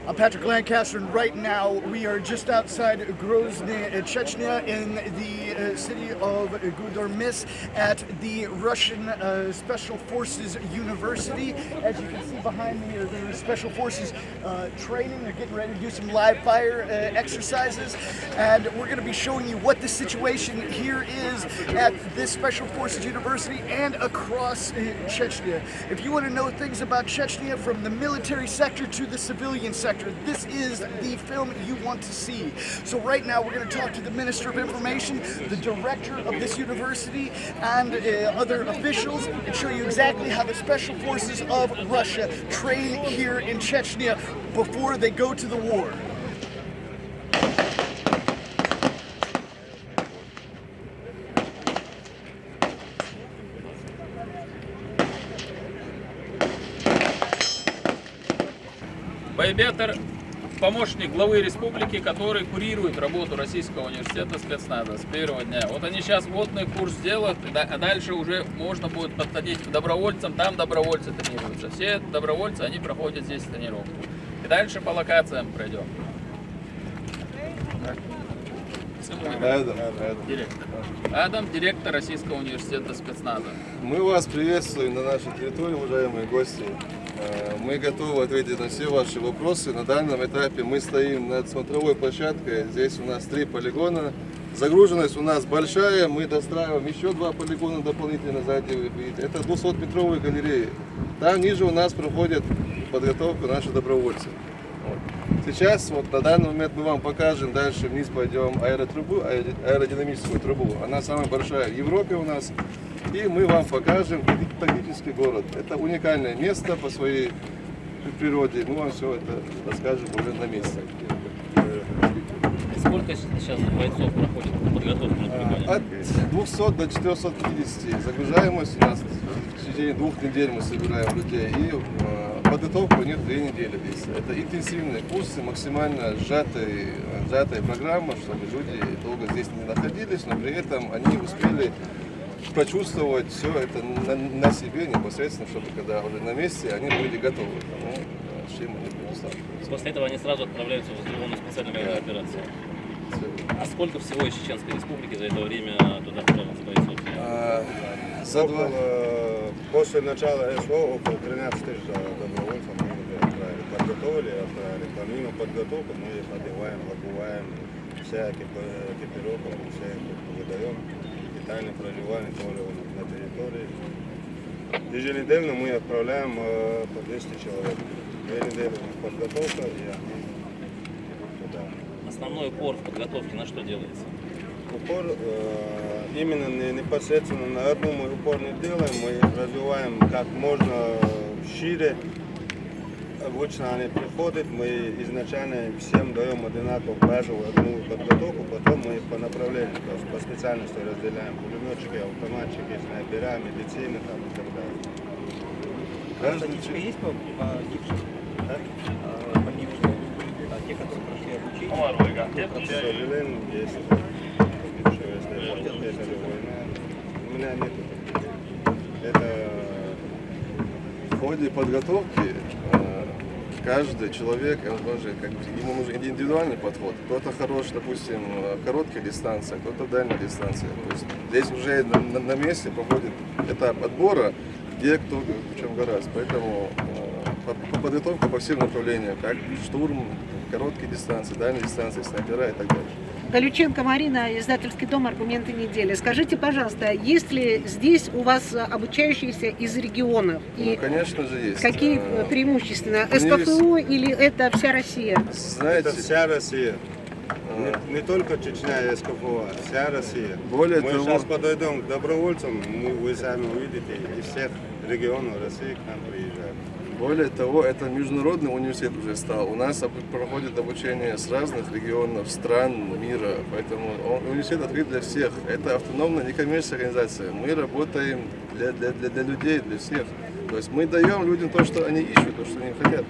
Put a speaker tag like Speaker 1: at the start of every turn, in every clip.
Speaker 1: I'm Patrick Lancaster, and right now we are just outside Grozny, Chechnya, in the city of Gudormis at the Russian Special Forces University. As you can see behind me, the Special Forces training. They're getting ready to do some live fire exercises, and we're going to be showing you what the situation here is at this Special Forces University and across Chechnya. If you want to know things about Chechnya from the military sector to the civilian sector, this is the film you want to see. So right now we're going to talk to the Minister of Information, the director of this university, and other officials, and show you exactly how the Special Forces of Russia train here in Chechnya before they go to the war.
Speaker 2: Байбетер – помощник главы республики, который курирует работу Российского университета спецназа с первого дня. Вот они сейчас вводный курс делают, а дальше уже можно будет подходить к добровольцам, там добровольцы тренируются. Все добровольцы, они проходят здесь тренировку. И дальше по локациям пройдем. Адам, директор Российского университета спецназа.
Speaker 3: Мы вас приветствуем на нашей территории, уважаемые гости. Мы готовы ответить на все ваши вопросы. На данном этапе мы стоим над смотровой площадкой. Здесь у нас 3 полигона. Загруженность у нас большая. Мы достраиваем еще 2 полигона дополнительно сзади. Вы видите. Это 200-метровые галереи. Там ниже у нас проходит подготовку наши добровольцы. Сейчас, вот на данный момент мы вам покажем, дальше вниз пойдем аэродинамическую трубу. Она самая большая в Европе у нас. И мы вам покажем тактический город. Это уникальное место по своей природе. Мы вам все это расскажем уже на месте.
Speaker 4: Сколько сейчас бойцов проходит подготовку на полигоне?
Speaker 3: От 200 до 450. Загружаемость у нас в течение 2 недель мы собираем людей. И подготовка у них 2 недели здесь. Это интенсивные курсы, максимально сжатая программа, чтобы люди долго здесь не находились, но при этом они успели почувствовать все это на себе непосредственно, чтобы когда уже на месте они были готовы к тому, с чем они предоставили.
Speaker 4: После этого они сразу отправляются в сделанную специальную военную операцию. А сколько всего из Чеченской республики за это время туда отправилось бойцов?
Speaker 5: После начала СВО около 13 тысяч добровольцев мы подготовили, отправили. Помимо подготовки мы их одеваем, обуваем, вся экипировка, все выдаем. Детальное проживание тоже на территории. Еженедельно мы отправляем по 200 человек. 2 недели подготовка и они туда.
Speaker 4: Основной упор в подготовке на что делается?
Speaker 5: Упор именно непосредственно на одну мы упор не делаем, мы развиваем как можно шире. Обычно они приходят, мы изначально всем даем одинаково базовую одну подготовку, потом мы их по направлению, то есть по специальности разделяем. Пулеметчики, автоматчики, снайпера, медицины там, и так далее.
Speaker 6: Статистика есть по погибшим?
Speaker 5: Да?
Speaker 6: Погибшим? Те, которые прошли обучение?
Speaker 5: К сожалению, есть. Если война, у меня нет. Это
Speaker 3: В ходе подготовки каждый человек, ему нужен индивидуальный подход. Кто-то хорош, допустим, короткая дистанция, кто-то дальняя дистанция. То есть здесь уже на месте проходит этап отбора, где кто в чем гораздо. Поэтому подготовка по всем направлениям, как штурм, короткие дистанции, дальние дистанции, снайпера и так далее.
Speaker 7: Галюченко Марина, издательский дом «Аргументы недели». Скажите, пожалуйста, есть ли здесь у вас обучающиеся из регионов?
Speaker 3: И конечно же есть.
Speaker 7: Какие преимущественно? СПФУ или это вся Россия?
Speaker 3: Знаете,
Speaker 5: это вся Россия. Не только Чечня и СКФУ, а вся Россия.
Speaker 3: Более
Speaker 5: мы
Speaker 3: того,
Speaker 5: сейчас подойдем к добровольцам, вы сами увидите, из всех регионов России к нам приезжают.
Speaker 3: более того, это международный университет уже стал. У нас проходит обучение с разных регионов, стран мира, поэтому университет открыт для всех. Это автономная некоммерческая организация. Мы работаем для людей, для всех. То есть мы даем людям то, что они ищут, то, что они хотят.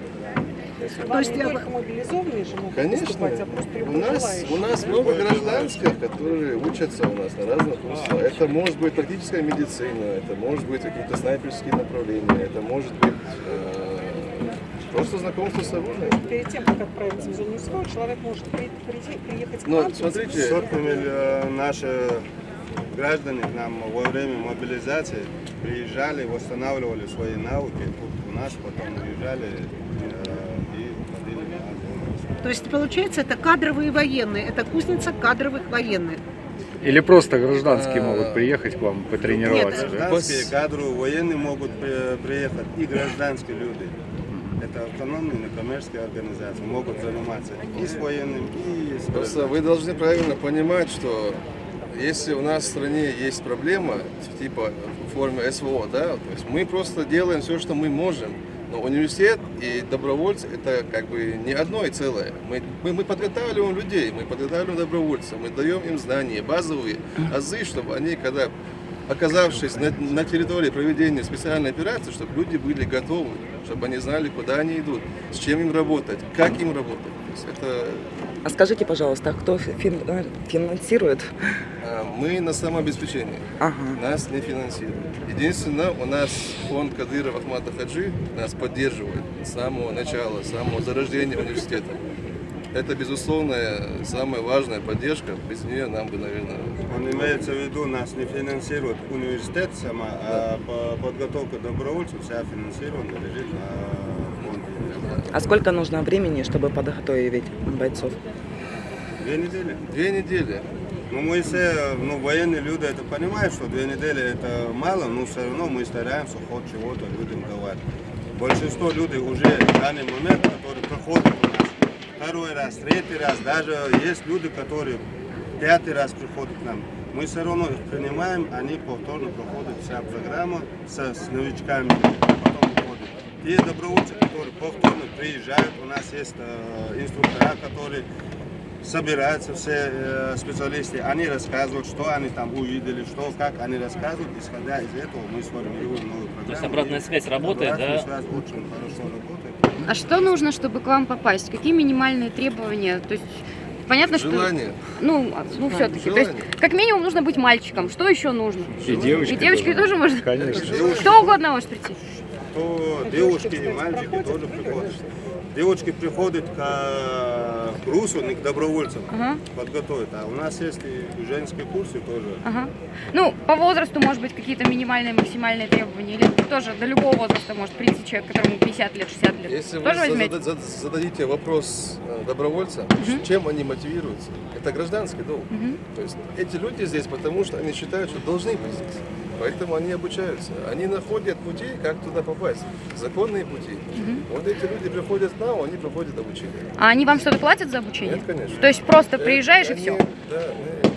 Speaker 7: То есть
Speaker 8: мобилизованные же могут
Speaker 3: конечно,
Speaker 8: поступать, а просто
Speaker 3: у нас много гражданских, которые учатся у нас на разных курсах. Это может быть практическая медицина, это может быть какие-то снайперские направления, это может быть Просто знакомство с оружием.
Speaker 8: Перед тем, как отправиться в зону СВО, человек может приехать к
Speaker 3: Но
Speaker 8: нам.
Speaker 3: смотрите,
Speaker 5: Сотнями наши граждане к нам во время мобилизации приезжали, восстанавливали свои навыки тут у нас, потом уезжали и ходили на зону.
Speaker 7: То есть, получается, это кадровые военные, это кузница кадровых военных.
Speaker 9: Или просто гражданские могут приехать к вам потренироваться,
Speaker 7: Нет,
Speaker 9: да?
Speaker 5: Гражданские кадры, военные могут приехать, и гражданские люди. Это автономные некоммерческие организации, могут заниматься и с военным, и с
Speaker 3: просто вы должны правильно понимать, что если у нас в стране есть проблема, типа в форме СВО, да, то есть мы просто делаем все, что мы можем. Но университет и добровольцы это как бы не одно и целое. Мы подготавливаем людей, мы подготавливаем добровольцев, мы даем им знания, базовые азы, чтобы они, когда оказавшись на территории проведения специальной операции, чтобы люди были готовы, чтобы они знали, куда они идут, с чем им работать, как им работать. То есть это
Speaker 10: А скажите, пожалуйста, а кто финансирует?
Speaker 3: мы на самообеспечении.
Speaker 10: Ага.
Speaker 3: Нас не финансируют. Единственное, у нас фонд Кадырова Ахмата Хаджи нас поддерживает с самого начала, с самого зарождения университета. Это, безусловно, самая важная поддержка. Без нее нам бы, наверное...
Speaker 5: Он имеется в виду, нас не финансирует университет сама, а подготовка добровольцев вся финансирована лежит на фонде.
Speaker 10: А сколько нужно времени, чтобы подготовить бойцов?
Speaker 5: 2 недели.
Speaker 3: 2 недели.
Speaker 5: Ну, мы все, военные люди это понимают, что 2 недели это мало, но все равно мы стараемся хоть чего-то людям давать. Большинство людей уже в данный момент, которые проходят у нас второй раз, третий раз, даже есть люди, которые 5-й раз приходят к нам. Мы все равно их принимаем, они повторно проходят вся программа с новичками, потом уходят. Те добровольцы, которые повторно приезжают, у нас есть инструктора, которые собираются, все специалисты, они рассказывают, что они там увидели, что, как они рассказывают, исходя из этого мы сформируем новую программу.
Speaker 4: То есть обратная связь работает,
Speaker 5: обратная
Speaker 4: да?
Speaker 5: связь очень хорошо работает.
Speaker 11: А что нужно, чтобы к вам попасть? Какие минимальные требования? То есть понятно,
Speaker 3: Желание.
Speaker 11: что все-таки. То есть как минимум нужно быть мальчиком. Что еще нужно?
Speaker 9: И девочки.
Speaker 11: И девочки тоже можно?
Speaker 9: Конечно.
Speaker 11: Кто угодно может прийти.
Speaker 5: То девушки и мальчики тоже приходят. Девочки приходят к курсу, не к добровольцам, подготовить. А у нас есть и женские курсы тоже.
Speaker 11: Ага. Ну, по возрасту, может быть, какие-то минимальные, максимальные требования? Или тоже до любого возраста может прийти человек, которому 50 лет, 60 лет?
Speaker 3: Если
Speaker 11: тоже
Speaker 3: вы
Speaker 11: возьмете?
Speaker 3: зададите вопрос добровольцам, чем они мотивируются, это гражданский долг. То есть эти люди здесь, потому что они считают, что должны быть здесь. Поэтому они обучаются. Они находят пути, как туда попасть. Законные пути. Вот эти люди приходят к нам, они проходят обучение.
Speaker 11: А они вам что-то платят за обучение?
Speaker 3: Нет, конечно.
Speaker 11: То есть просто приезжаешь и все?
Speaker 3: Да,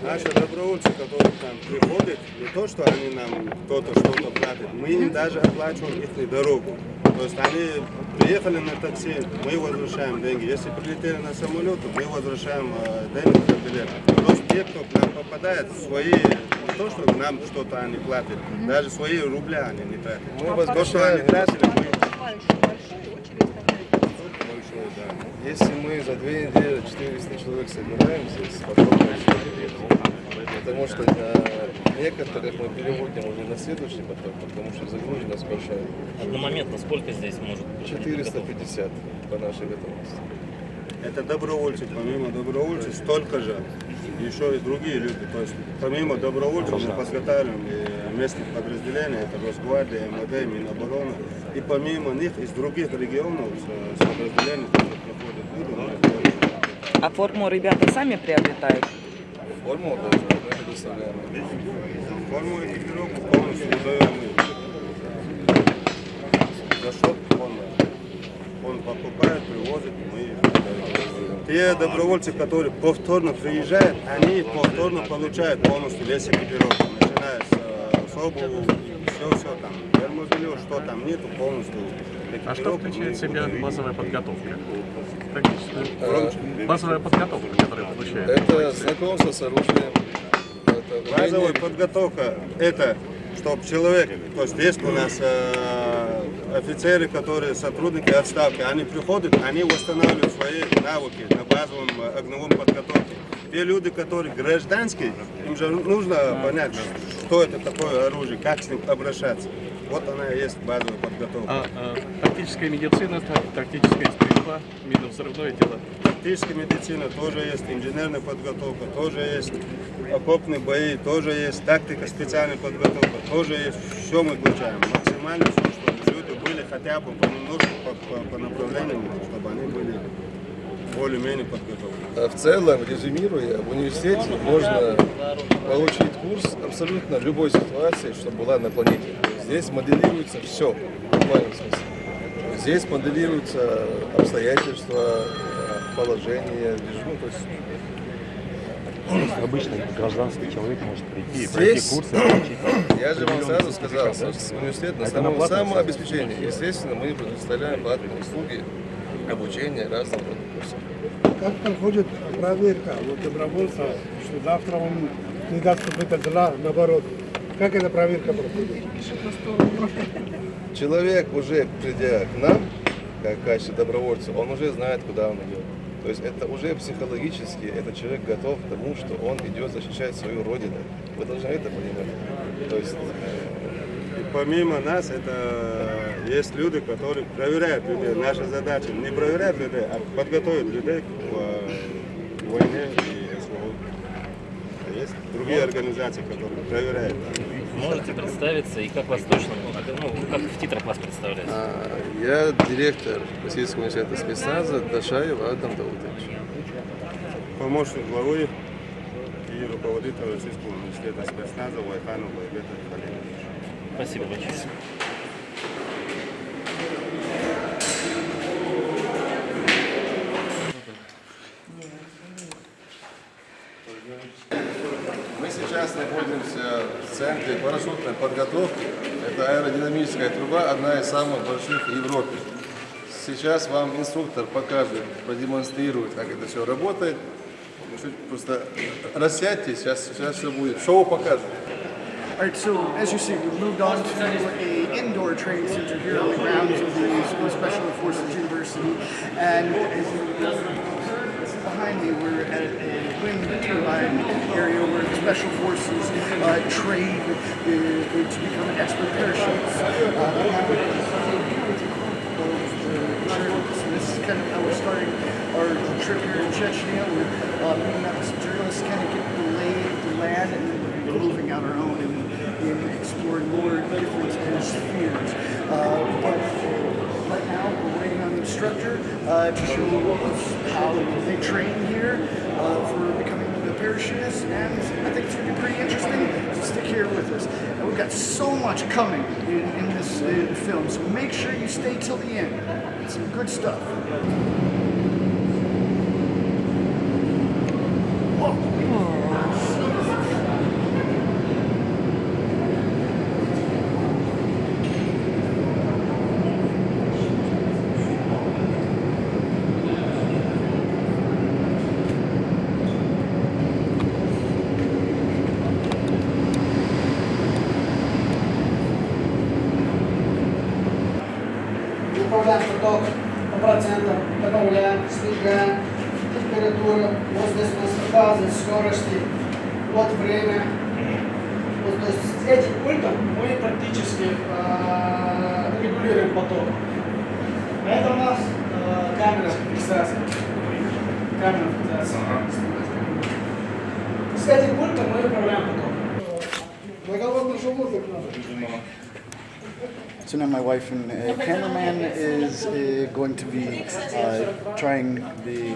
Speaker 5: Наши добровольцы, которые к нам приходят, не то, что они нам кто-то что-то платит, мы им даже оплачиваем их дорогу. То есть они приехали на такси, мы возвращаем деньги. Если прилетели на самолет, мы возвращаем деньги за билет. Просто те, кто к нам попадает, свои, не то, что нам что-то они платят, даже свои рубля они не тратят.
Speaker 3: Мы
Speaker 5: То, что они тратили, мы...
Speaker 3: Если мы за 2 недели 400 человек собираем здесь, потом потому что некоторых мы переводим уже на следующий поток, потому что загруженность большая.
Speaker 4: Одномоментно сколько здесь может быть?
Speaker 3: 450 по нашей готовности.
Speaker 5: Это добровольцы, помимо добровольцев столько же еще и другие люди. То есть помимо добровольцев мы подготавливаем и местных подразделений, это Росгвардия, МВД, Минобороны. И помимо них из других регионов с подразделений тоже проходят люди.
Speaker 10: А форму ребята сами приобретают?
Speaker 3: Форму тоже мы предоставляем.
Speaker 5: Форму экипировку полностью выдаем мы. За счет фонда. Он покупает, привозит, мы выдаем. Те добровольцы, которые повторно приезжают, они повторно получают полностью весь экипировку, начиная с обуви, все там, термобелье, что там нету, полностью.
Speaker 12: А что включает в себя базовая подготовка? Базовая подготовка, которая получается.
Speaker 3: Это знакомство с оружием.
Speaker 5: Базовая подготовка – это, чтобы человек, то есть есть у нас офицеры, которые сотрудники отставки, они приходят, они восстанавливают свои навыки на базовом огневом подготовке. Те люди, которые гражданские, им же нужно понять, что это такое оружие, как с ним обращаться. Вот она и есть базовая подготовка.
Speaker 12: Тактическая медицина, тактическая стрельба, минно-взрывное дело.
Speaker 5: Тактическая медицина тоже есть, инженерная подготовка тоже есть, окопные бои тоже есть, тактика специальная подготовка тоже есть. Все мы включаем, максимально все, чтобы люди были хотя бы понемножку по направлениям, чтобы они были более-менее подготовлены.
Speaker 3: В целом, резюмируя, в университете можно получить курс абсолютно любой ситуации, что была на планете. Здесь моделируется все, в буквальном смысле. Здесь моделируются обстоятельства, положение, ну, то есть...
Speaker 6: Обычный гражданский человек может прийти и
Speaker 3: Здесь,
Speaker 6: пройти курсы, получить.
Speaker 3: я же вам сразу сказал, университет на самообеспечение. Естественно, мы предоставляем платные услуги, обучение разным курсам.
Speaker 13: Как проходит проверка вот добровольца, что завтра он не даст какие-то дела, наоборот? Как эта проверка проходит?
Speaker 3: Человек уже придя к нам, как в качестве добровольца, он уже знает, куда он идет. То есть это уже психологически, этот человек готов к тому, что он идет защищать свою родину. Вы должны это понимать. То есть,
Speaker 5: И помимо нас, это есть люди, которые проверяют людей. Наша задача не проверять людей, а подготовить людей к войне и СВО. А есть другие организации, которые проверяют.
Speaker 4: Можете представиться и как вас точно, ну, как в титрах вас представляют?
Speaker 3: я директор Российского университета спецназа Дашаев Адам Даутович.
Speaker 5: Помощник главы и руководитель Российского университета спецназа Вайханов Байбек Халилович.
Speaker 4: Спасибо большое.
Speaker 3: Мы сейчас находимся в центре парашютной подготовки. Это аэродинамическая труба, одна из самых больших в Европе. Сейчас вам инструктор покажет, продемонстрирует, как это все работает. Чуть просто рассядьтесь, сейчас все будет. Шоу покажет.
Speaker 1: All right, so as you see, we've moved on to an indoor training center here on the grounds of the Special Forces University, and as you behind me, we're at a wind turbine area where the Special Forces train to become expert parachutists. So this is kind of how we're starting our trip here in Chechnya. We're meeting up with some journalists, kind of getting the lay of the land, and then we're moving out our own and exploring more different spheres. But right now we're waiting on the instructor to show us how they train here for becoming a parachutist, and I think it's going to be pretty interesting, so stick here with us. And we've got so much coming in this film, so make sure you stay till the end. It's some good stuff.
Speaker 7: Управляем поток по процентам, добавляем, снижаем температуру, вот здесь у нас фазы, скорости, вот время. Вот, то есть с этим пультом мы практически регулируем поток. Это у нас камера фиксации. Камера фиксации. С этим пультом мы управляем потоком. Договор нашел музыку.
Speaker 1: So now my wife and cameraman is going to be trying the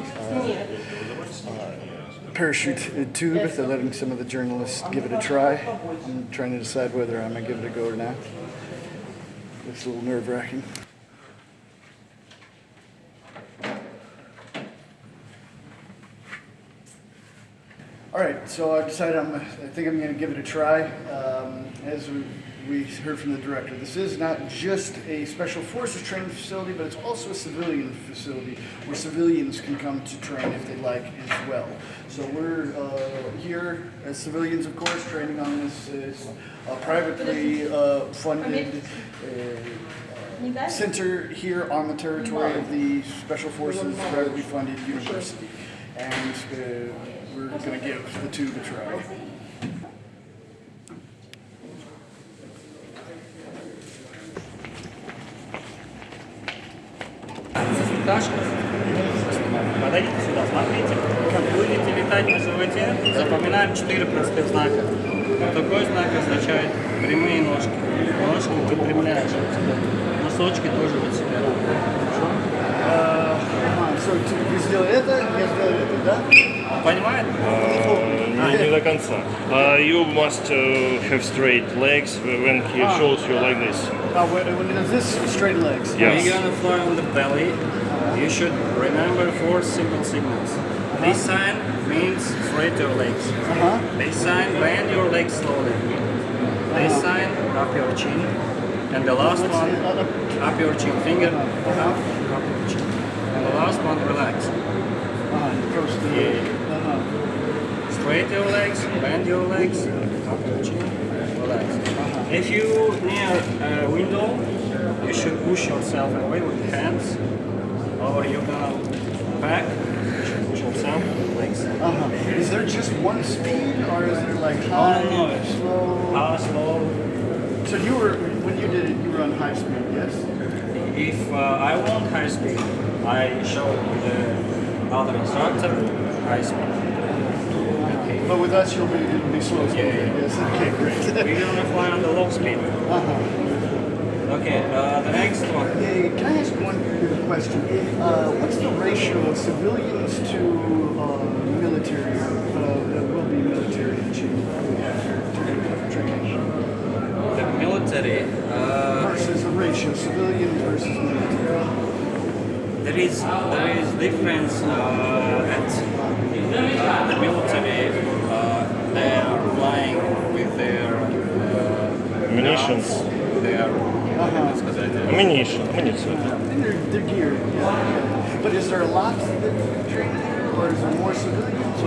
Speaker 1: parachute tube. They're letting some of the journalists give it a try. I'm trying to decide whether I'm going to give it a go or not. It's a little nerve-wracking. All right, so I decided I think I'm going to give it a try. As we heard from the director, this is not just a Special Forces training facility, but it's also a civilian facility where civilians can come to train if they'd like as well. So we're here as civilians, of course, training on this privately funded center here on the territory of the Special Forces privately funded university. And we're going to give the tube a try.
Speaker 14: пташка. Подойдите сюда, смотрите. Будете летать на животе, запоминаем 4 простых знака. Такой знак означает прямые ножки. Ножки выпрямляешь. Носочки тоже вот себя.
Speaker 1: Вы сделали это, я сделал это, да?
Speaker 14: Понимаете?
Speaker 6: Не до конца. You must have straight legs when he shows you like this.
Speaker 1: When it is this, straight legs.
Speaker 6: Yes.
Speaker 14: When you're gonna fly on the belly, you should remember 4 simple signals. This sign means straight your legs. This sign, bend your legs slowly. This sign, up your chin. And the last one, up your chin finger, up your chin. And the last one, relax. Straight your legs, bend your legs, up your chin, relax. If you near a window, you should push yourself away with hands, or you're gonna back, you should push yourself with legs.
Speaker 1: Is there just one speed, or is there like
Speaker 14: Oh,
Speaker 1: high,
Speaker 14: no,
Speaker 1: slow?
Speaker 14: How slow?
Speaker 1: So you were, when you did it, you were on high speed, yes?
Speaker 14: If I want high speed, I show the other instructor high speed.
Speaker 1: But with us, it'll be slow speed.
Speaker 14: Yeah.
Speaker 1: Yes, okay, great.
Speaker 14: We're gonna fly on the low speed. Okay, the next one.
Speaker 1: Can I ask one question? What's the ratio of civilians to military, that will be military training?
Speaker 14: The military.
Speaker 1: Versus a ratio, civilian versus military.
Speaker 14: There is difference at the military. They are flying with their
Speaker 6: Munitions.
Speaker 14: Their
Speaker 6: Ammunition.
Speaker 1: And they're geared. Yeah. But is there a lot that train here, or is there more civilians?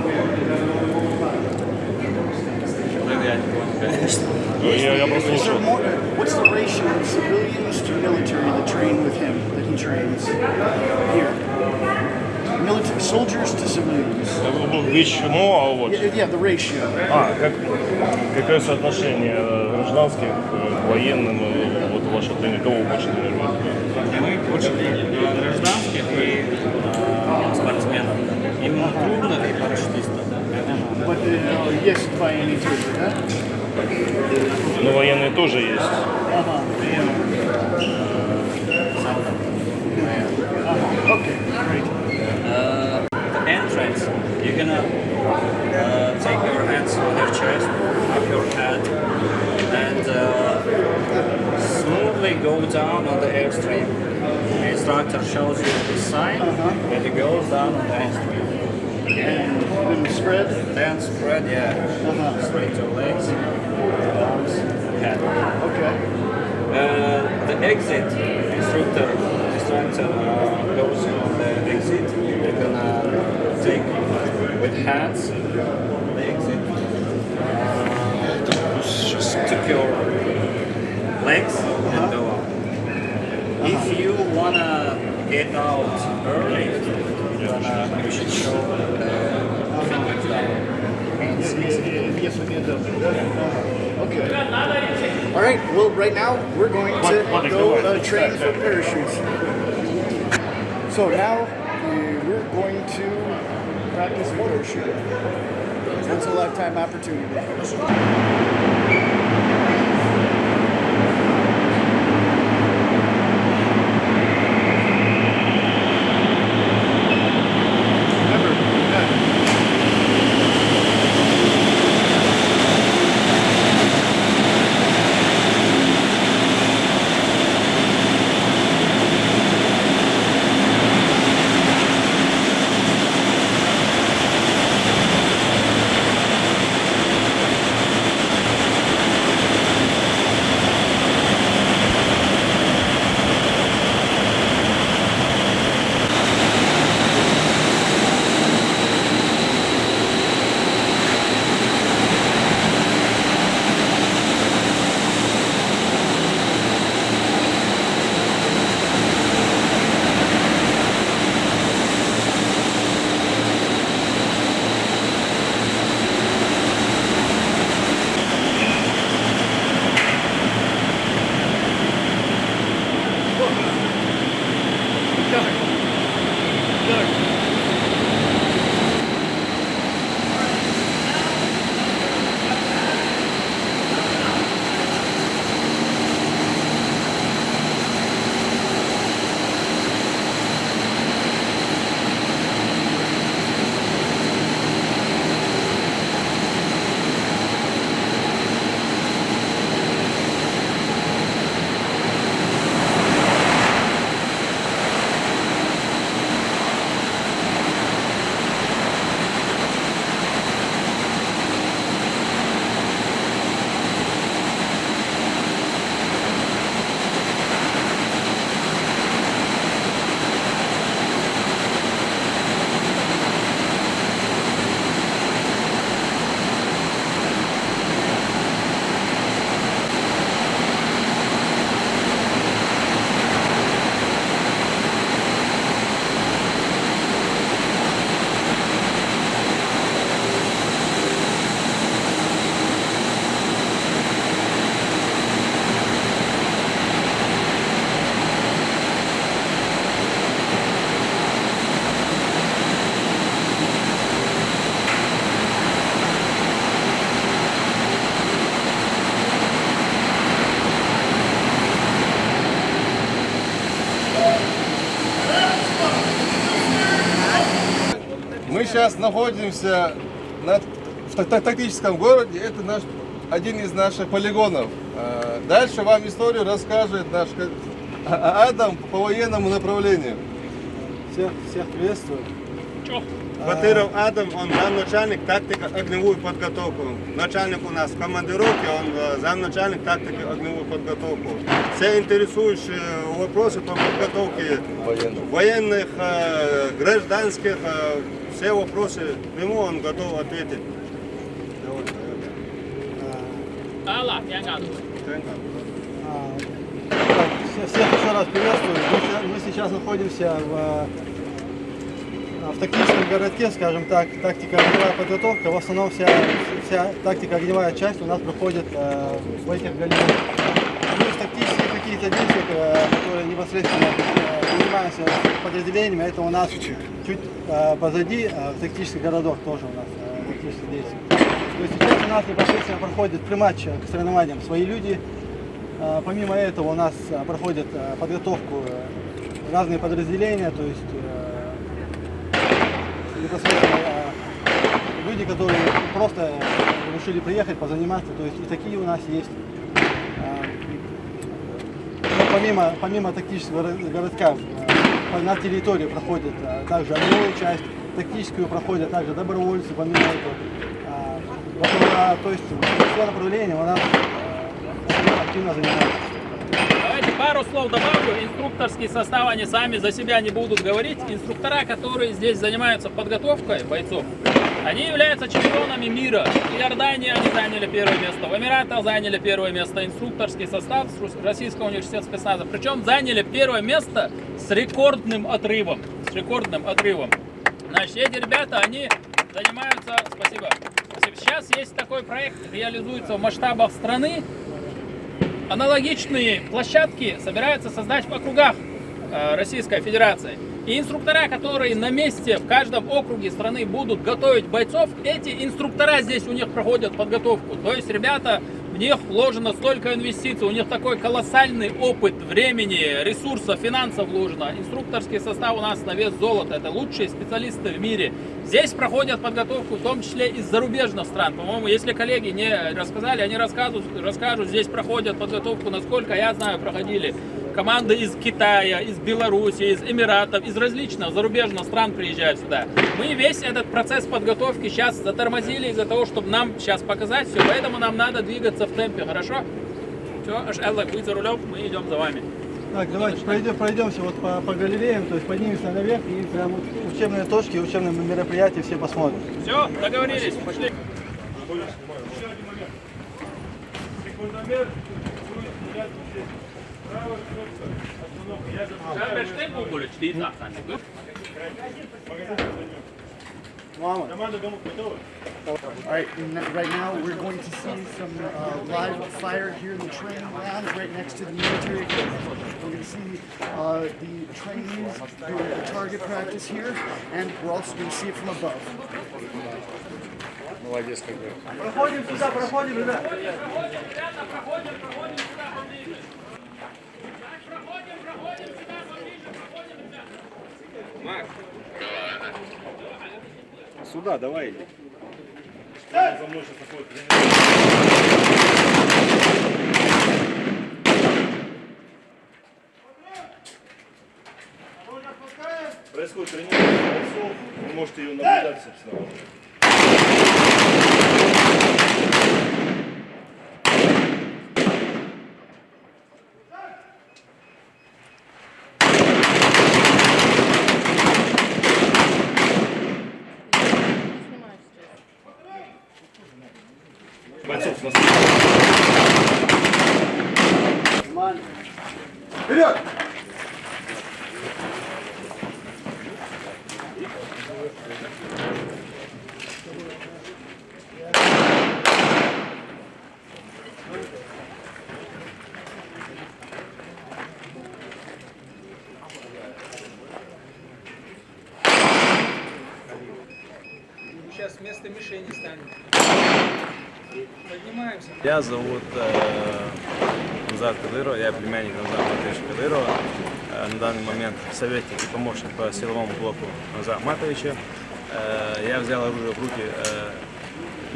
Speaker 6: Я просто не
Speaker 1: Is there
Speaker 6: слышал.
Speaker 1: more, what's the ratio of civilians to military that train with him, that he trains here? Military soldiers to civilians.
Speaker 6: Which more or what?
Speaker 1: Yeah, the ratio.
Speaker 6: Какое соотношение гражданских к военным, вот ваше тренинг, кого больше тренирует?
Speaker 14: Мы больше гражданских и спортсменов. Именно трудных и парашютистов.
Speaker 1: But есть военные тоже, да?
Speaker 6: Но военные тоже есть.
Speaker 1: Okay, great.
Speaker 14: The entrance, you're gonna take your hands on your chest, up your head, and smoothly go down on the airstream. The instructor shows you the sign, and it goes down on the airstream.
Speaker 1: And then spread?
Speaker 14: Then spread, yeah. Straight your legs, arms, head.
Speaker 1: Okay.
Speaker 14: The exit, instructor goes on the exit. You're gonna take with hands the exit. Just took your legs and go out. If you wanna get out early, you should show the fingers down. Hands
Speaker 1: Yes, we did. Okay. All right. Well, right now we're going to go train for parachutes. So now we're going to practice parachuting. Once in a lifetime opportunity.
Speaker 3: Мы сейчас находимся в тактическом городе, это один из наших полигонов. Дальше вам историю расскажет наш Адам по военному направлению.
Speaker 5: Всех приветствую. Батыров Адам, он замначальник тактики огневую подготовку. Начальник у нас в командировке, он замначальник тактики огневую подготовку. Все интересующие вопросы по подготовке военных, гражданских, все вопросы ему он готов ответить.
Speaker 15: Всех еще раз приветствую. Мы сейчас находимся в тактическом городке, скажем так, тактика огневая подготовка. В основном вся тактика огневая часть у нас проходит в этих галереях. Ну, тактические какие-то действия, которые непосредственно занимаемся подразделениями, это у нас чуть позади, в тактических городах тоже у нас тактические действия. То есть сейчас у нас непосредственно проходит приматч к соревнованиям свои люди. Помимо этого у нас проходят подготовку разные подразделения, то есть непосредственно люди, которые просто решили приехать, позаниматься, то есть и такие у нас есть. Помимо тактического городка на территории проходит также огневая часть, тактическую проходят также добровольцы, помимо этого. То есть все направления у нас активно занимаются.
Speaker 2: Давайте пару слов добавлю. Инструкторский состав, они сами за себя не будут говорить. Инструктора, которые здесь занимаются подготовкой бойцов, они являются чемпионами мира. В Иордании они заняли первое место, в Эмиратах заняли первое место. Инструкторский состав Российского университета спецназа. Причем заняли первое место с рекордным отрывом. Значит, эти ребята, они занимаются... Спасибо. Сейчас есть такой проект, реализуется в масштабах страны. Аналогичные площадки собираются создать в округах Российской Федерации. И инструктора, которые на месте в каждом округе страны будут готовить бойцов, эти инструктора здесь у них проходят подготовку. То есть ребята, в них вложено столько инвестиций, у них такой колоссальный опыт времени, ресурсов, финансов вложено. Инструкторский состав у нас на вес золота, это лучшие специалисты в мире. Здесь проходят подготовку в том числе из зарубежных стран. По-моему, если коллеги не рассказали, они расскажут, здесь проходят подготовку, насколько я знаю, проходили команды из Китая, из Беларуси, из Эмиратов, из различных зарубежных стран приезжают сюда. Мы весь этот процесс подготовки сейчас затормозили из-за того, чтобы нам сейчас показать все, поэтому нам надо двигаться в темпе, хорошо? Все, Элла, будь за рулем, мы идем за вами.
Speaker 15: Так, давайте пройдемся вот по галереям, то есть поднимемся наверх и прям учебные точки, учебные мероприятия все посмотрим.
Speaker 2: Все, договорились, пошли.
Speaker 1: Alright, right now we're going to see some live fire here in the training grounds right next to the military equipment. We're going to see the trainees do a target practice here, and we're also going to see it from above.
Speaker 9: Молодец какой.
Speaker 15: Проходим сюда, проходим, ребят.
Speaker 5: Сюда, давай.
Speaker 6: За мной сейчас такой происходит тренировка бойцов, вы можете ее наблюдать, собственно. Бойцов у нас.
Speaker 1: Вперед!
Speaker 16: Сейчас вместо мишени станет. Поднимаемся.
Speaker 17: Меня зовут Назар Кадыров, я племянник Назара Матовича Кадырова. На данный момент советник и помощник по силовому блоку Назара Матовича. я взял оружие в руки.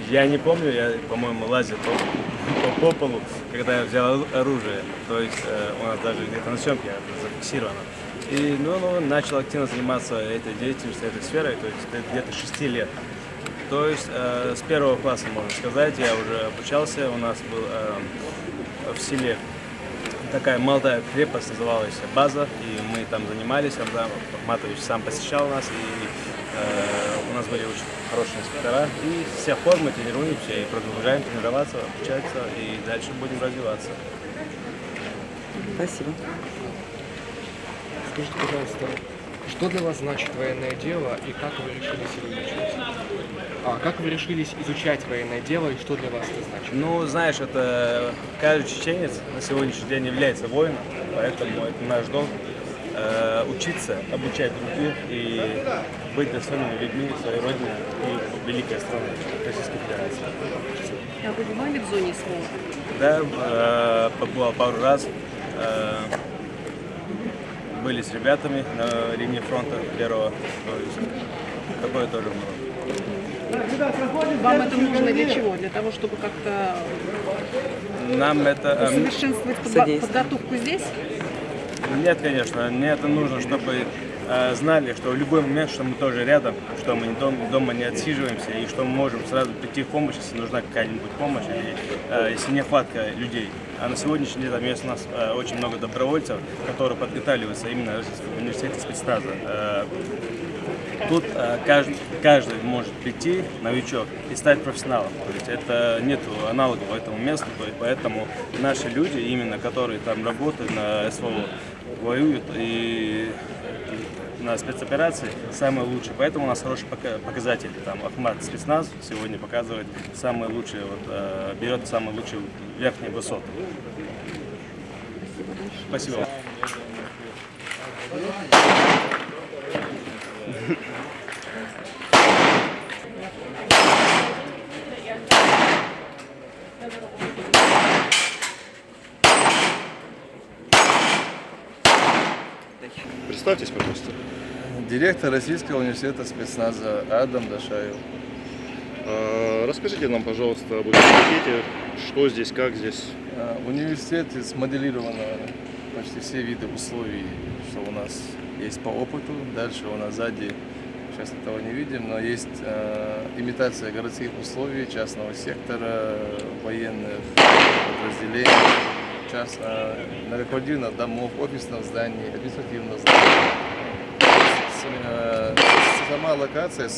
Speaker 17: Я не помню, я, по-моему, лазил по полу, когда я взял оружие. То есть у нас даже где-то на съемке это зафиксировано. И начал активно заниматься этой деятельностью, этой сферой, то есть где-то 6 лет. То есть с 1 класса, можно сказать, я уже обучался. У нас был в селе такая молодая крепость, называлась База, и мы там занимались. Абрам Ахматович сам посещал нас, и у нас были очень хорошие инспектора. И с тех пор мы тренируемся и продолжаем тренироваться, обучаться, и дальше будем развиваться.
Speaker 10: Спасибо.
Speaker 18: Скажите, пожалуйста, что для вас значит военное дело и как вы решились его изучать? Как вы решились изучать военное дело и что для вас это значит?
Speaker 17: Ну, знаешь, это каждый чеченец на сегодняшний день является воином, поэтому это наш долг учиться, обучать других и быть достойными людьми своей родины и великой страны Российской Федерации.
Speaker 8: А вы бывали в зоне СВО?
Speaker 17: Да, побывал пару раз. Были с ребятами на линии фронта первого, то есть такое тоже было.
Speaker 8: Вам это нужно для чего? Для того, чтобы как-то
Speaker 17: Нам это
Speaker 8: усовершенствовать подготовку здесь?
Speaker 17: Нет, конечно, мне это нужно, чтобы знали, что в любой момент, что мы тоже рядом, что мы дома не отсиживаемся и что мы можем сразу прийти в помощь, если нужна какая-нибудь помощь или если нехватка людей. А на сегодняшний день там есть у нас очень много добровольцев, которые подготавливаются именно в университете спецназа. Тут каждый может прийти, новичок, и стать профессионалом. То есть это нет аналогов этому месту, поэтому наши люди, именно которые там работают на СВО, воюют и на спецоперации, самые лучшие. Поэтому у нас хороший показатель. Там Ахмат спецназ сегодня показывает самые лучшие, берет самые лучшие верхние высоты. Спасибо.
Speaker 6: Представьтесь, пожалуйста.
Speaker 3: Директор Российского университета спецназа Адам Дашаев.
Speaker 6: Расскажите нам, пожалуйста, об университете, что здесь, как здесь.
Speaker 3: В университете смоделировано почти все виды условий, что у нас есть по опыту. Дальше у нас сзади, сейчас этого не видим, но есть имитация городских условий, частного сектора, военных подразделений, многоквартирных домов, офисных зданий, административных зданий. Сама локация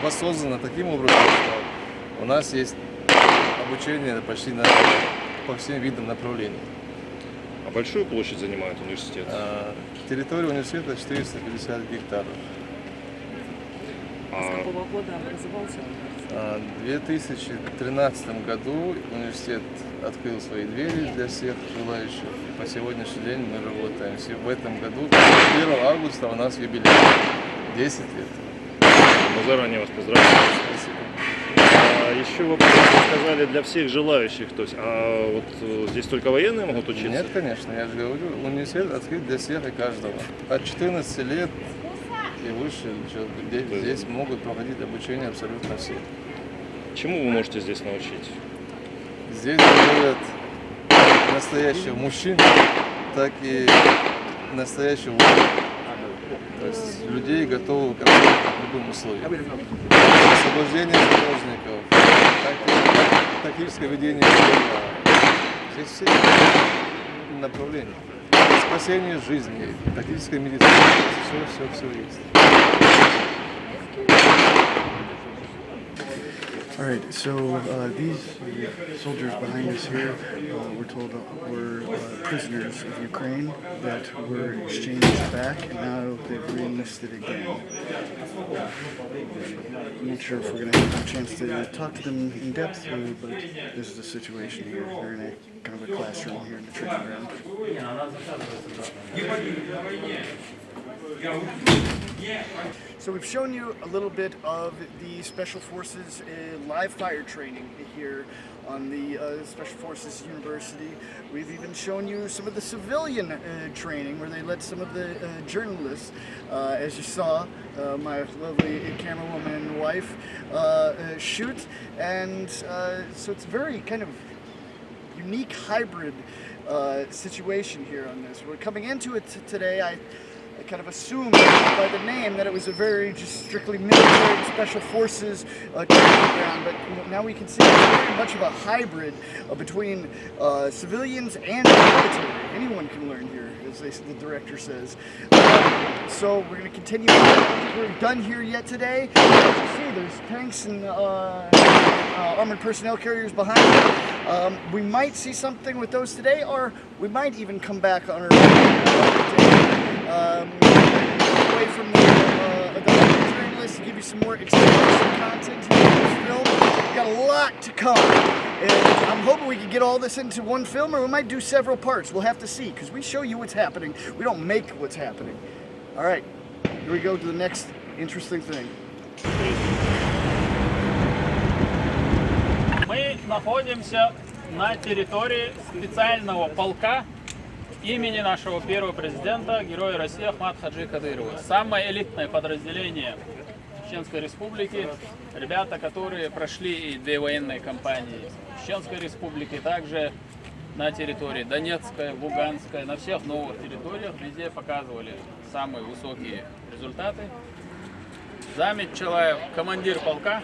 Speaker 3: воссоздана таким образом, что у нас есть обучение почти по всем видам направлений.
Speaker 6: А большую площадь занимает университет?
Speaker 3: Территория университета 450 гектаров.
Speaker 8: С какого года образовался?
Speaker 3: В 2013 году университет открыл свои двери для всех желающих. И по сегодняшний день мы работаем. В этом году, 1 августа, у нас юбилей. 10 лет.
Speaker 6: Мы заранее вас поздравляем.
Speaker 3: Спасибо.
Speaker 6: Еще вопрос, вы сказали, для всех желающих. То есть, вот здесь только военные могут учиться?
Speaker 3: Нет, конечно. Я же говорю, университет открыт для всех и каждого. От 14 лет и выше здесь могут проходить обучение абсолютно все.
Speaker 6: Чему вы можете здесь научить?
Speaker 3: Здесь готовят настоящих мужчин, так и настоящих воинов. То есть людей готовы к любым условиям. Освобождение заложников, тактическое ведение боя. Здесь все направления. Спасение жизни, тактическая медицина. Все есть.
Speaker 1: All right, so these soldiers behind us here, we're told were prisoners of Ukraine that were exchanged back, and now they've re-enlisted again. I'm not sure if we're going to have a chance to talk to them in depth, but this is the situation here. They're in a kind of a classroom here in the training ground. So we've shown you a little bit of the Special Forces live fire training here on the Special Forces University. We've even shown you some of the civilian training where they let some of the journalists, as you saw, my lovely camerawoman wife, shoot. And so it's a very kind of unique hybrid situation here on this. We're coming into it today. I kind of assumed by the name that it was a very just strictly military Special Forces training ground, but now we can see it's very much of a hybrid between civilians and military. Anyone can learn here, as the director says. So we're going to continue. I don't think we're done here yet today. As you see, there's tanks and armored personnel carriers behind us. We might see something with those today, or we might even come back on our away from the journalists to give you some more exclusive content here in this film. We've got a lot to come, and I'm hoping we can get all this into one film, or we might do several parts. We'll have to see, because we show you what's happening. We don't make what's happening. All right, here we go to the next interesting thing.
Speaker 2: Мы находимся на территории специального полка имени нашего первого президента, героя России Ахмата Хаджи Кадырова. Самое элитное подразделение Чеченской Республики. Ребята, которые прошли и две военные кампании Чеченской Республики, также на территории Донецкой, Луганской, на всех новых территориях, везде показывали самые высокие результаты. Замет Чалаев, командир полка,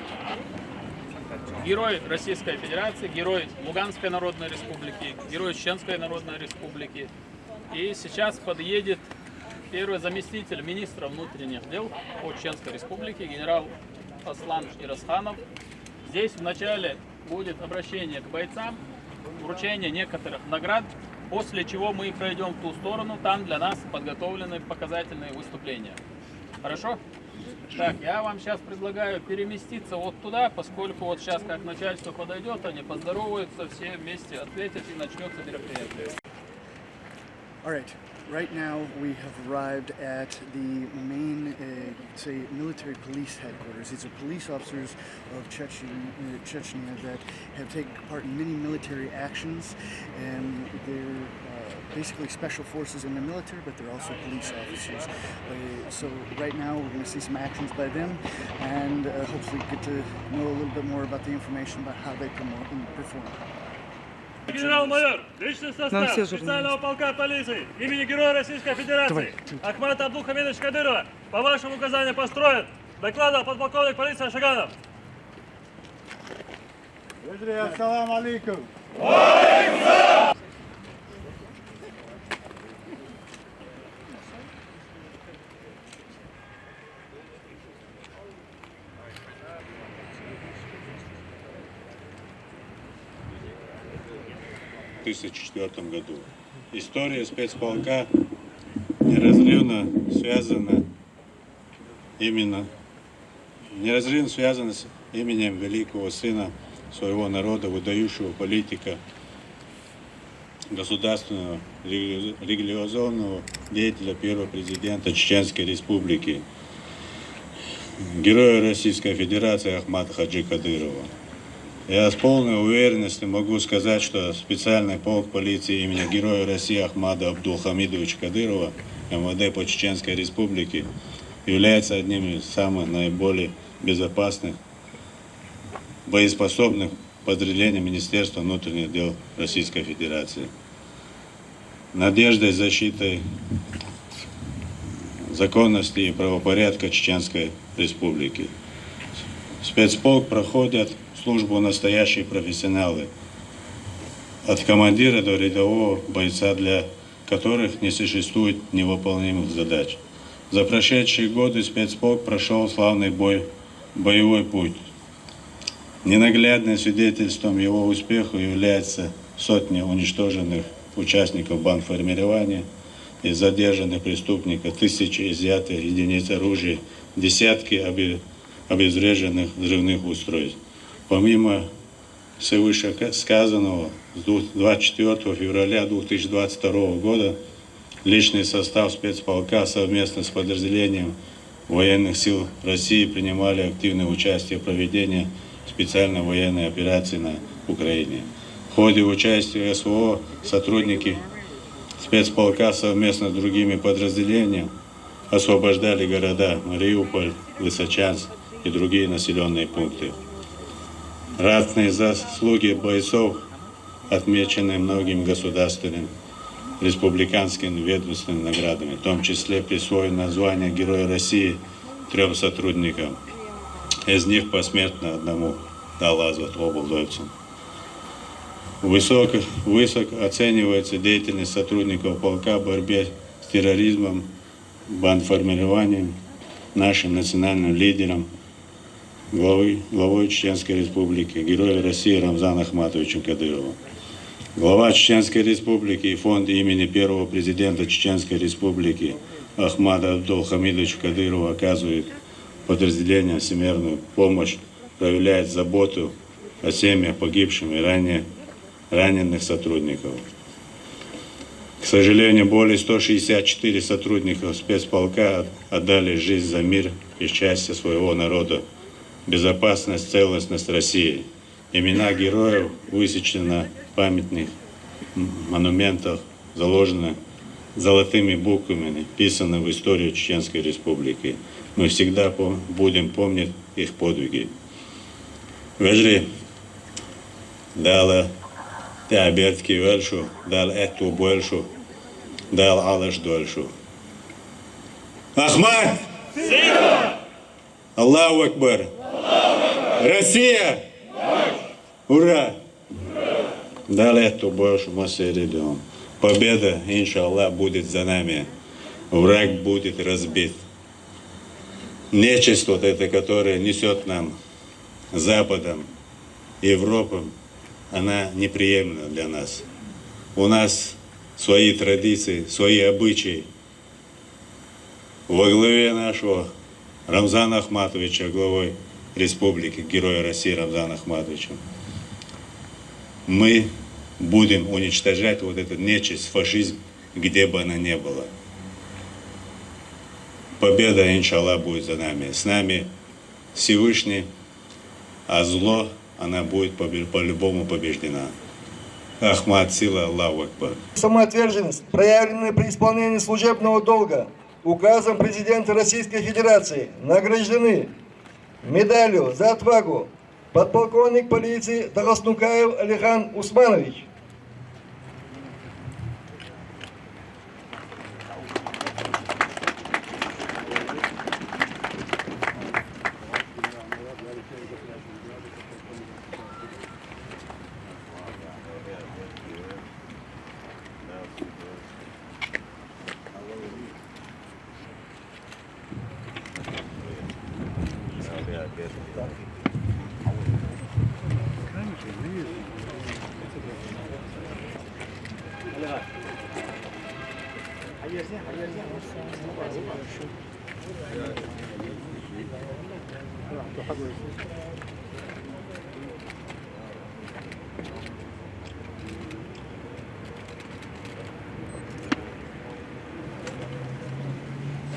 Speaker 2: герой Российской Федерации, герой Луганской Народной Республики, герой Чеченской Народной Республики. И сейчас подъедет первый заместитель министра внутренних дел по Чеченской Республике, генерал Аслан Ирасханов. Здесь вначале будет обращение к бойцам, вручение некоторых наград, после чего мы пройдем в ту сторону, там для нас подготовлены показательные выступления. Хорошо? Так, я вам сейчас предлагаю переместиться вот туда, поскольку вот сейчас как начальство подойдет, они поздороваются, все вместе ответят и начнется мероприятие.
Speaker 1: All right. Right now we have arrived at the main, say, military police headquarters. These are police officers of Chechnya that have taken part in many military actions, and they're basically special forces in the military, but they're also police officers. So right now we're going to see some actions by them, and hopefully get to know a little bit more about the information about how they promote and perform.
Speaker 19: Генерал-майор, личный состав специального полка полиции имени Героя Российской Федерации Ахмата Абдулхамидовича Кадырова по вашему указанию построен. Докладывал подполковник полиции Шаганов.
Speaker 13: Ассаламу алейкум.
Speaker 20: В 2004 году. История спецполка неразрывно связана с именем великого сына своего народа, выдающего политика, государственного, религиозного деятеля, первого президента Чеченской Республики, героя Российской Федерации Ахмата Хаджи Кадырова. Я с полной уверенностью могу сказать, что специальный полк полиции имени Героя России Ахмата Абдулхамидовича Кадырова, МВД по Чеченской Республике, является одним из самых наиболее безопасных, боеспособных подразделений Министерства внутренних дел Российской Федерации. Надеждой, защитой законности и правопорядка Чеченской Республики. Спецполк проходят службу настоящие профессионалы, от командира до рядового бойца, для которых не существует невыполнимых задач. За прошедшие годы спецполк прошел славный боевой путь. Ненаглядным свидетельством его успеха является сотни уничтоженных участников бандформирования и задержанных преступников, тысячи изъятых единиц оружия, десятки обезвреженных взрывных устройств. Помимо свышесказанного, с 24 февраля 2022 года личный состав спецполка совместно с подразделением военных сил России принимали активное участие в проведении специальной военной операции на Украине. В ходе участия СВО сотрудники спецполка совместно с другими подразделениями освобождали города Мариуполь, Лисичанск и другие населенные пункты. Ратные заслуги бойцов отмечены многими государственными, республиканскими ведомственными наградами, в том числе присвоено звание Героя России 3 сотрудникам. Из них посмертно одному дал Азват облдойцам. Высоко оценивается деятельность сотрудников полка в борьбе с терроризмом, бандформированием, нашим национальным лидером, главой Чеченской Республики, Героя России Рамзаном Ахматовичем Кадыровым. Глава Чеченской Республики и фонд имени первого президента Чеченской Республики Ахмада Абдулхамидовича Кадырова оказывает подразделениям всемирную помощь, проявляет заботу о семьях погибших и раненых сотрудников. К сожалению, более 164 сотрудников спецполка отдали жизнь за мир и счастье своего народа, безопасность, целостность России. Имена героев высечены на памятных монументах, заложены золотыми буквами, вписаны в историю Чеченской Республики. Мы всегда будем помнить их подвиги. Вежри дала Теабертки вельшу, дал эту большу, дал алаш дольшу. Ахмад! Аллаху Акбар! Россия! Ура! Дал эту большу, мы идем. Победа, иншаллах, будет за нами. Враг будет разбит. Нечисть вот эта, которая несет нам Западом, Европой, она неприемлема для нас. У нас свои традиции, свои обычаи. Во главе нашего Рамзана Ахматовича, главой республики, Героя России Рамзана Ахматовича, мы будем уничтожать вот эту нечисть, фашизм, где бы она ни была. Победа, иншаллах, будет за нами. С нами Всевышний, а зло, она будет по-любому побеждена. Ахмад, сила, Аллаху Акбар.
Speaker 21: Самоотверженность, проявленная при исполнении служебного долга, указом президента Российской Федерации, награждены медалью за отвагу подполковник полиции Дагоснукаев Алихан Усманович.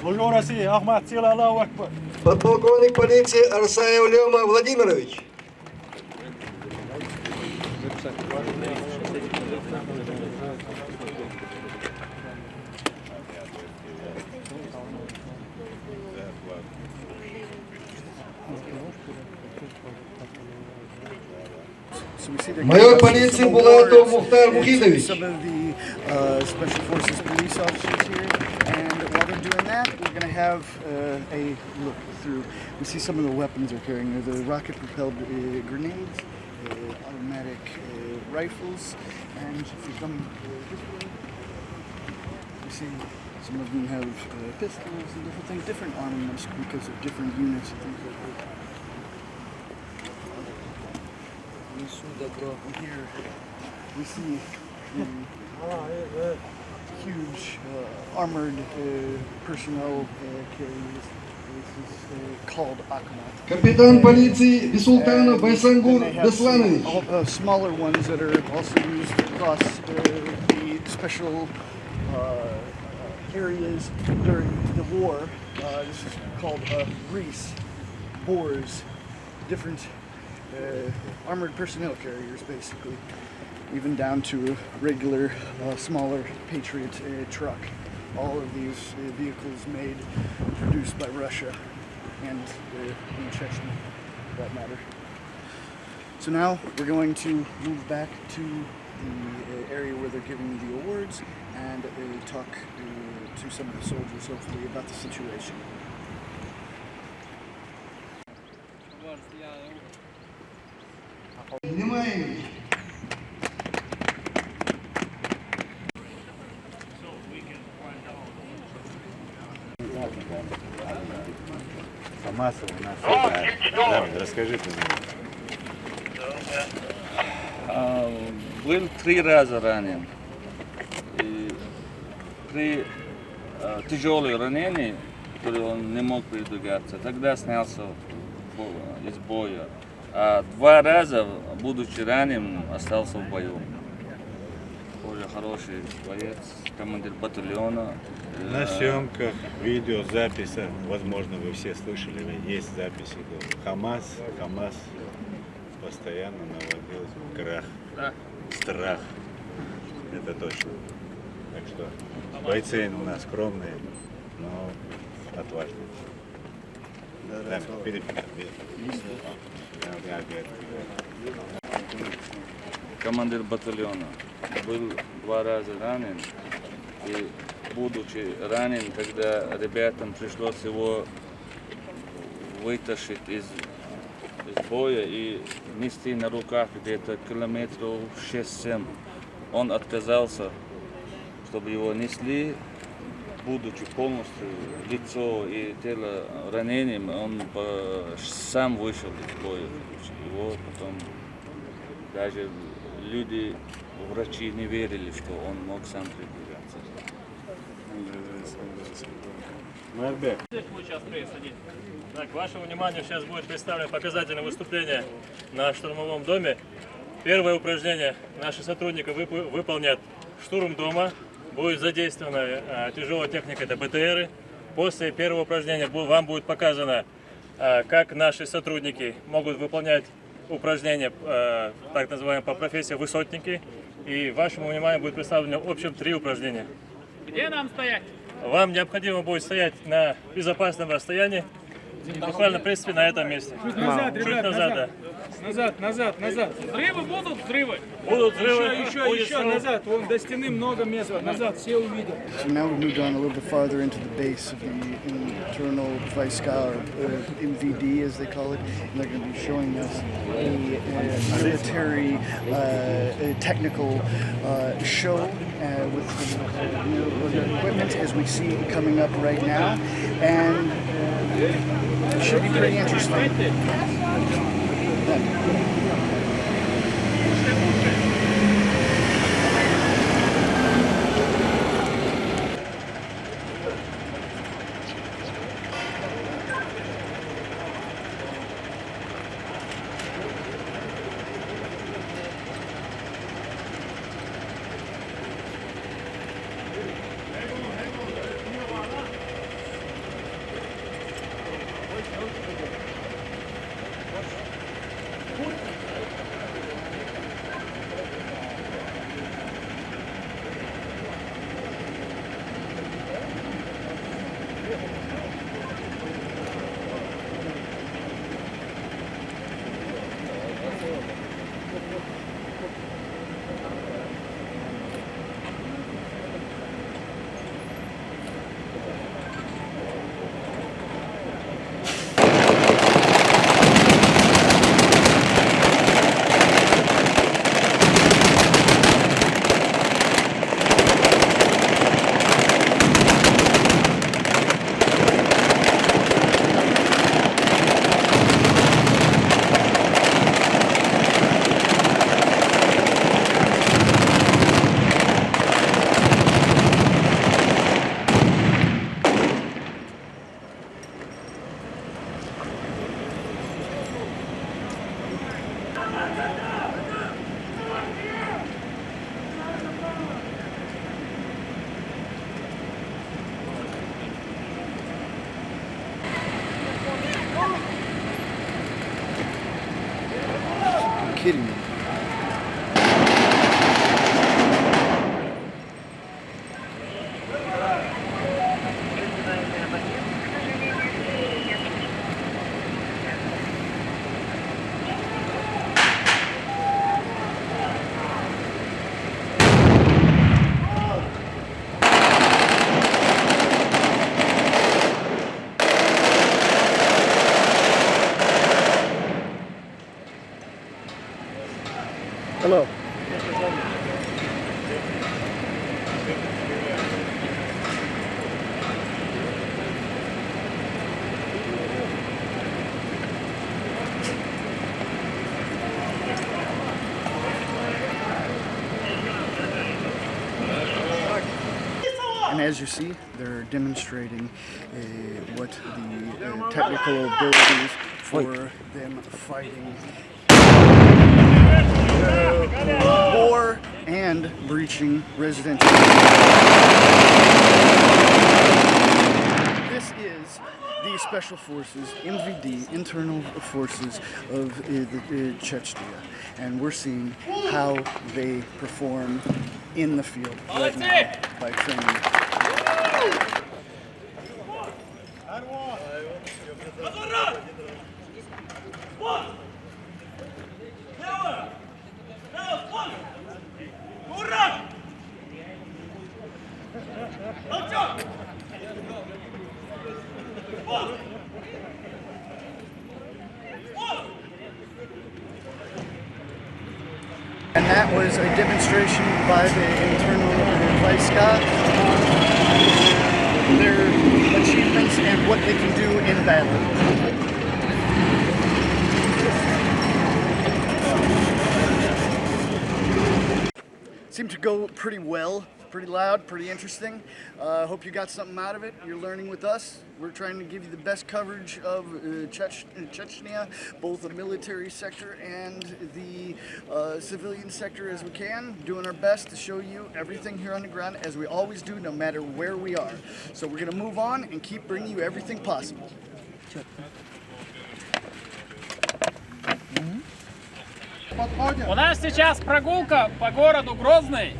Speaker 19: Служу России, Ахмад, сила, Аллаху Акбар.
Speaker 21: Подполковник полиции Арсаев Лема Владимирович. Майор полиции Булатов Мухтар Мухидович.
Speaker 1: Some of the Special Forces police officers here, and while they're doing that, we're going to have a look through. We see some of the weapons they're carrying. They're the rocket-propelled grenades, automatic rifles, and if we come this way, we see some of them have pistols and different things, different armaments because of different units and things like that. Here we see huge armored personnel carrying this. This is called Akhmat.
Speaker 21: Капитан полиции Бисултанов Байсангур Бесланович.
Speaker 1: Smaller ones that are also used across the special areas during the war. This is called REES, BORs, different armored personnel carriers, basically, even down to a regular, smaller Patriot truck. All of these vehicles produced by Russia and in Chechnya, for that matter. So now we're going to move back to the area where they're giving the awards and talk to some of the soldiers, hopefully, about the situation.
Speaker 21: Внимание!
Speaker 11: Хамасов у нас. Да, расскажи ты мне.
Speaker 22: Был 3 раза ранен. И при тяжелых ранениях, которые он не мог передвигаться, тогда снялся из боя. А 2 раза, будучи ранен, остался в бою. Тоже хороший боец, командир батальона.
Speaker 11: На съемках, видео, записях, возможно, вы все слышали, есть записи. Хамас постоянно наводил крах, страх. Это точно. Так что бойцы у нас скромные, но отважные. Да,
Speaker 22: командир батальона. Был 2 раза ранен. И будучи ранен, когда ребятам пришлось его вытащить из боя и нести на руках где-то километров 6-7. Он отказался, чтобы его несли, будучи полностью лицо и тело ранением, он сам вышел из боя. Его потом даже люди, врачи не верили, что он мог сам передвигаться.
Speaker 19: Так, вашему вниманию сейчас будет представлено показательное выступление на штурмовом доме. Первое упражнение наши сотрудники выполнят штурм дома. Будет задействована тяжелая техника, это БТРы. После первого упражнения вам будет показано, как наши сотрудники могут выполнять упражнения, так называемые по профессии высотники. И вашему вниманию будет представлено в общем 3 упражнения.
Speaker 2: Где нам стоять?
Speaker 19: Вам необходимо будет стоять на безопасном расстоянии, буквально, в принципе, на этом месте.
Speaker 16: Чуть назад,
Speaker 19: Чуть
Speaker 16: ребят,
Speaker 19: назад, да.
Speaker 16: Назад.
Speaker 2: Взрывы будут, взрывы.
Speaker 19: Будут взрывы.
Speaker 16: Еще назад. Вон до стены много места. Назад, все увидят.
Speaker 1: So now we've moved on a little bit farther into the base of the internal Vaiska, or MVD as they call it, and they're going to be showing us a military technical show with the equipment as we see coming up right now, and it should be pretty interesting. kidding me? Hello. And as you see, they're demonstrating what the technical abilities for them fighting war and breaching residential. This is the Special Forces, MVD, Internal Forces of Chechnya, and we're seeing how they perform in the field right now by training. And that was a demonstration by the internal Vaiska, their achievements and what they can do in battle. Seemed to go pretty well, pretty loud, pretty interesting. Hope you got something out of it. You're learning with us. We're trying to give you the best coverage of Chechnya, both the military sector and the civilian sector as we can. Doing our best to show you everything here on the ground as we always do, no matter where we are. So we're going to move on and keep bringing you everything possible.
Speaker 2: У нас сейчас прогулка по городу Грозный.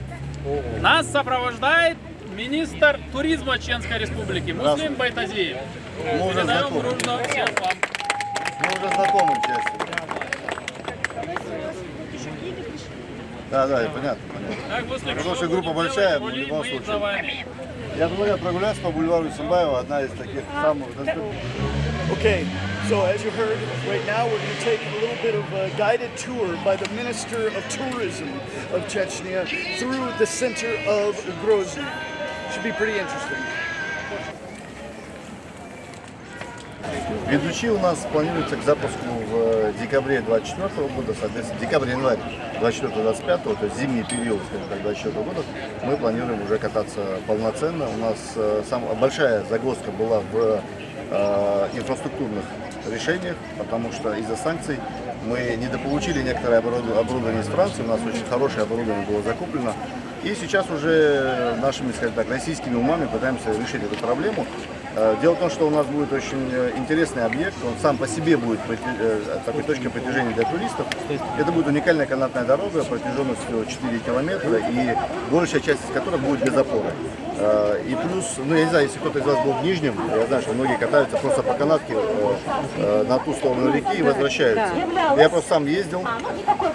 Speaker 2: Нас сопровождает министр туризма Чеченской Республики Муслим Байтазиев.
Speaker 5: Мы уже
Speaker 2: Передаем
Speaker 5: знакомы.
Speaker 2: дружно всем вам.
Speaker 5: Мы уже знакомы, честно. Да, понятно. Потому что группа большая, в любом случае. Я предлагаю прогуляться по бульвару Исимбаева, одна из таких самых доступных.
Speaker 1: Okay, so as you heard, right now we're going to take a little bit of a guided tour by the Minister of Tourism of Chechnya through the center of Grozny. Should be pretty interesting.
Speaker 5: Ведущий у нас планируется к запуску в декабре 2024 года, соответственно, декабрь-январь 2024-2025, то есть зимний период, скажем так, 2024 года, мы планируем уже кататься полноценно. У нас большая загвоздка была в инфраструктурных решениях, потому что из-за санкций мы недополучили некоторое оборудование из Франции, у нас очень хорошее оборудование было закуплено. И сейчас уже нашими, скажем так, российскими умами пытаемся решить эту проблему. Дело в том, что у нас будет очень интересный объект, он сам по себе будет такой точкой притяжения для туристов. Это будет уникальная канатная дорога протяженностью 4 километра, и большая часть из которой будет без опоры. И плюс, ну я не знаю, если кто-то из вас был в Нижнем, я знаю, что многие катаются просто по канатке на ту сторону реки и возвращаются. Я просто сам ездил.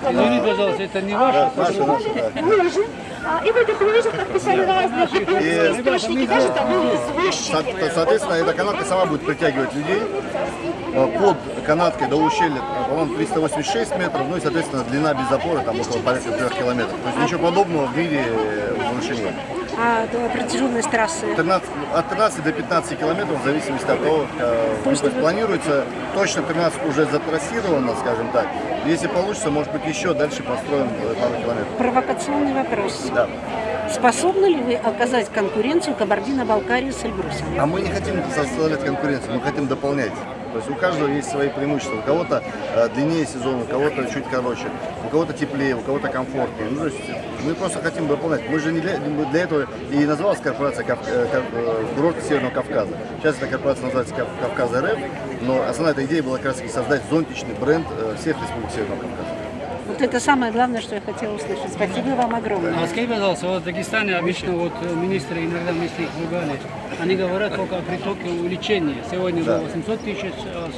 Speaker 16: Извини, пожалуйста, это не ваше?
Speaker 5: Наше, да.
Speaker 4: И в этих лыжах подписали разные источники, даже там
Speaker 5: Соответственно, эта канатка сама будет притягивать людей. Под канаткой до ущелья, по-моему, 386 метров, ну и, соответственно, длина без опоры там около порядка 3 километров. То есть ничего подобного в мире больше нет.
Speaker 4: А протяженность трассы?
Speaker 5: От 13 до 15 километров, в зависимости от того, то есть планируется точно 13 уже затрассировано, скажем так. Если получится, может быть, еще дальше построим пару километров.
Speaker 4: Провокационный вопрос.
Speaker 5: Да.
Speaker 4: Способны ли вы оказать конкуренцию Кабардино-Балкарии с Эльбрусом?
Speaker 5: А мы не хотим составлять конкуренцию, мы хотим дополнять. То есть у каждого есть свои преимущества. У кого-то длиннее сезон, у кого-то чуть короче, у кого-то теплее, у кого-то комфортнее. Ну, то есть мы просто хотим дополнять. Мы же не для этого и называлась корпорация курорт Северного Кавказа. Сейчас эта корпорация называется Кавказ РФ, но основная эта идея была как раз идея создать зонтичный бренд всех республик Северного Кавказа.
Speaker 8: Вот это самое главное, что я хотела услышать. Спасибо вам огромное.
Speaker 16: А скажите, пожалуйста, вот в Дагестане обычно вот министры, иногда вместе их ругали, они говорят только о притоке увеличения. Сегодня было 800 тысяч,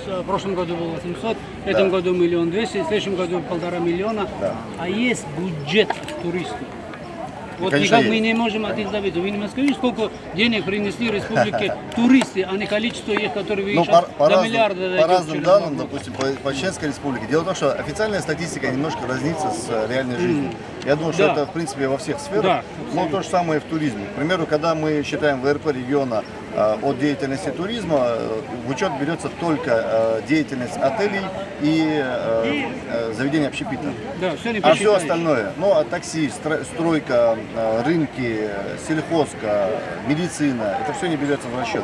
Speaker 16: в прошлом году было 800, в этом году 1 200 000, в следующем году 1,5 миллиона. А есть бюджет туристов. Вот
Speaker 5: Конечно,
Speaker 16: никак мы
Speaker 5: есть.
Speaker 16: не можем от них добиться. Вы не скажите, сколько денег принесли республике туристы, а не количество их, которые
Speaker 5: Ну,
Speaker 16: выезжают
Speaker 5: по
Speaker 16: до
Speaker 5: разным,
Speaker 16: миллиарда.
Speaker 5: по
Speaker 16: дойдет
Speaker 5: разным
Speaker 16: через
Speaker 5: данным,
Speaker 16: год.
Speaker 5: допустим, по Чеченской республике, дело в том, что официальная статистика немножко разнится с реальной жизнью. Я думаю, что
Speaker 16: Да.
Speaker 5: это, в принципе, во всех сферах,
Speaker 16: Да,
Speaker 5: но то же самое и в туризме. К примеру, когда мы считаем ВРП региона от деятельности туризма, в учет берется только деятельность отелей и заведения общепита.
Speaker 16: Да, все не
Speaker 5: А все
Speaker 16: посчитаешь.
Speaker 5: остальное, ну, а такси, стройка, рынки, сельхозка, медицина, это все не берется в расчет.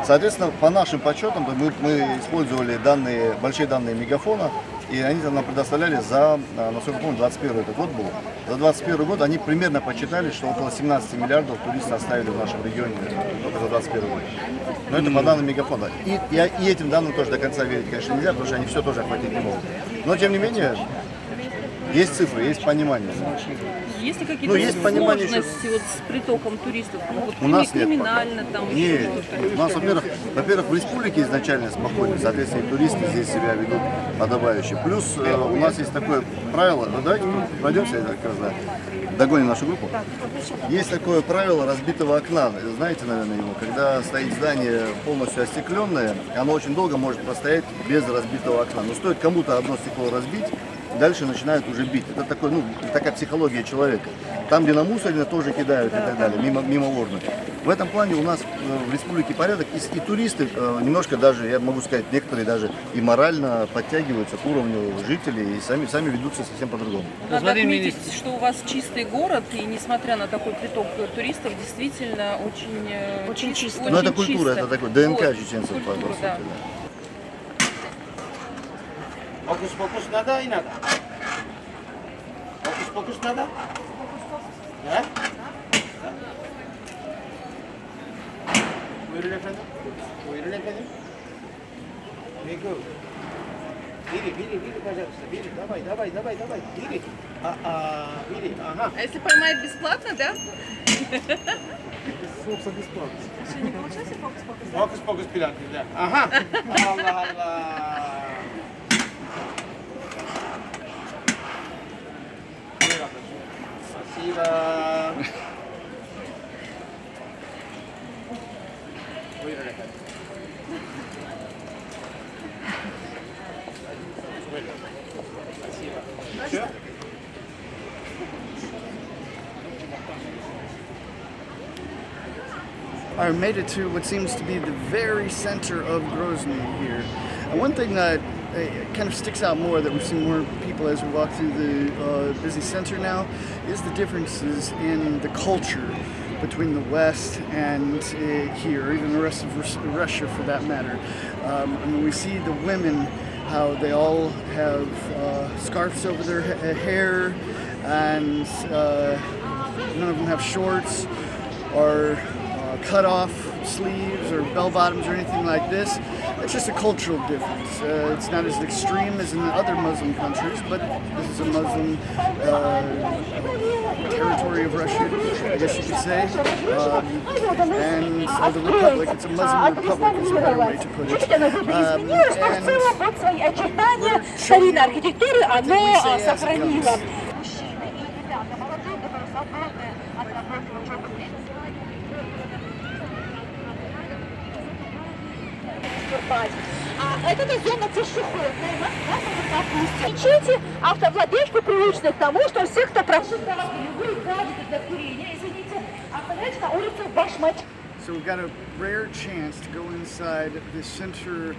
Speaker 5: Соответственно, по нашим подсчетам, мы использовали данные, большие данные Мегафона, и они нам предоставляли за, насколько я помню, 21 этот год был. За 21 год они примерно подсчитали, что около 17 миллиардов туристов оставили в нашем регионе только за 21 год. Но это по данным Мегафона. И этим данным тоже до конца верить, конечно, нельзя, потому что они все тоже охватить не могут. Но, тем не менее, есть цифры, есть понимание.
Speaker 7: Есть ли какие-то
Speaker 5: есть понимание,
Speaker 7: сложности вот с притоком туристов? Ну, вот
Speaker 5: У нас нет
Speaker 7: криминально там
Speaker 5: Нет,
Speaker 7: еще что-то?
Speaker 5: у нас, во-первых, в республике изначально спокойно, соответственно, и туристы здесь себя ведут подобающе. Плюс у нас есть такое правило, ну, давайте пройдемся, я как раз догоним нашу группу. Есть такое правило разбитого окна, знаете, наверное, его, когда стоит здание полностью остекленное, оно очень долго может простоять без разбитого окна. Но стоит кому-то одно стекло разбить, дальше начинают уже бить. Это такой, такая психология человека. Там, где намусорено, тоже кидают и так далее, мимо урны. В этом плане у нас в республике порядок. И туристы немножко даже, я могу сказать, некоторые даже и морально подтягиваются к уровню жителей и сами ведутся совсем по-другому.
Speaker 7: Надо отметить, что у вас чистый город, и несмотря на такой приток туристов, действительно очень чисто.
Speaker 5: Но это культура, это такой ДНК
Speaker 7: Вот,
Speaker 5: чеченцев,
Speaker 7: культура,
Speaker 5: по сути,
Speaker 7: да.
Speaker 15: Фокус-фокус надо и надо. Фокус-фокус надо? Да? Buyurun efendim. Buyurun efendim. Бегу. Бери, пожалуйста, бери. Давай. Бери. Бери, ага.
Speaker 7: А если поймает бесплатно, да?
Speaker 15: Собственно, бесплатно.
Speaker 7: Что, не получился фокус-фокус?
Speaker 15: Фокус-фокус пилатный, да. Ага. Аллах. Спасибо. Buyurun efendim. Спасибо.
Speaker 1: I made it to what seems to be the very center of Grozny here. And one thing that kind of sticks out more, that we've seen more people as we walk through the busy center now, is the differences in the culture between the West and here, or even the rest of Russia for that matter. I mean, we see the women, how they all have scarves over their hair, and none of them have shorts or cut off sleeves or bell bottoms or anything like this. It's just a cultural difference. It's not as extreme as in the other Muslim countries, but this is a Muslim territory of Russia, I guess you could say. And the republic, it's a Muslim republic is a better way to put it.
Speaker 4: Свои очертания старинной архитектуры оно сохранило. Это зона пешеходная. Мечети автовладельцы привычны к тому, что все, кто проходит любые гаджеты для курения, извините, оставляйте на улице Башмач.
Speaker 1: So we've got a rare chance to go inside the center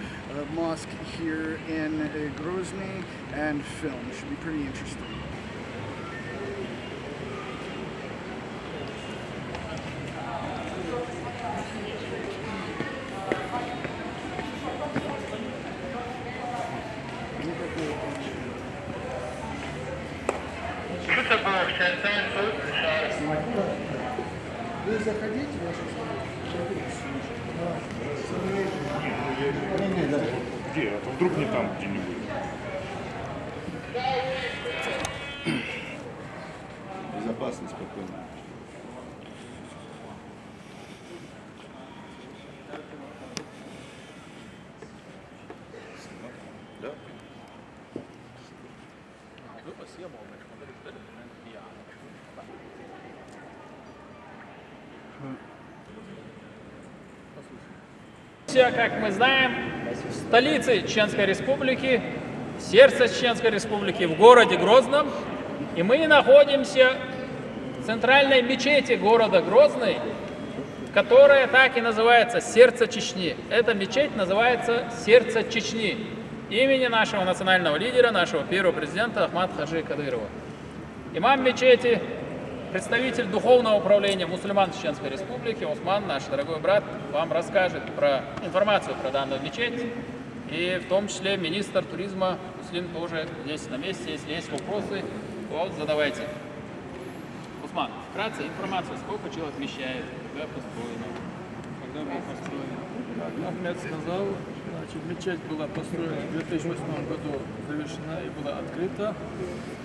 Speaker 1: mosque here in Grozny and film. It should be pretty interesting. Вы заходите,
Speaker 6: Где? А то вдруг не там где-нибудь.
Speaker 3: безопасно, спокойно.
Speaker 2: Как мы знаем, в столице Чеченской Республики, в сердце Чеченской Республики, в городе Грозном. И мы находимся в центральной мечети города Грозный, которая так и называется «Сердце Чечни». Эта мечеть называется «Сердце Чечни» имени нашего национального лидера, нашего первого президента Ахмада Хаджи Кадырова. Имам мечети, представитель духовного управления мусульман Чеченской Республики, Осман, наш дорогой брат, вам расскажет про информацию про данную мечеть. И в том числе министр туризма Муслим тоже здесь на месте. Если есть вопросы, вот задавайте. Осман, вкратце информацию, сколько человек вмещает, когда построено?
Speaker 12: Когда было построено? Как Ахмед сказал, значит, мечеть была построена в 2008 году, завершена и была открыта.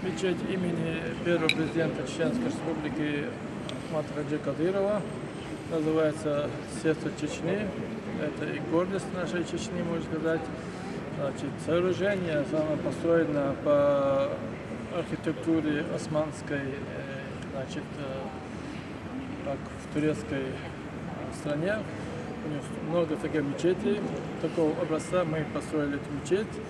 Speaker 12: Мечеть имени первого президента Чеченской Республики Ахмада Хаджи Кадырова. Называется «Сердце Чечни». Это и гордость нашей Чечни, можно сказать. Значит, сооружение самое построено по архитектуре османской, значит, как в турецкой стране. У них много таких мечетей. Такого образца мы построили эту мечеть.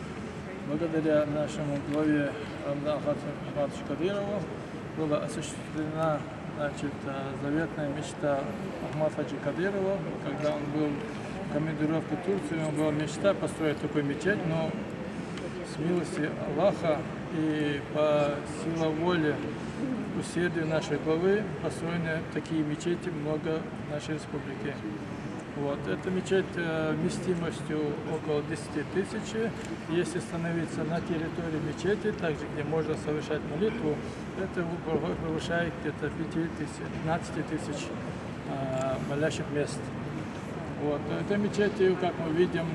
Speaker 12: Благодаря нашему главе Ахмаду Кадырову была осуществлена, значит, заветная мечта Ахмада Хаджи Кадырова. Когда он был в командировке в Турции, у него была мечта построить такую мечеть, но с милости Аллаха и по силе воли, усердию нашей главы построены такие мечети много в нашей республике. Вот. Эта мечеть вместимостью около 10 тысяч. Если становиться на территории мечети, также где можно совершать молитву, это превышает где-то 15 тысяч молящих мест. Вот. Этой мечетью, как мы видим,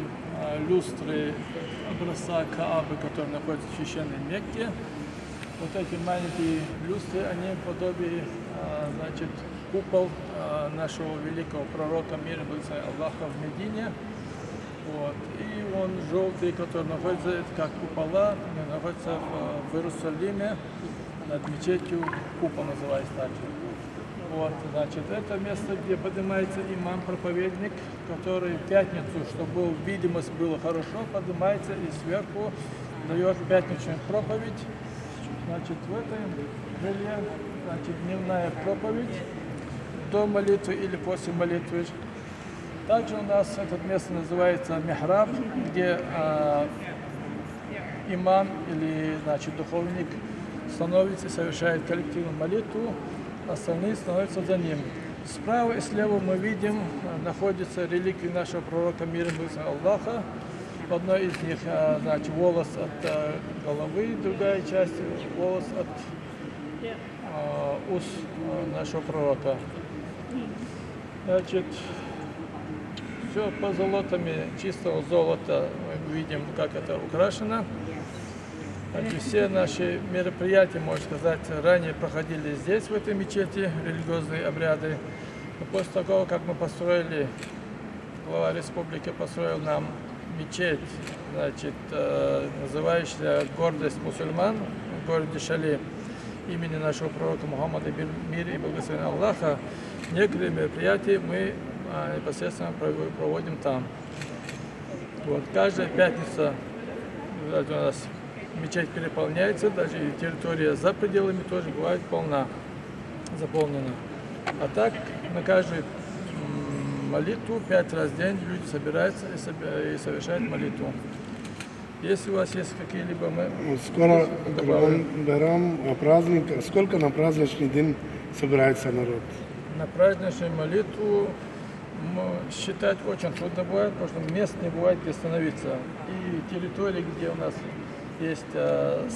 Speaker 12: люстры образца Каабы, которые находятся в священной Мекке. Вот эти маленькие люстры, они подобие, значит, купол нашего великого пророка мира Аллаха в Медине. Вот. И он желтый, который находится, как купола, находится в Иерусалиме, над мечетью, купол называется также. Вот, значит, это место, где поднимается имам-проповедник, который в пятницу, чтобы видимость была хорошо, поднимается и сверху дает пятничную проповедь. Значит, в этом жилье, значит, дневная проповедь до молитвы или после молитвы. Также у нас это место называется михраб, где имам или, значит, духовник становится и совершает коллективную молитву, остальные становятся за ним. Справа и слева мы видим, находится реликвии нашего пророка мира Аллаха. В одной из них, значит, волос от головы, другая часть волос от уст нашего пророка. Значит, все позолотами чистого золота мы видим, как это украшено. Значит, все наши мероприятия, можно сказать, ранее проходили здесь, в этой мечети, религиозные обряды. Но после того, как мы построили, глава республики построил нам мечеть, значит, называющаяся «Гордость мусульман» в городе Шали имени нашего пророка Мухаммада, мир и благословение Аллаха, некоторые мероприятия мы непосредственно проводим там. Вот, каждая пятница у нас мечеть переполняется, даже и территория за пределами тоже бывает заполнена. А так на каждую молитву 5 раз в день люди собираются и совершают молитву. Если у вас есть какие-либо...
Speaker 13: Скоро Байрам, праздник. Сколько на праздничный день собирается народ?
Speaker 12: На праздничную молитву считать очень трудно бывает, потому что мест не бывает, где становиться. И территории, где у нас есть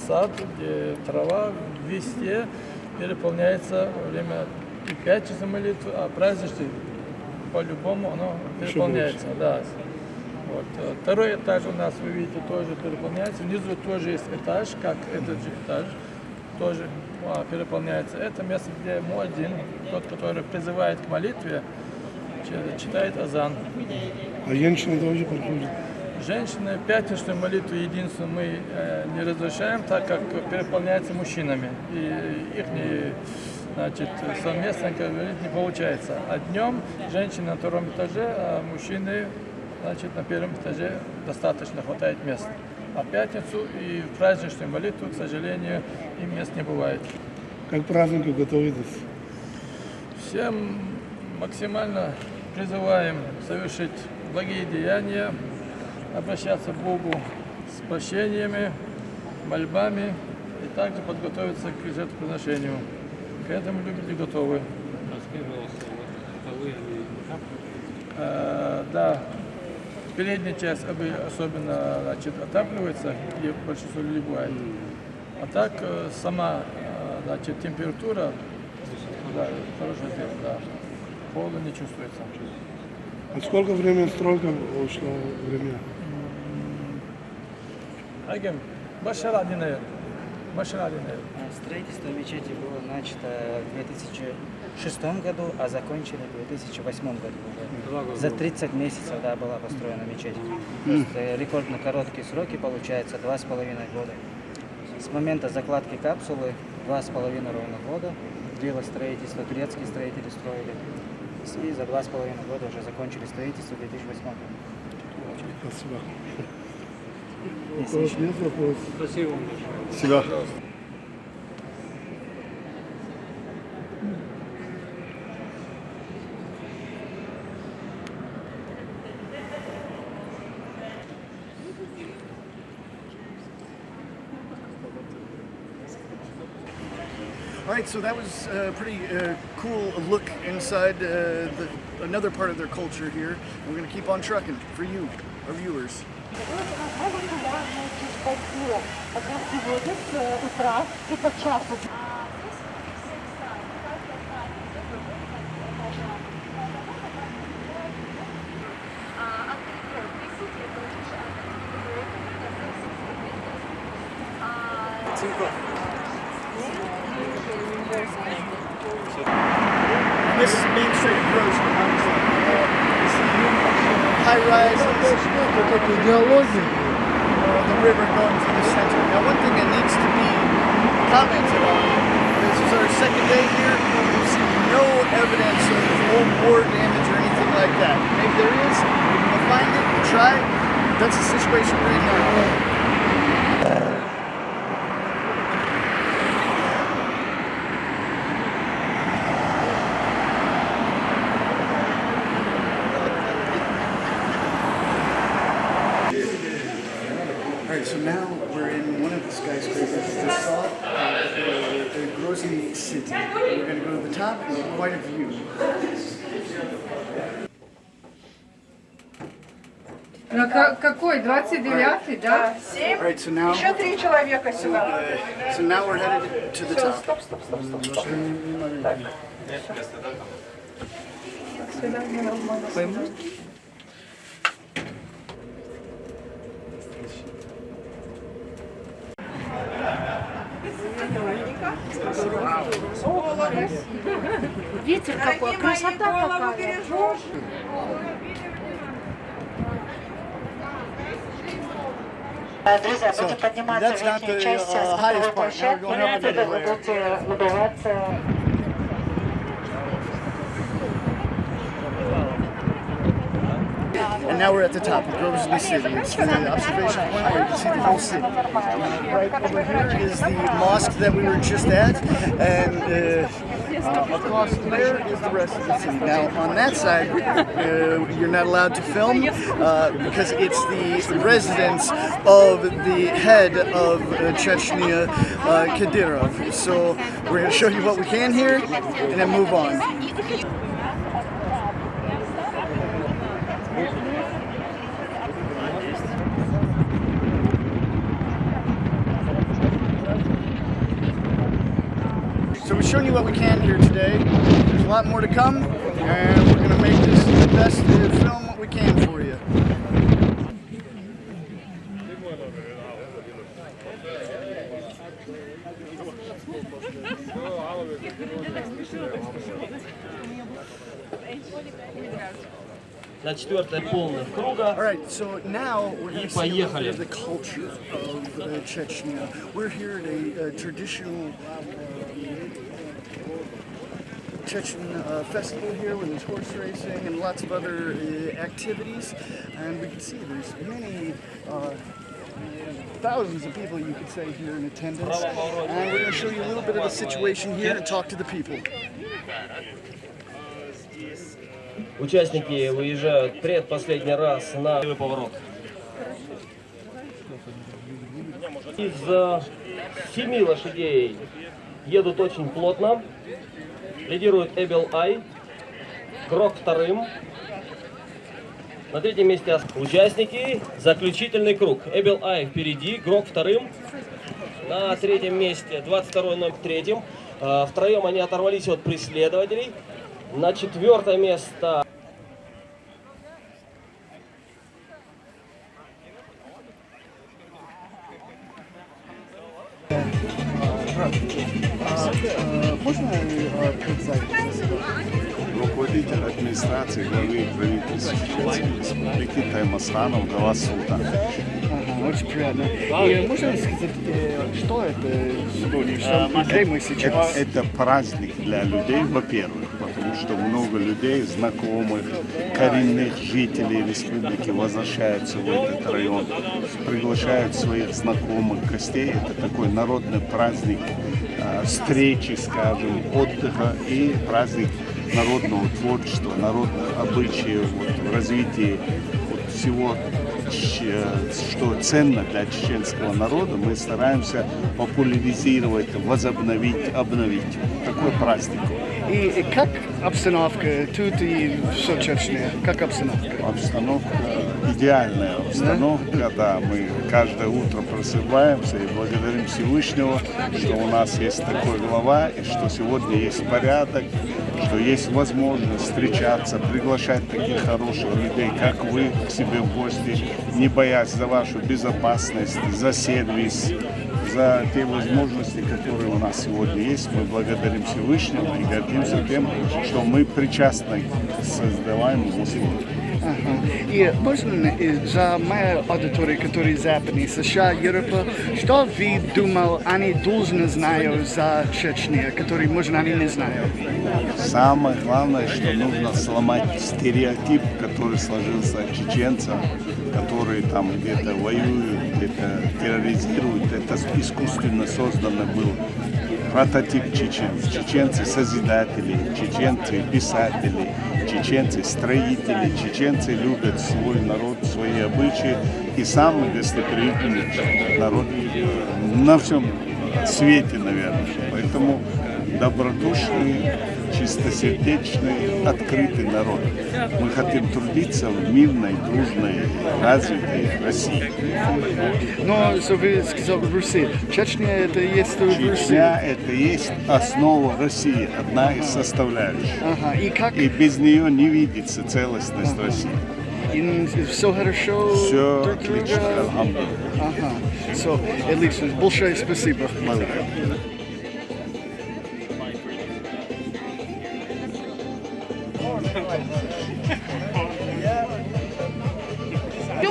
Speaker 12: сад, где трава, везде переполняется во время и 5 часов молитвы, а праздничный по-любому оно переполняется. Да. Вот. Второй этаж у нас, вы видите, тоже переполняется. Внизу тоже есть этаж, как этот же этаж, тоже переполняется. Это место, где Муаддин, тот, который призывает к молитве, читает азан.
Speaker 13: А женщины тоже приходят?
Speaker 12: Женщины пятничную молитву единственную мы не разрешаем, так как переполняется мужчинами. И их совместно говорить не получается. А днем женщины на втором этаже, а мужчины на первом этаже достаточно хватает мест. А в пятницу и в праздничную молитву, к сожалению, им мест не бывает.
Speaker 13: Как к празднику готовитесь?
Speaker 12: Всем максимально призываем совершить благие деяния, обращаться к Богу с прощениями, мольбами и также подготовиться к жертвоприношению. К этому люди готовы. Да, передняя часть особенно отапливается, где большинство людей бывает. А так сама температура, да, хорошая здесь, да, холода не чувствуется.
Speaker 13: А сколько времени стройка ушло время?
Speaker 12: Агим, Башар Адинер.
Speaker 9: Строительство мечети было начато в 2006 году, а закончили в 2008 году уже. За 30 месяцев была построена мечеть. Просто рекордно короткие сроки, получается, 2,5 года. С момента закладки капсулы 2,5 ровно года длилось строительство, турецкие строители строили. И за 2,5 года уже закончили строительство в 2008 году.
Speaker 13: Спасибо.
Speaker 9: Спасибо.
Speaker 13: Спасибо.
Speaker 1: All right, so that was a pretty cool look inside another part of their culture here. We're going to keep on trucking for you, our viewers. This is Main Street in Grozny. High rise, the river going through the center. Now, one thing that needs to be commented on, this is our second day here, we've seen no evidence of old war damage or anything like that. Maybe there is, we're going to find it, we'll try. That's the situation we're in now. So now we're in one of the skyscrapers, the South Grozny city. We're going to go to the top and get quite a view.
Speaker 8: Какой? 29-й, да?
Speaker 1: All right, so now,
Speaker 8: Еще 3 человека сюда.
Speaker 1: so now we're headed to the top.
Speaker 8: Стоп. Сюда не надо.
Speaker 4: Ветер какой, красота какая. Друзья, будем подниматься в верхнюю часть смотровой площадки. Оттуда вы будете любоваться.
Speaker 1: And now we're at the top of Grozny City. It's the observation point where you can see the whole city. Right over here is the mosque that we were just at, and across there is the rest of the city. Now, on that side, you're not allowed to film because it's the residence of the head of Chechnya, Kadyrov. So we're going to show you what we can here, and then move on. So we've shown you what we can here today. There's a lot more to come, and we're going to make this the best film we can for you.
Speaker 10: На четвертое полное круга.
Speaker 1: So now we're going to see a little bit of the culture of Chechnya. We're here at a traditional Chechen festival here where there's horse racing and lots of other activities. And we can see there's many thousands of people, you could say, here in attendance. And we're going to show you a little bit of the situation here and talk to the people.
Speaker 10: Участники выезжают предпоследний раз на поворот. Из 7 лошадей едут очень плотно. Лидирует Эбел Ай, Грок вторым. На третьем месте участники, заключительный круг. Эбел Ай впереди, Грок вторым. На третьем месте 22-й номер третьим. Втроем они оторвались от преследователей. На четвертое место
Speaker 1: можно предзапись?
Speaker 14: Руководитель администрации главы правительства Чеченской Республики Таймасханов Галас Султанович.
Speaker 1: Очень приятно. И можно сказать, что это сегодня, где мы сейчас?
Speaker 14: Это праздник для людей, во-первых, потому что много людей, знакомых, коренных жителей республики возвращаются в этот район, приглашают своих знакомых, гостей. Это такой народный праздник встречи, скажем, отдыха и праздник народного творчества, народных обычаев, развития всего, что ценно для чеченского народа, мы стараемся популяризировать, возобновить, обновить. Такой праздник.
Speaker 1: И как обстановка тут и в Чечне? Как обстановка?
Speaker 14: Обстановка идеальная обстановка, да. Мы каждое утро просыпаемся и благодарим Всевышнего, что у нас есть такой глава, и что сегодня есть порядок, что есть возможность встречаться, приглашать таких хороших людей, как вы, к себе в гости, не боясь за вашу безопасность, за сервис, за те возможности, которые у нас сегодня есть. Мы благодарим Всевышнего и гордимся тем, что мы причастны к создаваемому условию.
Speaker 1: И можно за мою аудиторию, которые западные, США, Европа, что вы думал, они должны знать за Чечню, которые, может, они не знают?
Speaker 14: Самое главное, что нужно сломать стереотип, который сложился от чеченцев, которые там где-то воюют, где-то терроризируют. Это искусственно созданный был прототип чеченцев. Чеченцы созидатели, чеченцы писатели, чеченцы строители, чеченцы любят свой народ, свои обычаи и самый гостеприимный народ на всем свете, наверное. Поэтому добродушный, чистосердечный, открытый народ. Мы хотим трудиться в мирной, дружной, развитой России.
Speaker 1: Но вы сказали Россия. Чечня это есть Россия?
Speaker 14: Чечня это есть основа России, одна из составляющих.
Speaker 1: И
Speaker 14: без нее не видится целостность России.
Speaker 1: И все хорошо?
Speaker 14: Все отлично, алхамдулилlah.
Speaker 1: Все, отлично. Большое спасибо.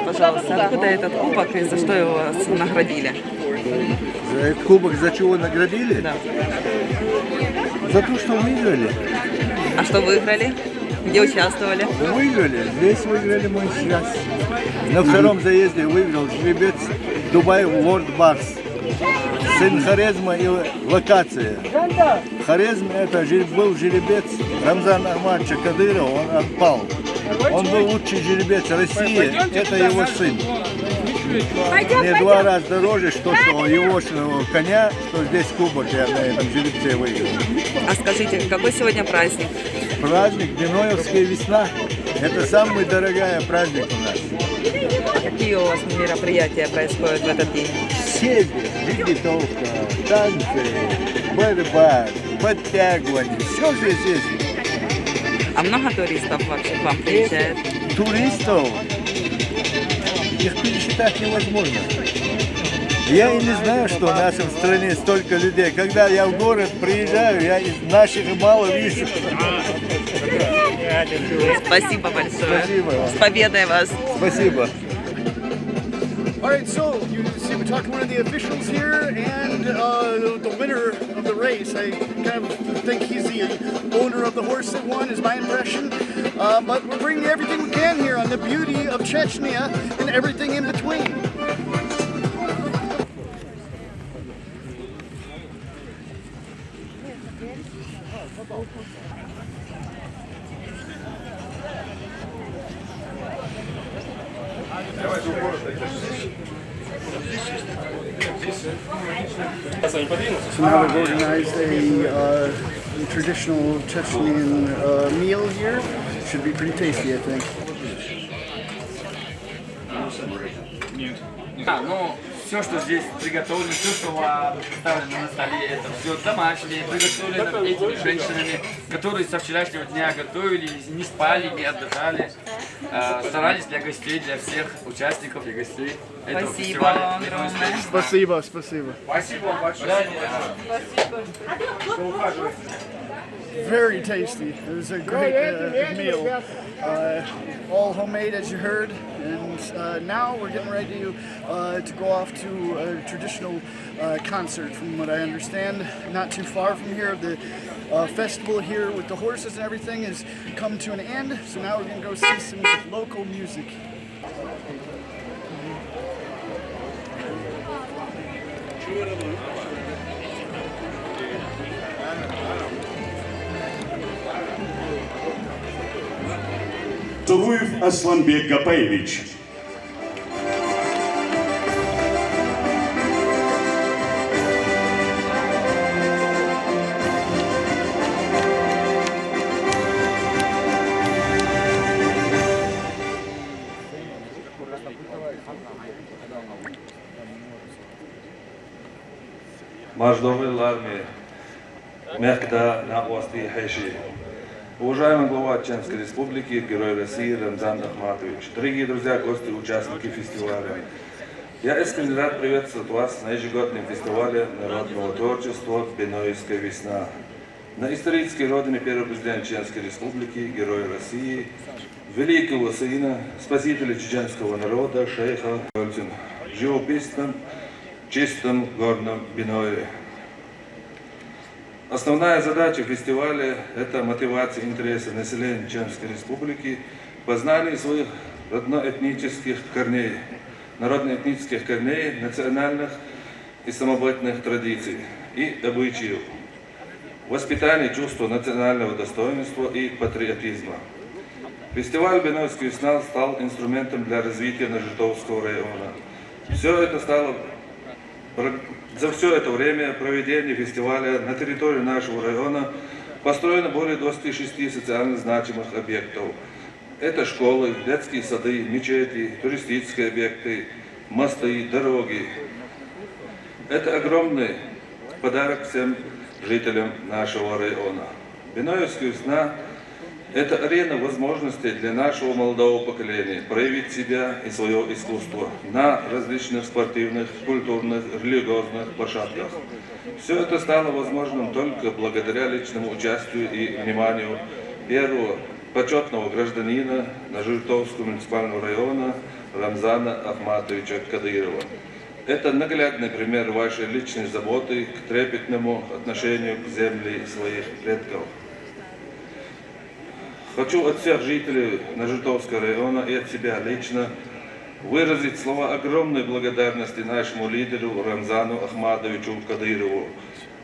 Speaker 7: Пожалуйста, откуда этот кубок и за что его наградили?
Speaker 23: За этот кубок за чего наградили?
Speaker 7: Да.
Speaker 23: За то, что выиграли.
Speaker 7: А что выиграли? Где участвовали?
Speaker 23: Выиграли. Здесь выиграли мы сейчас. На втором заезде выиграл жеребец Дубай World Bars. Сын Хорезма и локация. Хорезм это был жеребец Рамзана Ахмадовича Кадырова, он отпал. Он был лучший жеребец России, это его сын. Мне 2 раза дороже, что его коня, что здесь кубок, я на этом жеребце выиграл.
Speaker 7: А скажите, какой сегодня праздник?
Speaker 23: Праздник Биноевская весна. Это самый дорогой праздник у нас.
Speaker 7: А какие у вас мероприятия происходят в этот день?
Speaker 23: Все вегетовка, танцы, борьба, подтягивание, все здесь есть.
Speaker 7: А много туристов вообще к вам приезжает?
Speaker 23: Туристов? Их пересчитать невозможно. Я и не знаю, что в нашей стране столько людей. Когда я в город приезжаю, я из наших мало вижу.
Speaker 17: Спасибо большое.
Speaker 23: Спасибо.
Speaker 17: С победой вас.
Speaker 23: Спасибо.
Speaker 1: All right, so you see we talked to one of the officials here, and the winner of the race. I kind of think he's the owner of the horse that won, is my impression. But we're bringing you everything we can here on the beauty of Chechnya and everything in between. So now they've organized a traditional Chechen meal here. Should be pretty tasty, I think.
Speaker 18: Ну, все, что здесь приготовлено, все, что представлено на столе, это все домашнее, приготовлено этими женщинами, которые со вчерашнего дня готовили, не спали, не отдыхали, старались для гостей, для всех участников и гостей этого фестиваля.
Speaker 1: Спасибо, спасибо.
Speaker 18: Спасибо вам большое.
Speaker 1: Very tasty. It was a great meal. All homemade, as you heard. And now we're getting ready to go off to a traditional concert, from what I understand. Not too far from here. The festival here with the horses and everything has come to an end. So now we're going to go see some local music.
Speaker 20: Цугуев Асланбек Гапаевич.
Speaker 24: Маждовый армии, мягко на острие Хэши. Уважаемый глава Чеченской Республики, Герой России Рамзан Ахматович, дорогие друзья, гости, участники фестиваля. Я искренне рад приветствовать вас на ежегодном фестивале народного творчества «Бенойская весна». На исторической родине первого президента Чеченской Республики, Героя России, великого сына, спасителя чеченского народа, шейха Гольцин, в живописном, чистом горном Беное. Основная задача фестиваля – это мотивация интереса населения Чеченской Республики, познание своих родноэтнических корней, народно-этнических корней, национальных и самобытных традиций и обычаев, воспитание чувства национального достоинства и патриотизма. Фестиваль «Бенойская весна» стал инструментом для развития Нажитовского района. За все это время проведения фестиваля на территории нашего района построено более 26 социально значимых объектов. Это школы, детские сады, мечети, туристические объекты, мосты, дороги. Это огромный подарок всем жителям нашего района. Бенойская весна – это арена возможностей для нашего молодого поколения проявить себя и свое искусство на различных спортивных, культурных, религиозных площадках. Все это стало возможным только благодаря личному участию и вниманию первого почетного гражданина Нажитовского муниципального района Рамзана Ахматовича Кадырова. Это наглядный пример вашей личной заботы к трепетному отношению к земле своих предков. Хочу от всех жителей Нажитовского района и от себя лично выразить слова огромной благодарности нашему лидеру Рамзану Ахматовичу Кадырову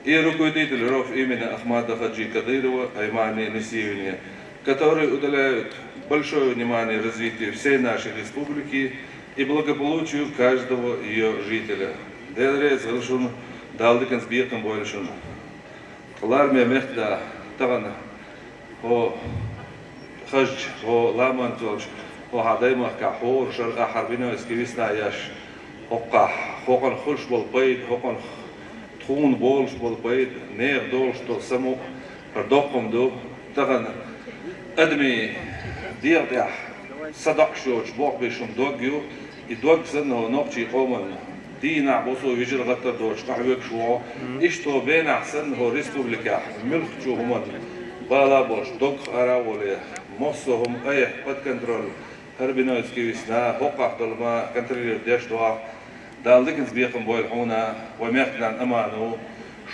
Speaker 24: и руководителю РОВ имени Ахмата Хаджи Кадырова Аймане Несиевне, которые уделяют большое внимание развитию всей нашей республики и благополучию каждого ее жителя. Дерез Вилшун Далдикан Сбиркан Бойшун. Лармия Мехда Тагана о Хадж о Ламантович о Хадайма Кахор Шарга Харбинойский весна яш Ока Хокан Хуш Болпейд Хокан Тхун Болш Болпейд Нех Дол что само Продоком до Тагана Адми Диадя Садак Шоч Бог Бешун Догю и Дог Зенного Ногчи Оман دينا بوصو يجر غطر دوش قحوك شو إشتو بين أحسن هو ريسبوبليكا ملك شو هم بالا بوش دوك أراولي موصو هم أيه قد كنترول هربينويتسكي ويسنا هوقع طلما كنترولير ديش دوا دالدكنز بيقم بويل حونا وميقنان أمانو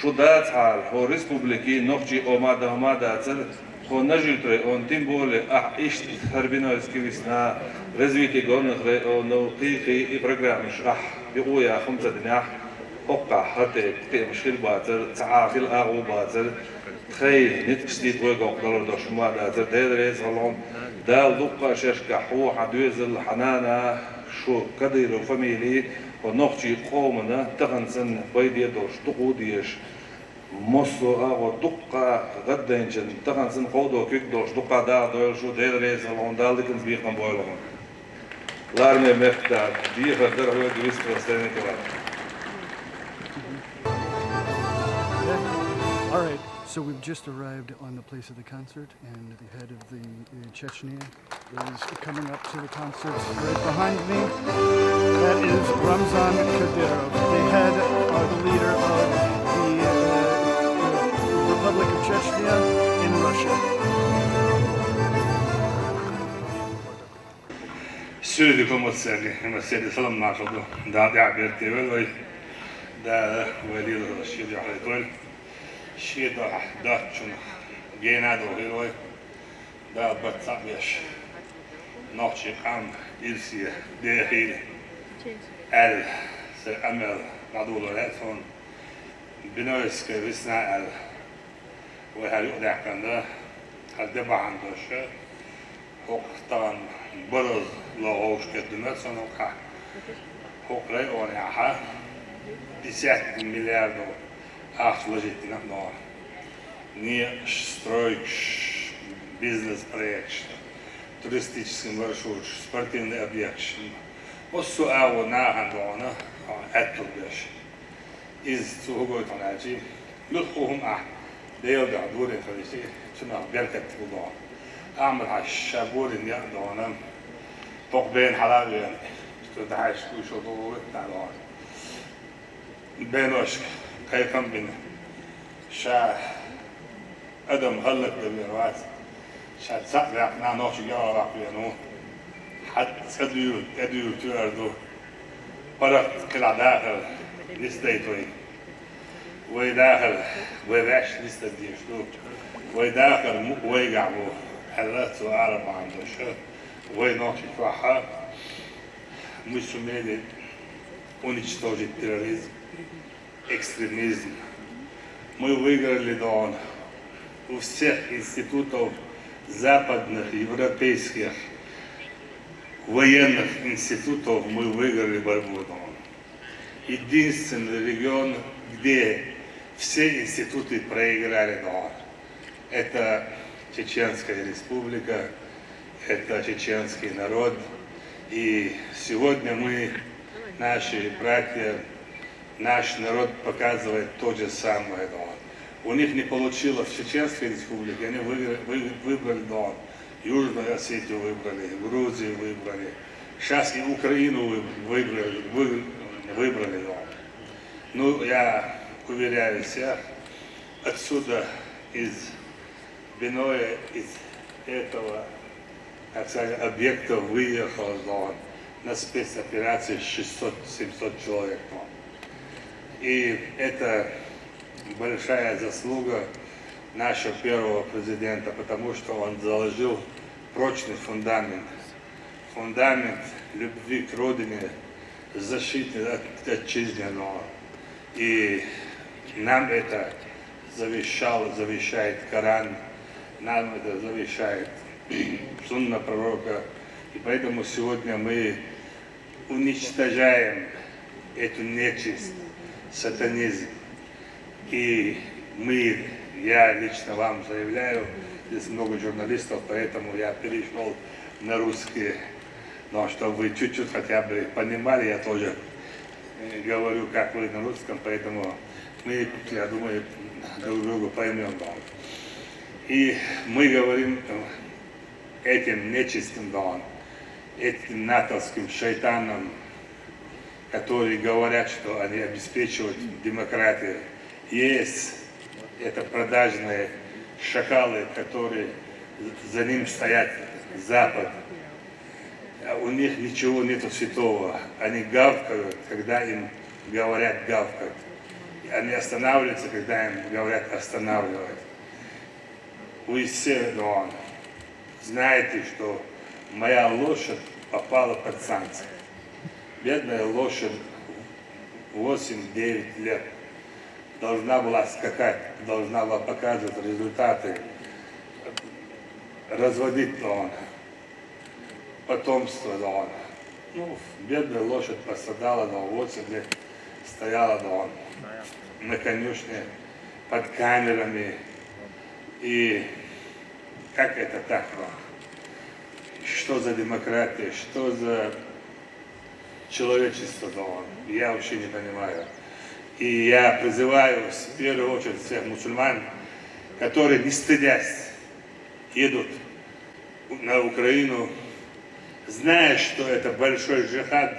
Speaker 24: شو دات حال هو ريسبوبليكي نوخجي أومادا همادا تل هو نجلتري اون تيم بولي إشت هربينويتسكي ويسنا развитие горных науких и программ шах بقويا 5 دنيا أوقع حتى مشكل باتر تعاقل أغو باتر خي نتكستيت ويقع قدر دشما باتر تدرس علوم دال دقة ششكة حو حدوز الحنانة شو كدير وفاميلي ونخشي قومنا تغنسن بيدي دوش تقوديش مصو أغو دقة غدينشن تغنسن قودو كيك دوش دقة دا دوش شو تدرس علوم دال دكنز بيقن بويلهم L'armée Mefta, die verderwe gewisse Verständigung.
Speaker 1: All right, so we've just arrived on the place of the concert, and the head of the Chechnya is coming up to the concert right behind me. That is Ramzan Kadyrov, the head or the leader of the Republic of Chechnya in Russia.
Speaker 11: Sürüdüküm otselli, mesele salam naşadı. Da da'birti vel da وليد الشيء على طول شيء da çun genado heroy da batsabyaş nochi kan ilsiye dehil el se amel nadulu telefon binoyske visna el ve hal udakanda hal deba andosh وقتان برز لغوش كدنا سنوكا حقري ونعها 10 مليار أخلجتنا نور не строишь бизнес-проект, туристический маршрут, спортивный объект. Оссу ау нахандона, это беш. Из цугой тонаджи, лутхум дейл дадурин фалиси, чуна беркат тудон. أعمل على الشابورين يقدرون تقبين حلالين تدعش كوش وضوء تعالون بينوش كيفن بين شا أدم هلك دبيروات شا تسقع نانوش يارا بينو حتى أديو تردو برق كلا داخل نستيتوي ويداخل ويباش نستديشتو ويداخل ويقعبو حلات وعرب عنده شو وينوش فيها مش سميلي уничтожить терроризм, экстремизм. Мы выиграли дон у всех институтов западных, европейских, военных институтов мы выиграли борьбу дон. Единственный регион, где все институты проиграли дон, это Чеченская республика, это чеченский народ. И сегодня мы, наши братья, наш народ показывает то же самое. У них не получилось в Чеченской республике, они выбрали Южную Осетию выбрали, Грузию выбрали, сейчас и Украину выбрали. Ну, я уверяю всех, отсюда из Биноя, из этого, так сказать, объекта выехал на спецоперации 600-700 человек. И это большая заслуга нашего первого президента, потому что он заложил прочный фундамент. Фундамент любви к родине, защиты от отчизняного. И нам это завещает Коран, нам это завещает Сунна пророка. И поэтому сегодня мы уничтожаем эту нечисть, сатанизм. И я лично вам заявляю, здесь много журналистов, поэтому я перешел на русский, но чтобы вы чуть-чуть хотя бы понимали, я тоже говорю, как вы на русском, поэтому мы, я думаю, друг друга поймем. И мы говорим этим нечистым, этим натовским шайтанам которые говорят, что они обеспечивают демократию. Есть это продажные шакалы, которые за ним стоят Запад. У них ничего нету святого. Они гавкают, когда им говорят гавкать. Они останавливаются, когда им говорят останавливать. Вы все знаете, что моя лошадь попала под санкции. Бедная лошадь 8-9 лет должна была скакать, должна была показывать результаты, разводить потомство. Бедная лошадь пострадала, 8 лет стояла на конюшне под камерами. И как это так? Что за демократия, что за человечество? Я вообще не понимаю. И я призываю в первую очередь всех мусульман, которые не стыдясь едут на Украину, зная, что это большой джихад,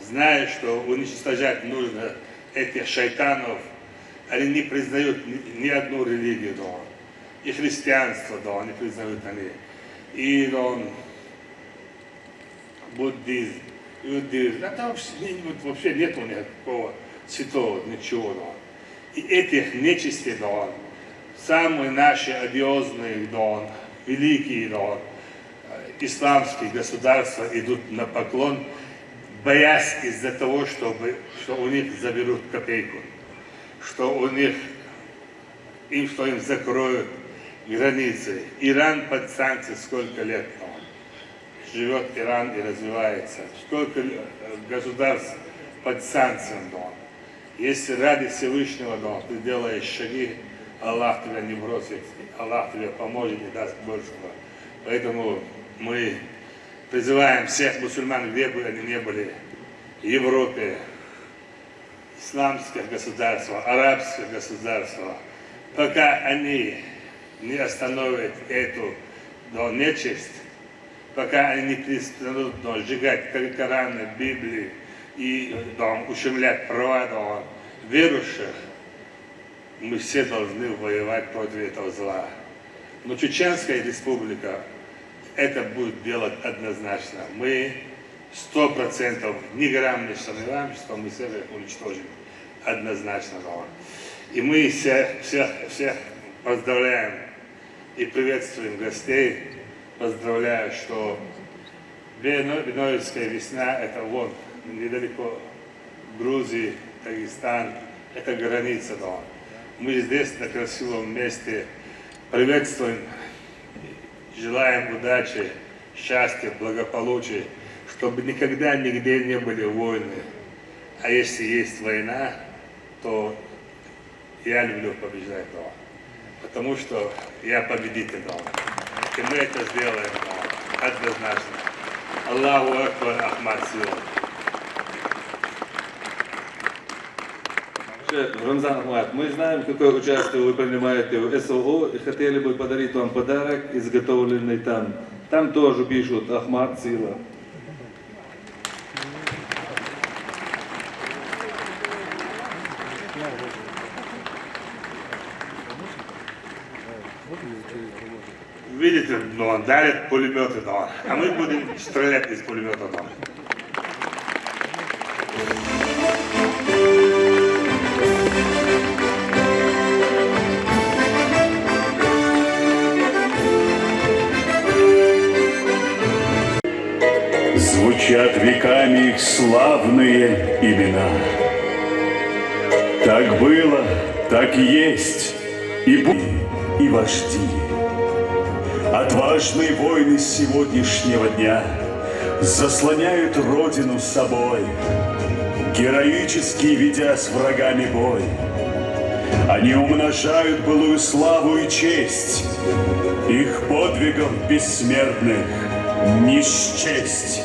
Speaker 11: зная, что уничтожать нужно этих шайтанов. Они не признают ни одну религию, и христианство, не признают они, и буддизм, иудаизм. Там вообще нету никакого святого, ничего. И этих нечистей, самые наши одиозные, великие, исламские государства идут на поклон, боясь из-за того, что у них заберут копейку, что им закроют границы. Иран под санкции сколько лет живет Иран и развивается. Сколько государств под санкциями. Если ради Всевышнего ты делаешь шаги, Аллах тебя не бросит, Аллах тебе поможет и даст большего. Поэтому мы призываем всех мусульман, где бы они ни были, в Европе, исламских государств, арабских государств, пока они не остановят эту нечисть, пока они не перестанут сжигать Кораны, Библии и ущемлять права верующих, мы все должны воевать против этого зла. Но Чеченская республика это будет делать однозначно. Мы 100% ни грамм не сомневаемся, что мы всех уничтожим однозначно. И мы всех поздравляем и приветствуем гостей. Поздравляю, что Веновецкая весна, это недалеко Грузии, Дагестан, это граница. Мы здесь, на красивом месте, приветствуем, желаем удачи, счастья, благополучия, чтобы никогда нигде не были войны. А если есть война, то я люблю побеждать, потому что я победитель. И мы это сделаем однозначно. Аллаху Акбар, Ахмад Сила.
Speaker 24: Рамзан Ахмад, мы знаем, какое участие вы принимаете в СОО, и хотели бы подарить вам подарок, изготовленный там. Там тоже пишут Ахмад Сила.
Speaker 11: Видите, дарят пулеметы, а мы будем стрелять из пулемета.
Speaker 20: Звучат веками их славные имена. Так было, так есть, и и вожди. Отважные воины сегодняшнего дня заслоняют родину собой, героически ведя с врагами бой. Они умножают былую славу и честь, их подвигов бессмертных не счесть.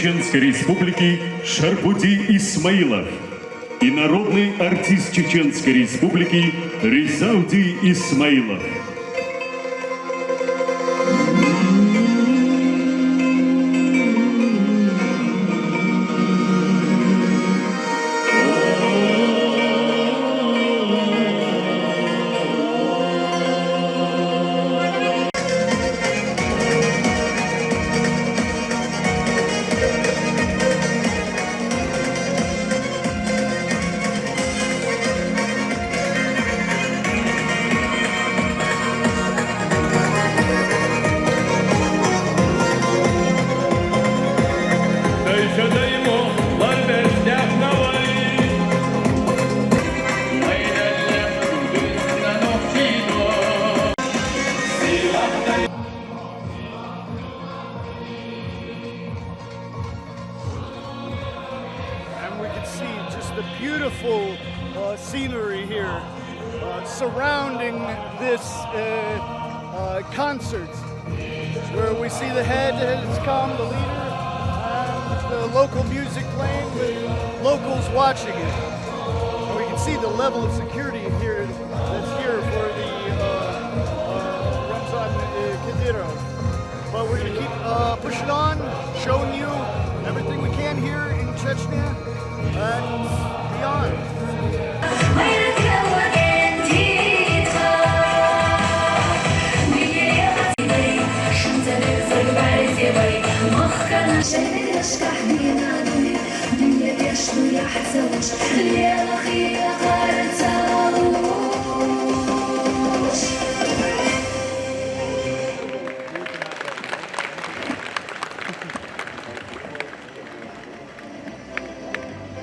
Speaker 20: Чеченской Республики Шарпуди Исмаилов и народный артист Чеченской Республики Ризауди Исмаилов.
Speaker 1: And we can see just the beautiful scenery here surrounding this concert, where we see the head has come, the leader, and the local music playing with locals watching it. And we can see the level of security here that's here for the Ramzan Kadyrov. But we're going to keep pushing on, showing you everything we can here in Chechnya and beyond.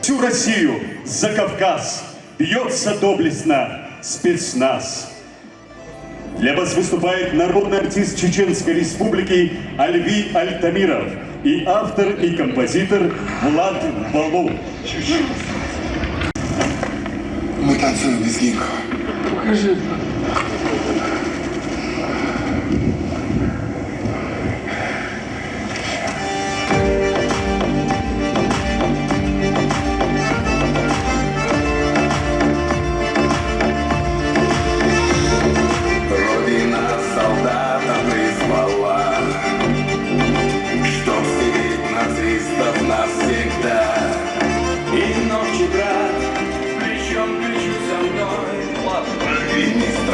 Speaker 20: Всю Россию за Кавказ бьется доблестно спецназ. Для вас выступает народный артист Чеченской Республики Альви Альтамиров и автор и композитор Влад Балу.
Speaker 16: Мы танцуем без них.
Speaker 20: Покажи.
Speaker 16: Вместе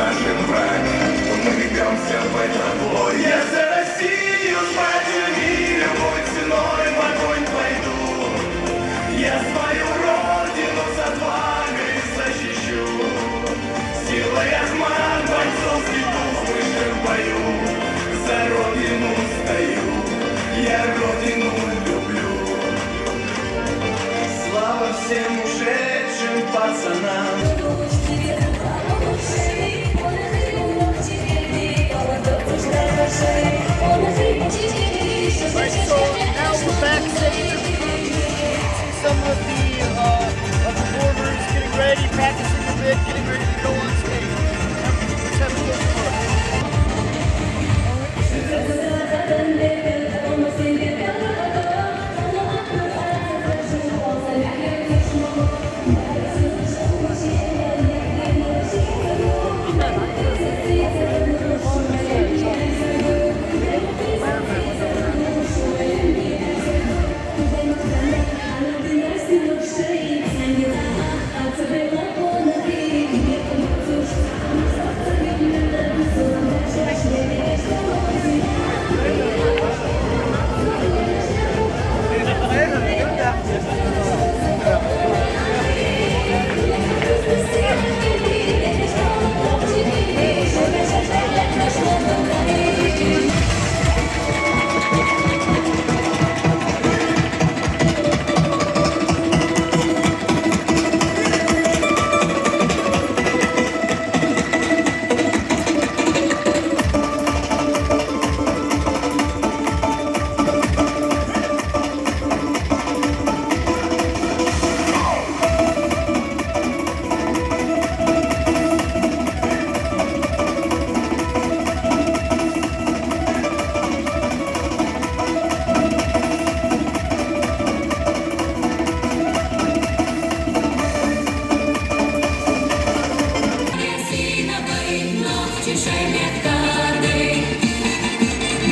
Speaker 5: Mekadei,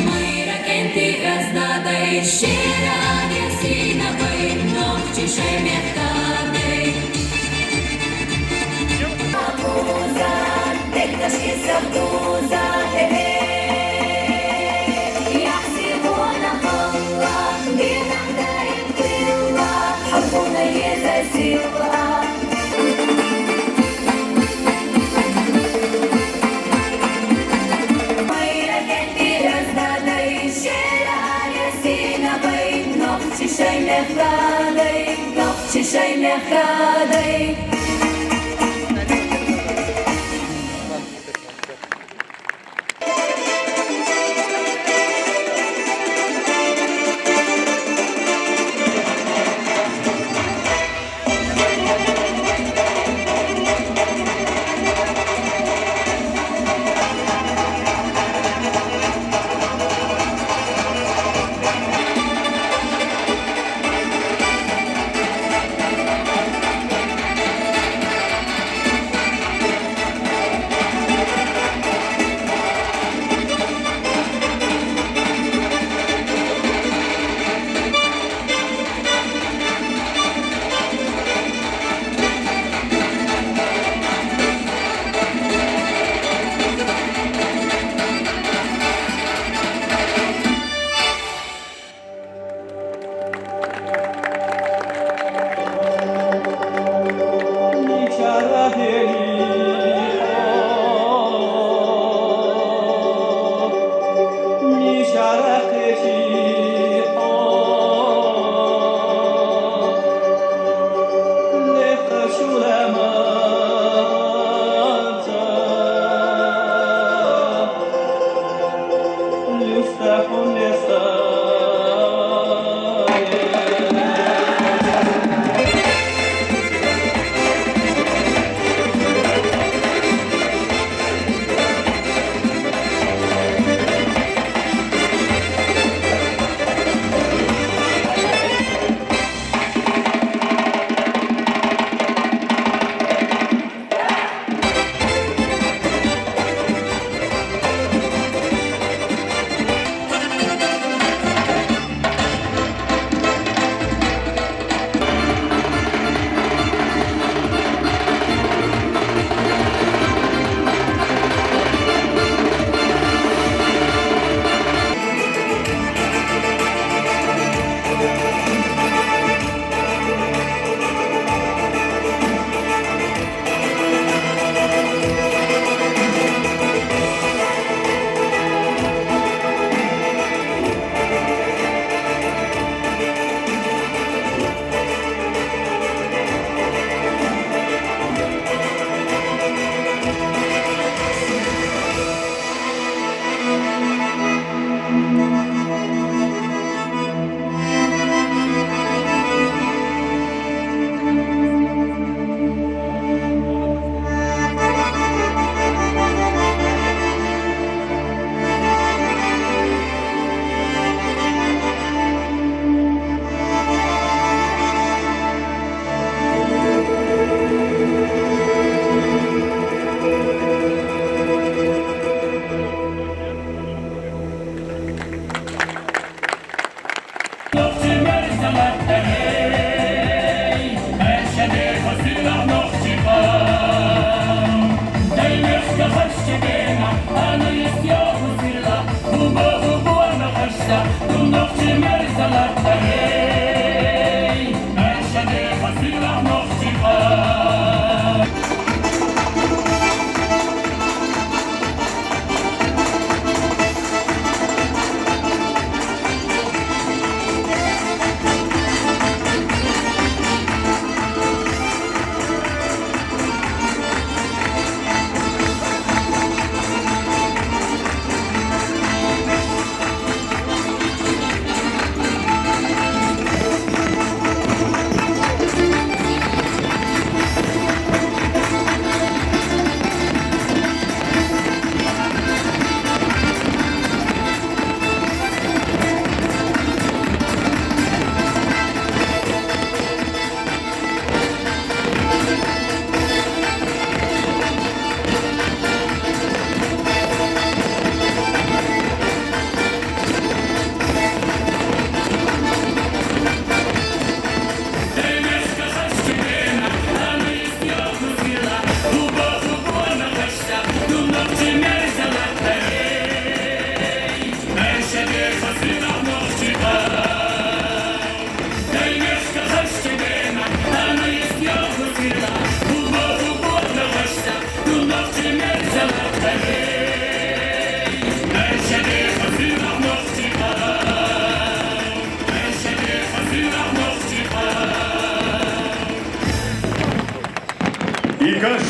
Speaker 5: Maira kenti gazdadei, Shirania sinavai, Novčiše Mekadei. Abuza, tektaški savduza, يحسبون الله بنعداء الله حبنا يزسيرها Shai mechadei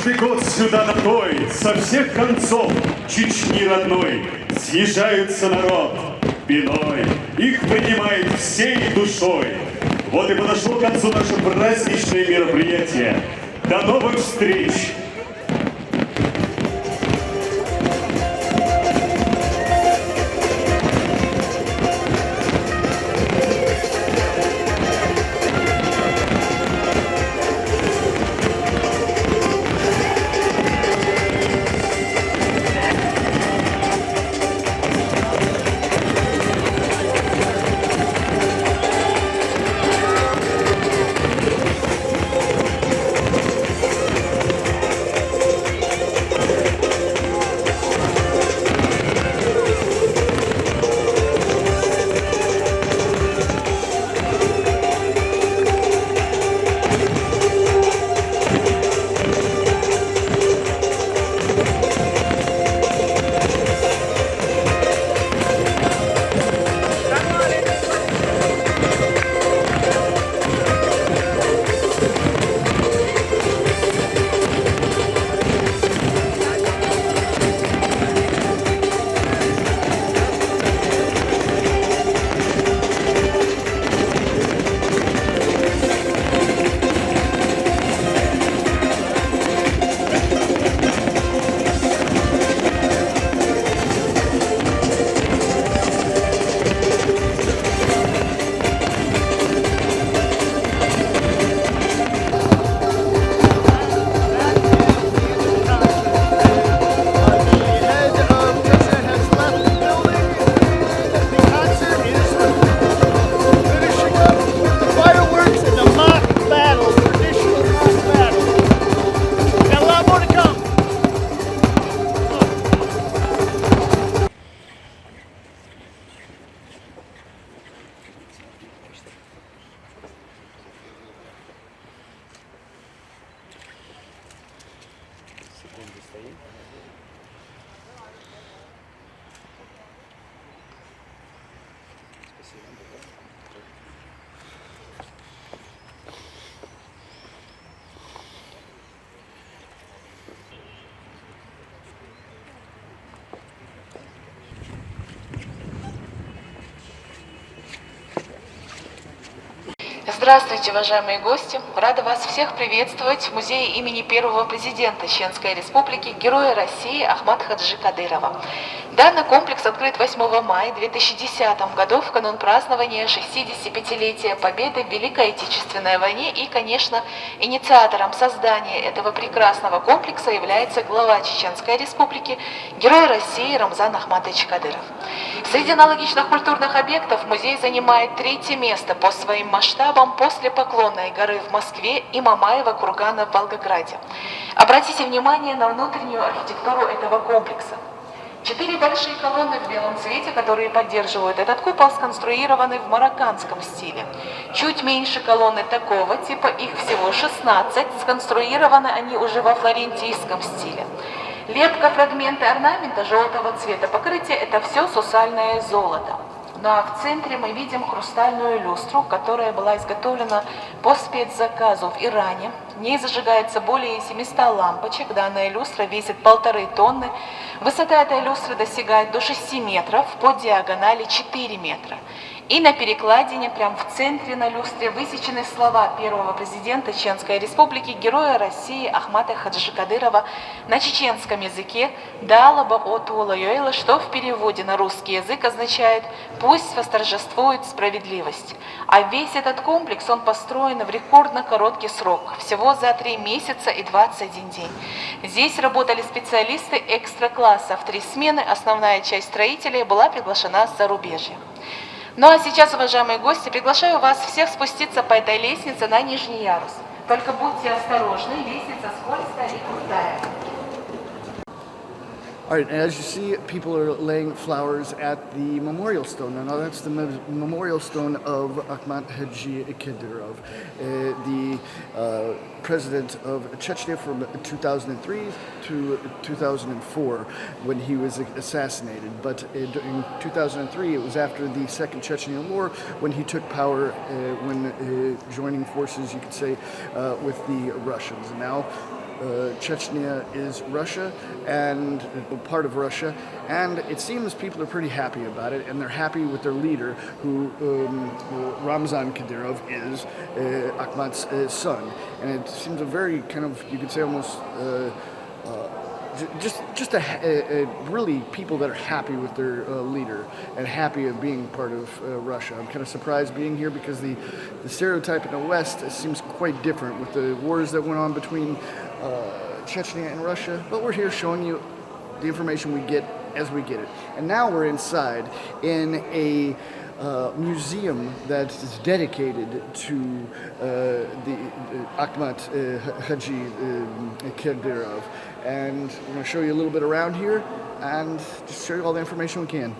Speaker 20: Каждый год сюда домой, со всех концов Чечни родной, съезжаются народ бедой. Их принимает всей душой. Вот и подошло к концу наше праздничное мероприятие. До новых встреч!
Speaker 4: Здравствуйте, уважаемые гости! Рада вас всех приветствовать в музее имени первого президента Чеченской Республики, Героя России Ахмата Хаджи Кадырова. Данный комплекс открыт 8 мая 2010 году в канун празднования 65-летия Победы в Великой Отечественной войне, и, конечно, инициатором создания этого прекрасного комплекса является глава Чеченской Республики, Герой России Рамзан Ахматович Кадыров. Среди аналогичных культурных объектов музей занимает 3-е место по своим масштабам после Поклонной горы в Москве и Мамаева кургана в Волгограде. Обратите внимание на внутреннюю архитектуру этого комплекса. 4 большие колонны в белом цвете, которые поддерживают этот купол, сконструированы в марокканском стиле. Чуть меньше колонны такого типа, их всего 16, сконструированы они уже во флорентийском стиле. Лепка, фрагменты орнамента желтого цвета покрытия – это все сусальное золото. Ну а в центре мы видим хрустальную люстру, которая была изготовлена по спецзаказу в Иране. В ней зажигается более 700 лампочек. Данная люстра весит 1,5 тонны. Высота этой люстры достигает до 6 метров, по диагонали 4 метра. И на перекладине, прямо в центре на люстре, высечены слова первого президента Чеченской Республики, Героя России Ахмата Хаджи Кадырова на чеченском языке «Далаба от Улайойла», что в переводе на русский язык означает «Пусть восторжествует справедливость». А весь этот комплекс, он построен в рекордно короткий срок, всего за 3 месяца и 21 день. Здесь работали специалисты экстра-класса в 3 смены, основная часть строителей была приглашена с зарубежья. Ну а сейчас, уважаемые гости, приглашаю вас всех спуститься по этой лестнице на нижний ярус. Только будьте осторожны, лестница скользкая и крутая.
Speaker 1: All right, and as you see, people are laying flowers at the memorial stone. Now that's the memorial stone of Ahmat Haji Kadyrov, the president of Chechnya from 2003 to 2004 when he was assassinated. But in 2003, it was after the Second Chechen War when he took power, when joining forces, you could say, with the Russians. And now Chechnya is Russia and part of Russia, and it seems people are pretty happy about it, and they're happy with their leader, who Ramzan Kadyrov is Ahmad's son, and it seems a very kind of, you could say almost just a really people that are happy with their leader and happy of being part of Russia. I'm kind of surprised being here because the stereotype in the West seems quite different with the wars that went on between Chechnya and Russia, but we're here showing you the information we get as we get it. And now we're inside in a museum that is dedicated to the Ahmad Haji Kadyrov. And we're going to show you a little bit around here and just show you all the information we can.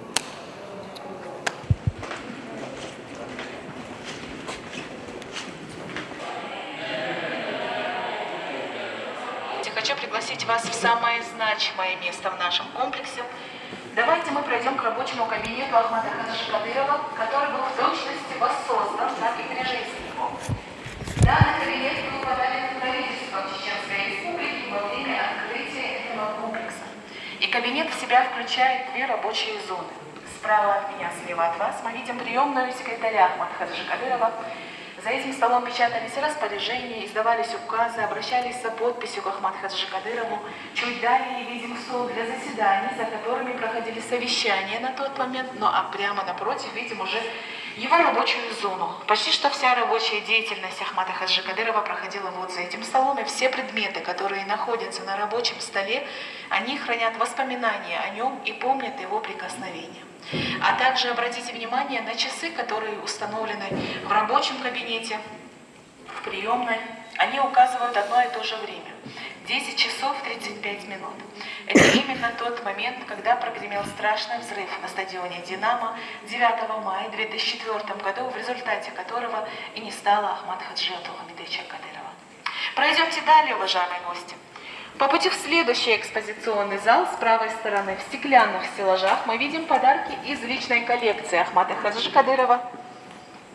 Speaker 4: Хочу пригласить вас в самое значимое место в нашем комплексе. Давайте мы пройдем к рабочему кабинету Ахмада Хаджи Кадырова, который был в точности воссоздан, так и пережить его. Данный кабинет был подарен правительством Чеченской Республики во время открытия этого комплекса. И кабинет в себя включает две рабочие зоны. Справа от меня, слева от вас мы видим приемную секретаря Ахмада Хаджи Кадырова. За этим столом печатались распоряжения, издавались указы, обращались за подписью к Ахмаду Хаджи Кадырову. Чуть далее видим стол для заседаний, за которыми проходили совещания на тот момент, а прямо напротив видим уже его рабочую зону. Почти что вся рабочая деятельность Ахмада Хаджи Кадырова проходила вот за этим столом, и все предметы, которые находятся на рабочем столе, они хранят воспоминания о нем и помнят его прикосновения. А также обратите внимание на часы, которые установлены в рабочем кабинете, в приемной. Они указывают одно и то же время. 10 часов 35 минут. Это именно тот момент, когда прогремел страшный взрыв на стадионе «Динамо» 9 мая 2004 году, в результате которого и не стало Ахмада Хаджи Абдулхамидовича Кадырова. Пройдемте далее, уважаемые гости. По пути в следующий экспозиционный зал с правой стороны в стеклянных стеллажах мы видим подарки из личной коллекции Ахмада Хаджи Кадырова.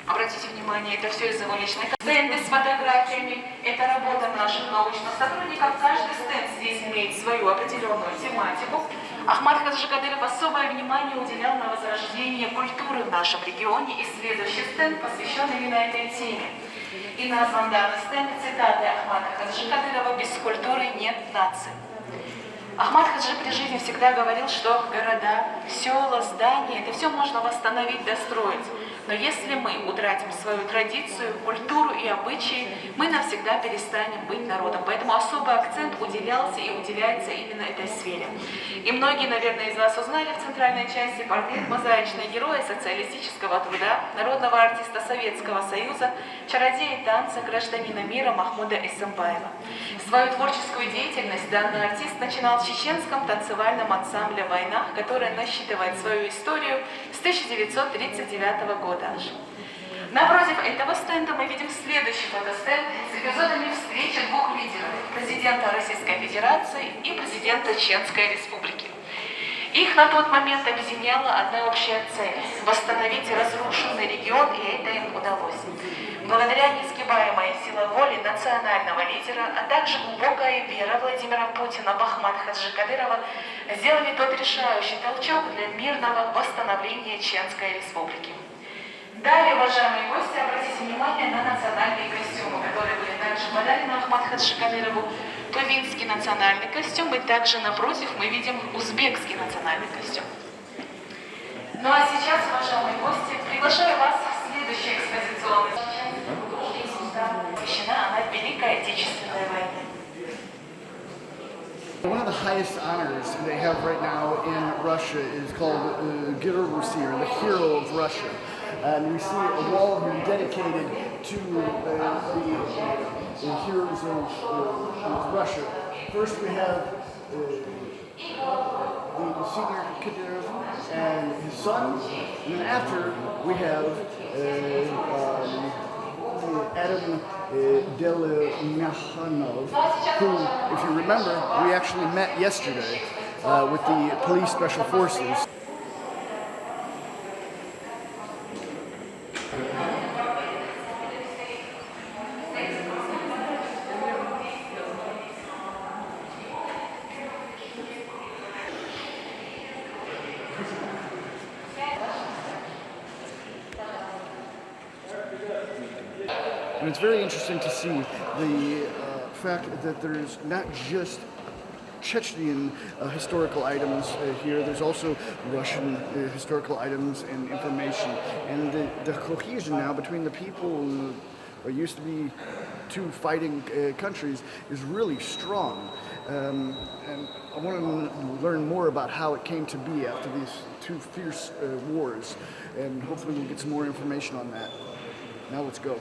Speaker 4: Обратите внимание, это все из его личной коллекции. Стенды с фотографиями, это работа наших научных сотрудников. Каждый стенд здесь имеет свою определенную тематику. Ахмад Хаджи Кадыров особое внимание уделял на возрождение культуры в нашем регионе, и следующий стенд посвящен именно этой теме. И назван данный стенд цитатой Ахмада Хаджи Кадырова: «Без культуры нет нации». Ахмад Хаджи при жизни всегда говорил, что города, села, здания, это все можно восстановить, достроить. Но если мы утратим свою традицию, культуру и обычаи, мы навсегда перестанем быть народом. Поэтому особый акцент уделялся и уделяется именно этой сфере. И многие, наверное, из вас узнали в центральной части портрет мозаичного героя социалистического труда, народного артиста Советского Союза, чародея танца, гражданина мира Махмуда Эсэмбаева. Свою творческую деятельность данный артист начинал в чеченском танцевальном ансамбле «Война», который насчитывает свою историю с 1939 года аж. Напротив этого стенда мы видим следующий фотостенд с эпизодами встречи двух лидеров – президента Российской Федерации и президента Чеченской Республики. Их на тот момент объединяла одна общая цель – восстановить разрушенный регион, и это им удалось. Благодаря неизгибаемой силе воли национального лидера, а также глубокая вера Владимира Путина в Ахмада Хаджи Кадырова сделали тот решающий толчок для мирного восстановления Чеченской Республики. Далее, уважаемые гости, обратите внимание на национальные костюмы, которые были также подарены Ахмаду Хаджи Кадырову. Тувинский национальный костюм, и также напротив мы видим узбекский национальный костюм. Ну а сейчас, уважаемые гости, приглашаю вас в следующий экспозиционный зал. Посвящена она Великой Отечественной войне.
Speaker 1: One of the highest honors they have right now in Russia is called Gero Rusi, or the Hero of Russia. And we see a wall here dedicated to the heroes of Russia. First we have the senior Kadyrov and his son, and then after we have Adam Delmekhanov, who, if you remember, we actually met yesterday with the police special forces. And it's very interesting to see the fact that there's not just Chechnyan historical items here, there's also Russian historical items and information. And the cohesion now between the people and what used to be two fighting countries is really strong. And I want to learn more about how it came to be after these two fierce wars. And hopefully we'll get some more information on that. Now let's go.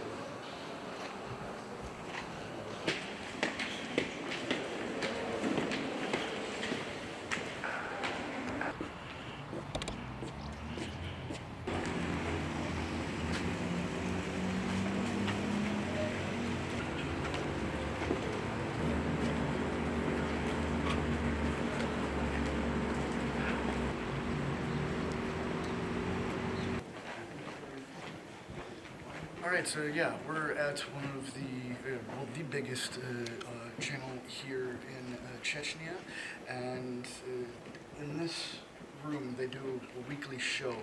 Speaker 1: All right, so yeah, we're at one of the biggest channel here in Chechnya, and in this room they do a weekly show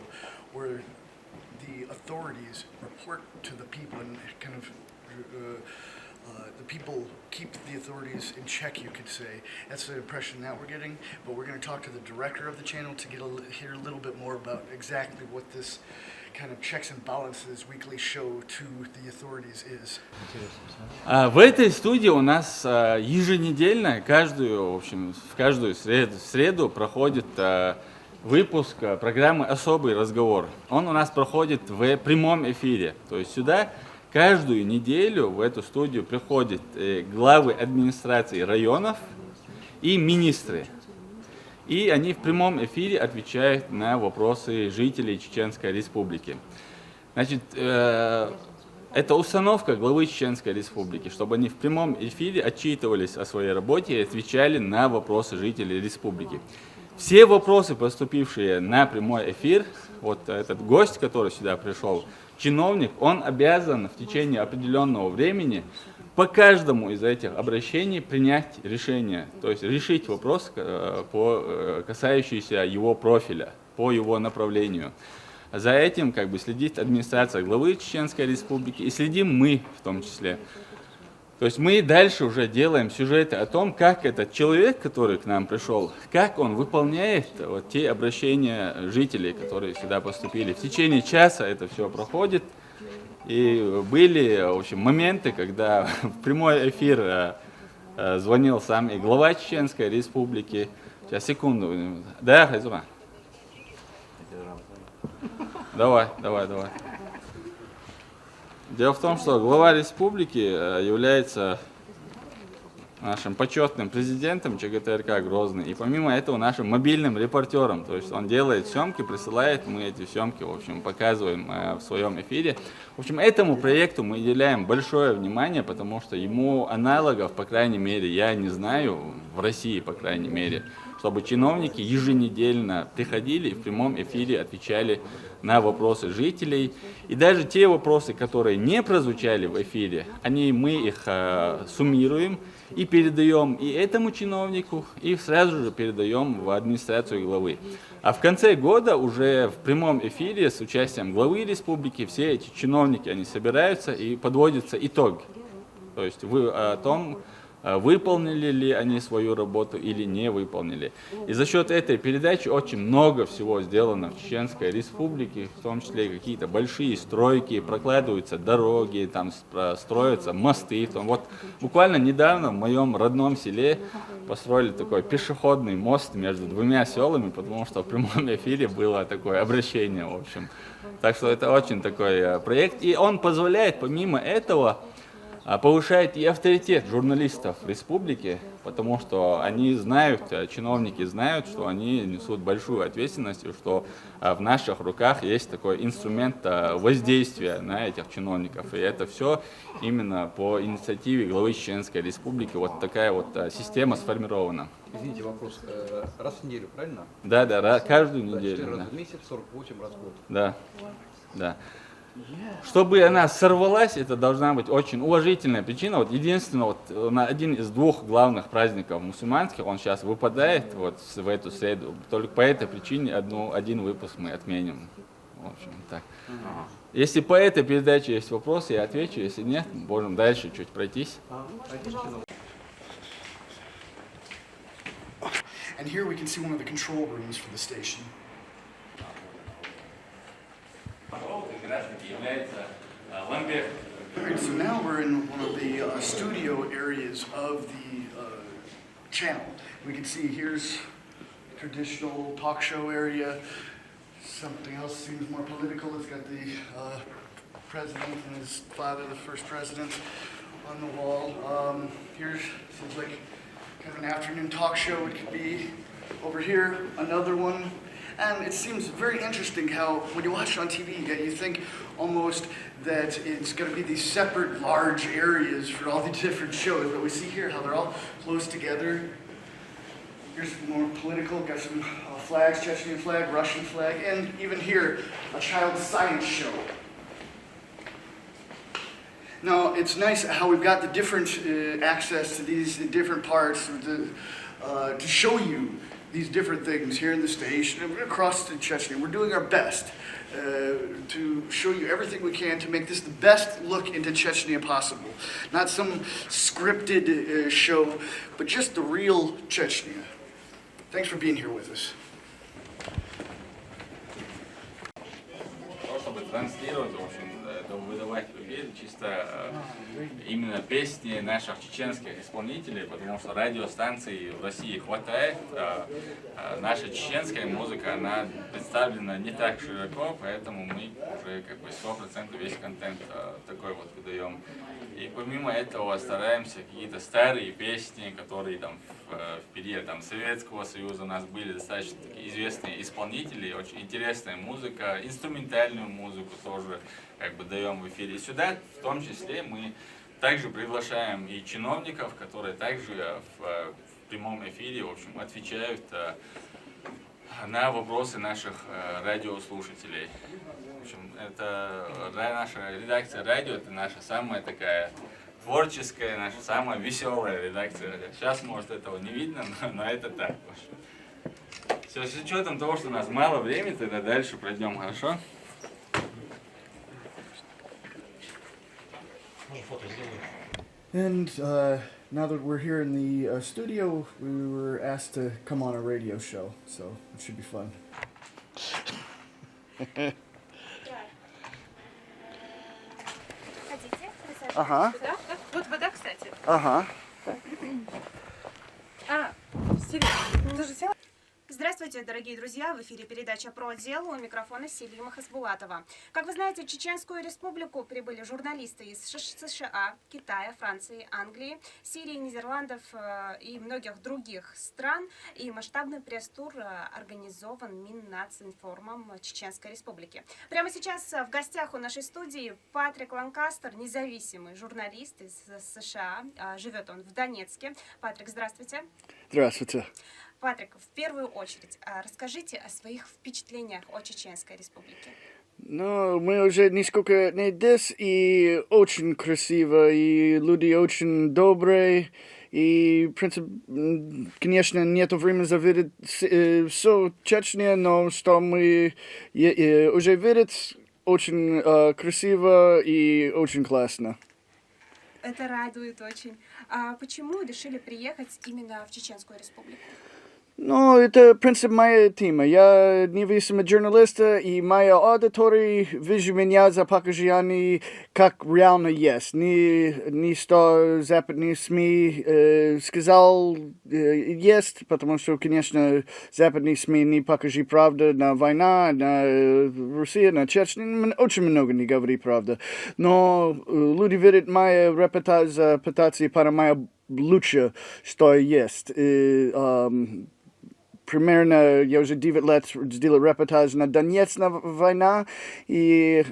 Speaker 1: where the authorities report to the people and kind of the people keep the authorities in check, you could say. That's the impression that we're getting, but we're going to talk to the director of the channel to hear a little bit more about exactly what this kind of checks and balances weekly show to the authorities is.
Speaker 15: В этой студии у нас еженедельно, в каждую среду проходит выпуск программы «Особый разговор». Он у нас проходит в прямом эфире. То есть сюда каждую неделю в эту студию приходят главы администрации районов и министры. И они в прямом эфире отвечают на вопросы жителей Чеченской Республики. Значит, это установка главы Чеченской Республики, чтобы они в прямом эфире отчитывались о своей работе и отвечали на вопросы жителей республики. Все вопросы, поступившие на прямой эфир, вот этот гость, который сюда пришел, чиновник, он обязан в течение определенного времени по каждому из этих обращений принять решение, то есть решить вопрос, касающийся его профиля, по его направлению. За этим следит администрация главы Чеченской Республики и следим мы в том числе. То есть мы дальше уже делаем сюжеты о том, как этот человек, который к нам пришел, как он выполняет вот те обращения жителей, которые сюда поступили. В течение часа это все проходит. И были, в общем, моменты, когда в прямой эфир звонил сам и глава Чеченской Республики. Сейчас, секунду. Да, Хайзура? Давай. Дело в том, что глава республики является нашим почетным президентом ЧГТРК Грозный, и помимо этого нашим мобильным репортером, то есть он делает съемки, присылает, мы эти съемки, в общем, показываем в своем эфире. В общем, этому проекту мы уделяем большое внимание, потому что ему аналогов, по крайней мере, я не знаю, в России, по крайней мере, чтобы чиновники еженедельно приходили и в прямом эфире отвечали на вопросы жителей. И даже те вопросы, которые не прозвучали в эфире, мы их суммируем и передаем и этому чиновнику, и сразу же передаем в администрацию главы. А в конце года уже в прямом эфире с участием главы республики все эти чиновники, они собираются и подводится итог. То есть о том, выполнили ли они свою работу или не выполнили. И за счет этой передачи очень много всего сделано в Чеченской Республике, в том числе какие-то большие стройки, прокладываются дороги, там строятся мосты. Вот буквально недавно в моем родном селе построили такой пешеходный мост между двумя селами, потому что в прямом эфире было такое обращение, в общем. Так что это очень такой проект. И он позволяет, помимо этого, повышает и авторитет журналистов республики, потому что они знают, чиновники знают, что они несут большую ответственность, и что в наших руках есть такой инструмент воздействия на этих чиновников. И это все именно по инициативе главы Чеченской Республики. Вот такая вот система сформирована.
Speaker 19: Извините, вопрос. Раз в неделю, правильно?
Speaker 15: Да, каждую неделю.
Speaker 19: 4 раза в месяц, 48 раз в год.
Speaker 15: Да. Чтобы она сорвалась, это должна быть очень уважительная причина. Вот единственно, вот на один из двух главных праздников мусульманских, он сейчас выпадает вот в эту среду. Только по этой причине один выпуск мы отменим. В общем, так. Если по этой передаче есть вопросы, я отвечу. Если нет, можем дальше чуть пройтись.
Speaker 1: And here we can see one of the control rooms for the station. Alright, so now we're in one of the studio areas of the channel. We can see here's traditional talk show area. Something else seems more political. It's got the president and his father, the first president, on the wall. Here's seems like kind of an afternoon talk show. It could be over here, another one. And it seems very interesting how, when you watch it on TV, you think almost that it's going to be these separate large areas for all the different shows. But we see here how they're all close together. Here's more political, got some flags, Chechnyan flag, Russian flag, and even here, a child science show. Now, it's nice how we've got the different access to these different parts to show you these different things here in the station and across Chechnya. We're doing our best to show you everything we can to make this the best look into Chechnya possible. Not some scripted show, but just the real Chechnya. Thanks for being here with us.
Speaker 15: Чтобы транслировать, в общем, выдавать в эфир чисто именно песни наших чеченских исполнителей, потому что радиостанций в России хватает. Наша чеченская музыка, она представлена не так широко, поэтому мы уже как бы 100% весь контент такой вот выдаем. И помимо этого стараемся какие-то старые песни, которые там в период там, Советского Союза у нас были достаточно известные исполнители, очень интересная музыка, инструментальную музыку тоже как бы даем в эфире. И сюда в том числе мы также приглашаем и чиновников, которые также в прямом эфире в общем, отвечают на вопросы наших радиослушателей. В общем, это наша редакция радио, это наша самая такая творческая, наша самая веселая редакция. Сейчас, может, этого не видно, но это так. Все, с учетом того, что у нас мало времени, тогда дальше пройдем, хорошо?
Speaker 1: And now that we're here in the studio, we were asked to come on a radio show, so it should be fun. Ага.
Speaker 8: Вот вода, кстати.
Speaker 1: Ага.
Speaker 8: Серьезно, ты же села?
Speaker 3: Здравствуйте, дорогие друзья! В эфире передача «Про дело», у микрофона Селима Хасбулатова. Как вы знаете, в Чеченскую республику прибыли журналисты из США, Китая, Франции, Англии, Сирии, Нидерландов и многих других стран. И масштабный пресс-тур организован Миннацинформом Чеченской республики. Прямо сейчас в гостях у нашей студии Патрик Ланкастер, независимый журналист из США. Живет он в Донецке. Патрик, здравствуйте.
Speaker 1: Здравствуйте.
Speaker 3: Патрик, в первую очередь, расскажите о своих впечатлениях о Чеченской республике.
Speaker 1: Ну, мы уже несколько дней здесь, и очень красиво, и люди очень добрые, и, в принципе, конечно, нет времени завидеть все Чечня, но что мы уже видим, очень красиво и очень классно.
Speaker 3: Это радует очень. А почему решили приехать именно в Чеченскую республику?
Speaker 1: Ну, это, в принципе, моя тема. Я независимый журналист, и моя аудитория видит меня за покажение, как реально есть. Не что западные СМИ сказал есть, потому что, конечно, западные СМИ не покажут правду на война, на Россию, на Чечню. Очень много не говорит правду. Но люди видят мою репутацию para моя лучше, что есть. Примерно я уже 9 лет сделал репортаж на Донецкой война, и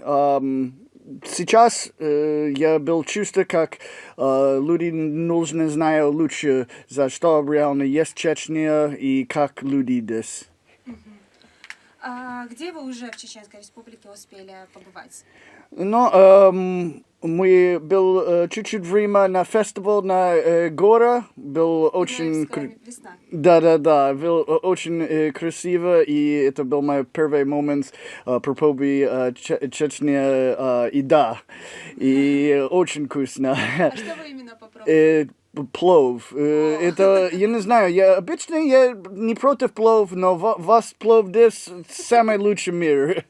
Speaker 1: сейчас я был чувство, как люди нужно знать лучше, за что реально есть Чечня и как люди здесь.
Speaker 3: Где вы уже в Чеченской Республике успели побывать?
Speaker 1: Ну, мы был чуть-чуть время на фестиваль на гора, был очень...
Speaker 3: Весна.
Speaker 1: Да, был очень красиво, и это был мой первый момент пробы Чечня еда, и очень вкусно.
Speaker 3: А что вы именно попробовали?
Speaker 1: Плов. Это, я не знаю, обычно я не против плов, но вас плов здесь самый лучший мир.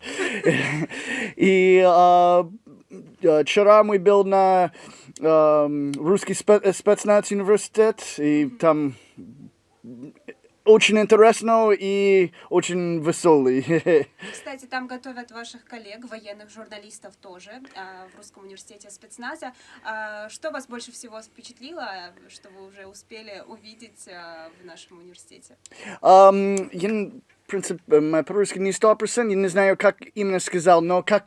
Speaker 1: И вчера мы был на русский спецназ университет, и там очень интересно и очень веселый.
Speaker 3: Кстати, там готовят ваших коллег, военных журналистов тоже, в Русском университете спецназа. Что вас больше всего впечатлило, что вы уже успели увидеть в нашем университете?
Speaker 1: В принципе, по-русски не 100%, я не знаю, как именно сказал, но как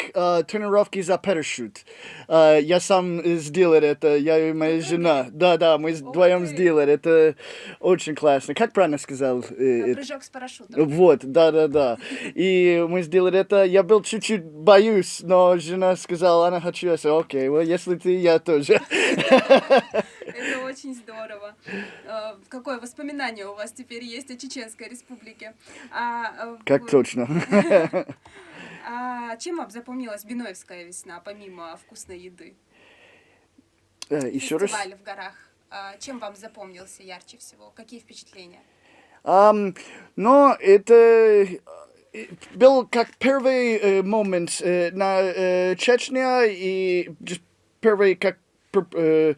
Speaker 1: тренировки за парашют. Я сам сделал это, я и моя жена. Да, мы вдвоем сделали, это очень классно. Как правильно сказал?
Speaker 3: Прыжок с парашютом.
Speaker 1: Вот, да. И мы сделали это, я был чуть-чуть боюсь, но жена сказала, она хочу, я сказал, окей, если ты, я тоже.
Speaker 3: Это очень здорово. Какое воспоминание у вас теперь есть о Чеченской Республике?
Speaker 1: Как точно.
Speaker 3: Чем вам запомнилась Биноевская весна, помимо вкусной еды?
Speaker 1: Еще раз?
Speaker 3: Фестиваль в горах. Чем вам запомнился ярче всего? Какие впечатления?
Speaker 1: Но это был как первый момент на Чечне, и первый как время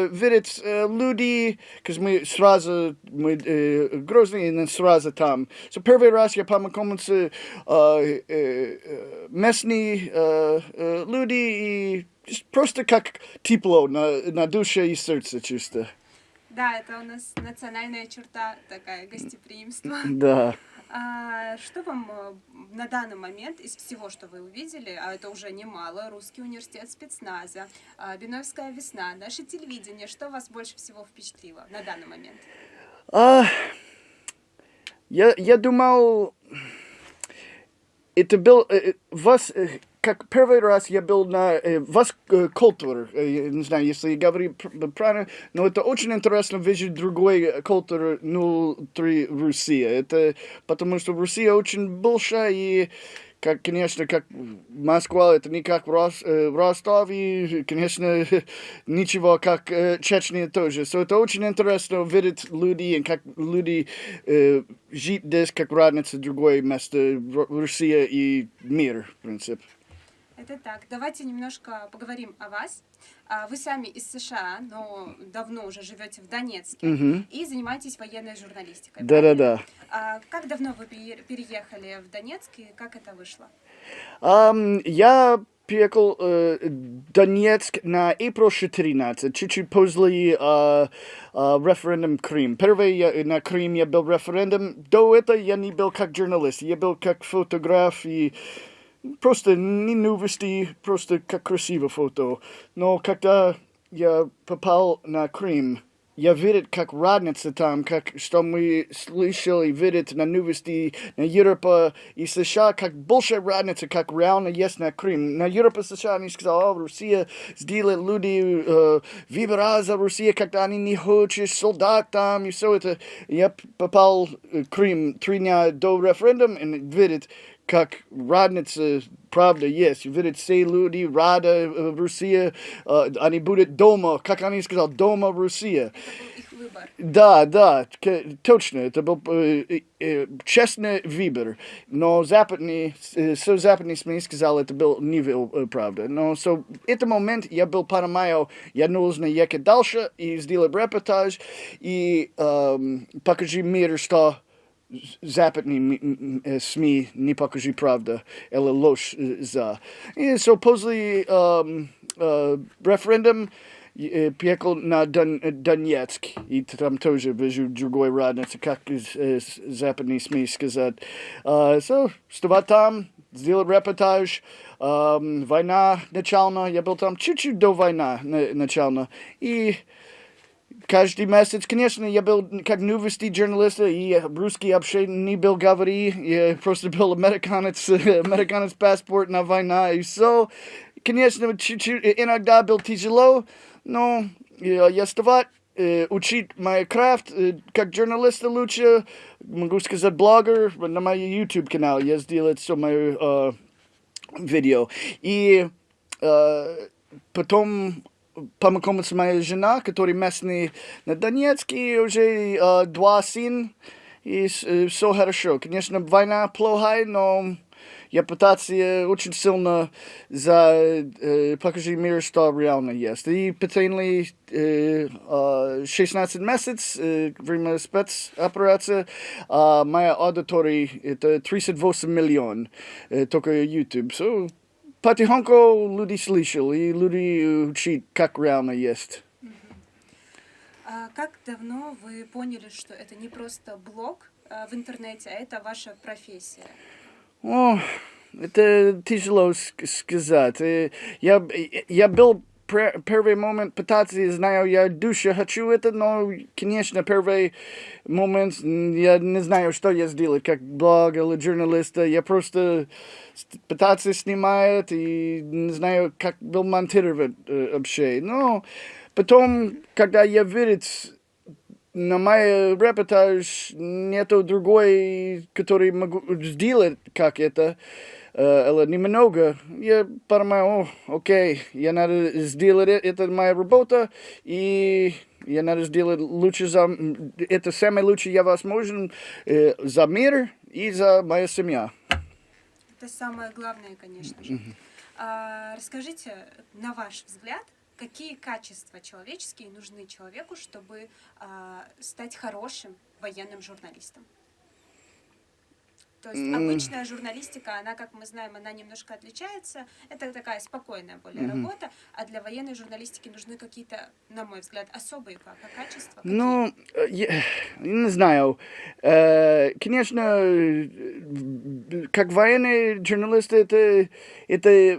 Speaker 1: видеть людей, мы сразу, мы Грозный, и сразу там. So, первый раз я познакомился местные люди, и просто как тепло на душе и сердце чувство.
Speaker 3: Да, это у нас национальная черта, такая гостеприимство.
Speaker 1: Да.
Speaker 3: Что вам на данный момент из всего, что вы увидели, а это уже немало, Русский университет спецназа, Биноевская весна, наше телевидение, что вас больше всего впечатлило на данный момент?
Speaker 1: Я думал, это был вас... Как первый раз я был на вас культур, не знаю, если я говорю правильно, но это очень интересно видеть другой культуру внутри России. Это потому что Россия очень большая, и, как, конечно, как Москва, это не как Ростов, и, конечно, ничего, как Чечня тоже. So, это очень интересно видеть людей, как люди жить здесь, как разница другое место, Россия и мир, в принципе.
Speaker 3: Это так. Давайте немножко поговорим о вас. Вы сами из США, но давно уже живете в Донецке и занимаетесь военной журналистикой.
Speaker 1: Да.
Speaker 3: Как давно вы переехали в Донецк и как это вышло?
Speaker 1: Я приехал в Донецк на апрель 14, чуть-чуть после референдум Крым. Первый на Крым я был референдум. До этого я не был как журналист, я был как фотограф и просто не новости, просто как красивое фото. Но когда я попал на Крым, я видел, как разница там, как что мы слышали, видели на новости на Европе и США, как большая разница, как реально есть на Крым. На Европе и США они сказали, Россия сделает люди выбирать за Россию, когда они не хотят солдат там и все это. Я попал в Крым 3 дня до референдума и видел, как разница, правда, есть. Видят все люди, рада Россия, они будут дома, как они сказали, дома Россия.
Speaker 3: Их выбор.
Speaker 1: Да, точно, это был честный выбор. Но западные СМИ сказали, это был не правда. Но в этот момент я был понимаю, я нужно ехать дальше и сделать репортаж и покажи миру, что западные СМИ не покажи правда или ложь за. И после референдум приехал на Донецк, и там тоже вижу другой разницы, как западные СМИ сказать. Вставал там, сделал репортаж, война начална, я был там чуть-чуть до войны начална, и каждый месяц, конечно, я был как новости журналиста, и русский вообще не был говорить, я просто был американец паспорт на война, и все. Конечно, чуть-чуть иногда был тяжело, но я вставать, учить мой крафт, как журналиста лучше, могу сказать, блогер, на моем YouTube-канал я сделал все мое видео. И потом познакомилась моя жена, которая местная на Донецке, уже 2 сына, и все хорошо. Конечно, война плохая, но я пытался очень сильно покажи мир, что реально есть. И последние 16 месяцев, время спецоперации, моя аудитория это 38 миллионов, только YouTube. So, потихоньку люди слышали, и люди учат, как реально есть.
Speaker 3: Как давно вы поняли, что это не просто блог в интернете, а это ваша профессия?
Speaker 1: О, это тяжело сказать. Я был первый момент пытаться, знаю, я душа хочу это, но, конечно, первый момент я не знаю, что я сделаю, как блог или журналиста. Я просто пытаться снимать и не знаю, как был монтировать вообще. Но потом, когда я видел на мой репортаж нету другой, который могу сделать, как это, или немного, я понимаю, окей, я надо сделать это моя работа, и я надо сделать лучше это самое лучшее я возможно за мир и за мою семью.
Speaker 3: Это самое главное, конечно же. Расскажите, на ваш взгляд, какие качества человеческие нужны человеку, чтобы стать хорошим военным журналистом? То есть обычная журналистика, она, как мы знаем, она немножко отличается. Это такая спокойная более работа, а для военной журналистики нужны какие-то, на мой взгляд, особые качества.
Speaker 1: Ну, я не знаю. Конечно, как военный журналист, это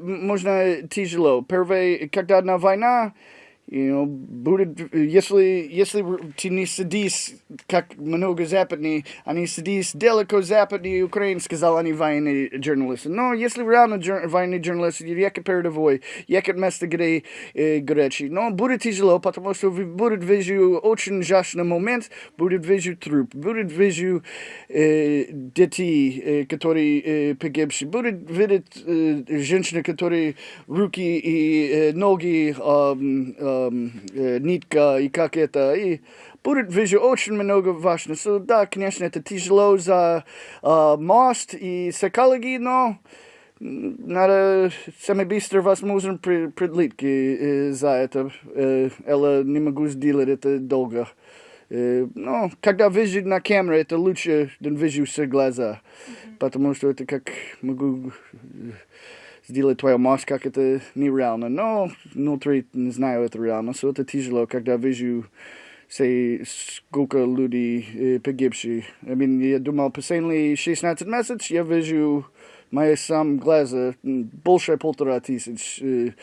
Speaker 1: можно тяжело. Первое, когда на война, будет, если ты не сидишь, как много западных, они сидишь далеко западные Украины, сказал они военные журналисты. Но если реально военные журналисты, ехать передовой, ехать место, где горячий. Но будет тяжело, потому что будет вижу очень ужасный момент, будет вижу труп, будет вижу детей, которые погибшие, будет видеть женщины, которые руки и ноги нитка и как это, и будет вижу очень много важно. So, да, конечно, это тяжело за мост и психологию, но надо самое быстро возможно предлитки за это, или не могу сделать это долго. Но когда вижу на камеру, это лучше, чем вижу с глаза, потому что это как могу сделать твою мозг, как это нереально. Но внутри не знаю, это реально. So, это тяжело, когда вижу сколько людей погибших. Я думал, последние 16 месяцев я вижу мои сам глаза больше 1500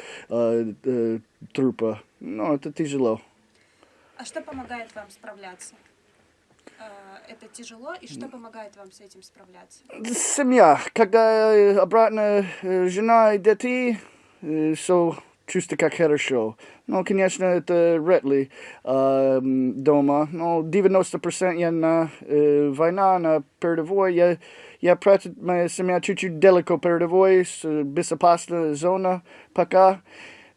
Speaker 1: трупа. Но это тяжело.
Speaker 3: А что помогает вам справляться? Это тяжело, и что помогает вам с этим справляться?
Speaker 1: Семья. Когда обратно жена и дети, чувствую, как хорошо. Ну, конечно, это вряд ли дома. Но 90% я на война, на передовой. Я прятаю моя семья чуть-чуть далеко передовой, безопасная зона пока.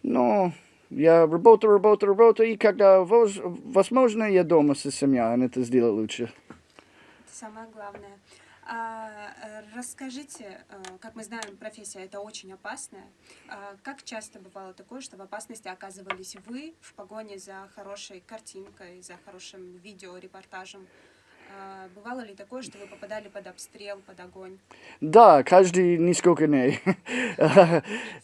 Speaker 1: Но я работаю, и когда возможно, я дома со семьей, это сделать лучше.
Speaker 3: Это самое главное. Расскажите, как мы знаем, профессия это очень опасная. Как часто бывало такое, что в опасности оказывались вы в погоне за хорошей картинкой, за хорошим видеорепортажем? Бывало ли такое, что вы попадали под обстрел, под огонь?
Speaker 1: Да, каждый несколько дней.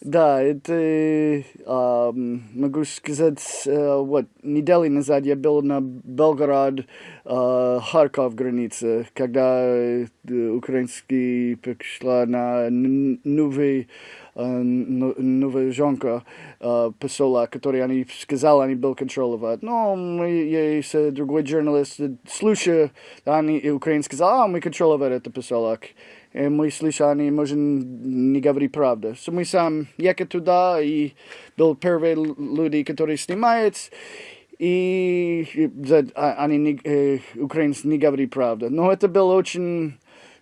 Speaker 1: Да, это, могу сказать, неделю назад я был на Белгород, Харьков границе, когда украинский пришла на новый жонка посола, который они сказали, они был контролировать. Но мы, есть другой журналист, слушая, они украинцы сказали, мы контролировали это поселок. И мы слышали, они можем не говорить правду. So мы сам ехали туда, и был первые люди, которые снимают, и они украинцы не говорили правду. Но это было очень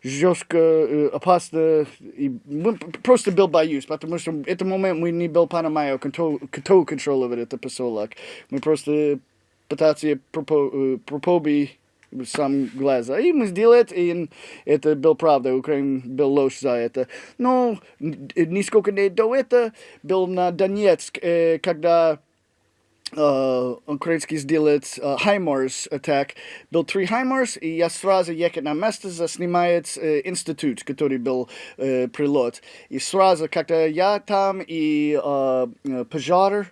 Speaker 1: жестко, опасно, и мы просто был боюсь, потому что в этот момент мы не был понимаем, кто контролирует это поселок. Мы просто пытались пропобить сам глаза. И мы сделали это, и это был правда, Украина был ложь за это. Но несколько дней до этого был на Донецк, когда украинский сделает HIMARS атак. Был 3 HIMARS, и я сразу ехал на место, заснимает институт, который был прилет. И сразу, когда я там, и пожар,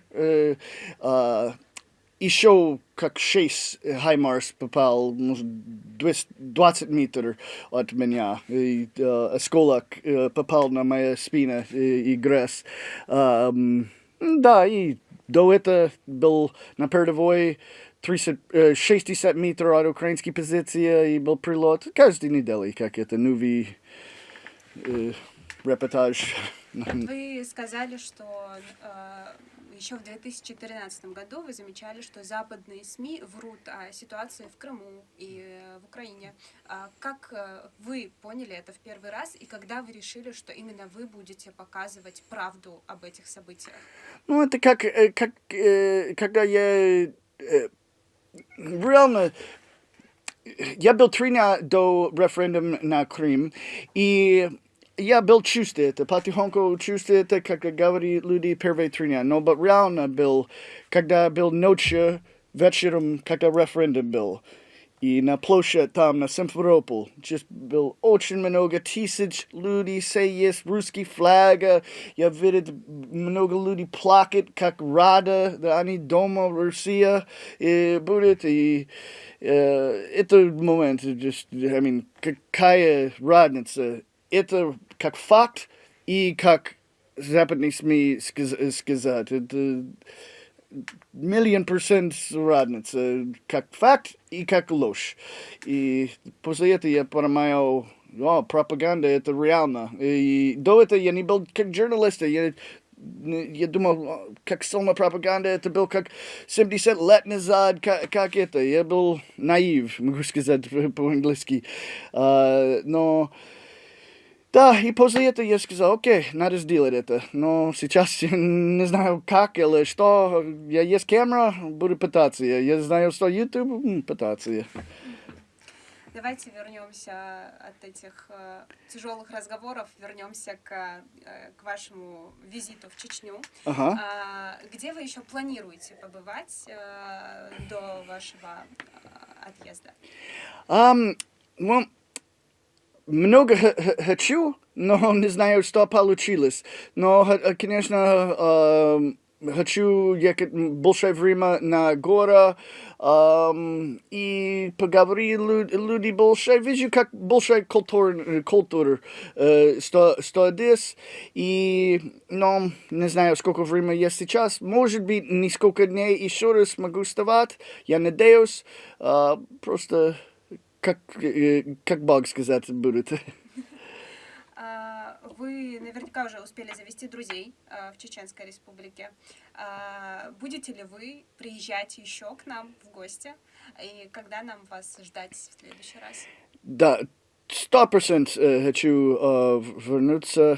Speaker 1: еще как 6 HIMARS попал, может, 20 метров от меня. И осколок попал на мою спину и грязь. Да, и до этого был на передовой 60 метров от украинской позиции, и был прилет каждый неделю, как это новый репортаж.
Speaker 3: Вы сказали, что еще в 2013 году вы замечали, что западные СМИ врут о ситуации в Крыму и в Украине. Как вы поняли это в первый раз, и когда вы решили, что именно вы будете показывать правду об этих событиях?
Speaker 1: Ну, это как когда я реально... Я был 3 дня до референдума на Крым, и я был чувствую это, потихоньку чувствую это, как говорят люди первые 3 дня. Но реально был, когда был ночью, вечером, когда референдум был. И на площадь там, на Симферополь, был очень много тысяч людей, есть русский флаг. Я видел много людей плакать, как рада, да они дома, Россия будет. И этот момент, какая разница. Это как факт и как западные СМИ сказать. Это 1,000,000% разница. Как факт и как ложь. И после этого я понимаю, пропаганда это реально. И до этого я не был как журналист. Я думал, как сильно пропаганда, это был как 70 лет назад, как это. Я был наив, могу сказать по-английски. Но... Да, и после этого я сказал, окей, надо сделать это. Но сейчас я не знаю как или что. Есть камера, буду пытаться. Я знаю, что YouTube, пытаться.
Speaker 3: Давайте вернемся от этих тяжелых разговоров, вернемся к вашему визиту в Чечню.
Speaker 1: Ага.
Speaker 3: Где вы еще планируете побывать до вашего отъезда?
Speaker 1: Много хочу, но не знаю, что получилось. Но, конечно, хочу ехать больше времени на горы и поговорить люди больше. Вижу, как больше культура, что здесь. Но не знаю, сколько времени есть сейчас. Может быть, несколько дней еще раз могу вставать. Я надеюсь. Просто... Как Бог сказать будет.
Speaker 3: Вы наверняка уже успели завести друзей в Чеченской Республике. Будете ли вы приезжать еще к нам в гости? И когда нам вас ждать в следующий раз?
Speaker 1: Да, 100% хочу вернуться.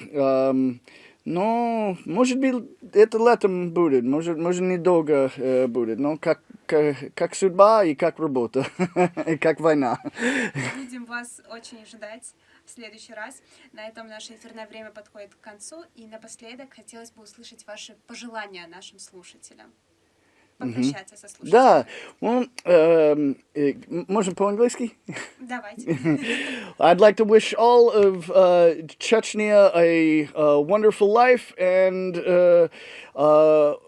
Speaker 1: Но, может быть, это летом будет, может недолго будет, но как судьба и как работа, и как война.
Speaker 3: Будем вас очень ждать в следующий раз. На этом наше эфирное время подходит к концу, и напоследок хотелось бы услышать ваши пожелания нашим слушателям. попрощаться со слушателями.
Speaker 1: Да, можно по-английски?
Speaker 3: Давайте.
Speaker 1: I'd like to wish all of Chechnya a wonderful life and a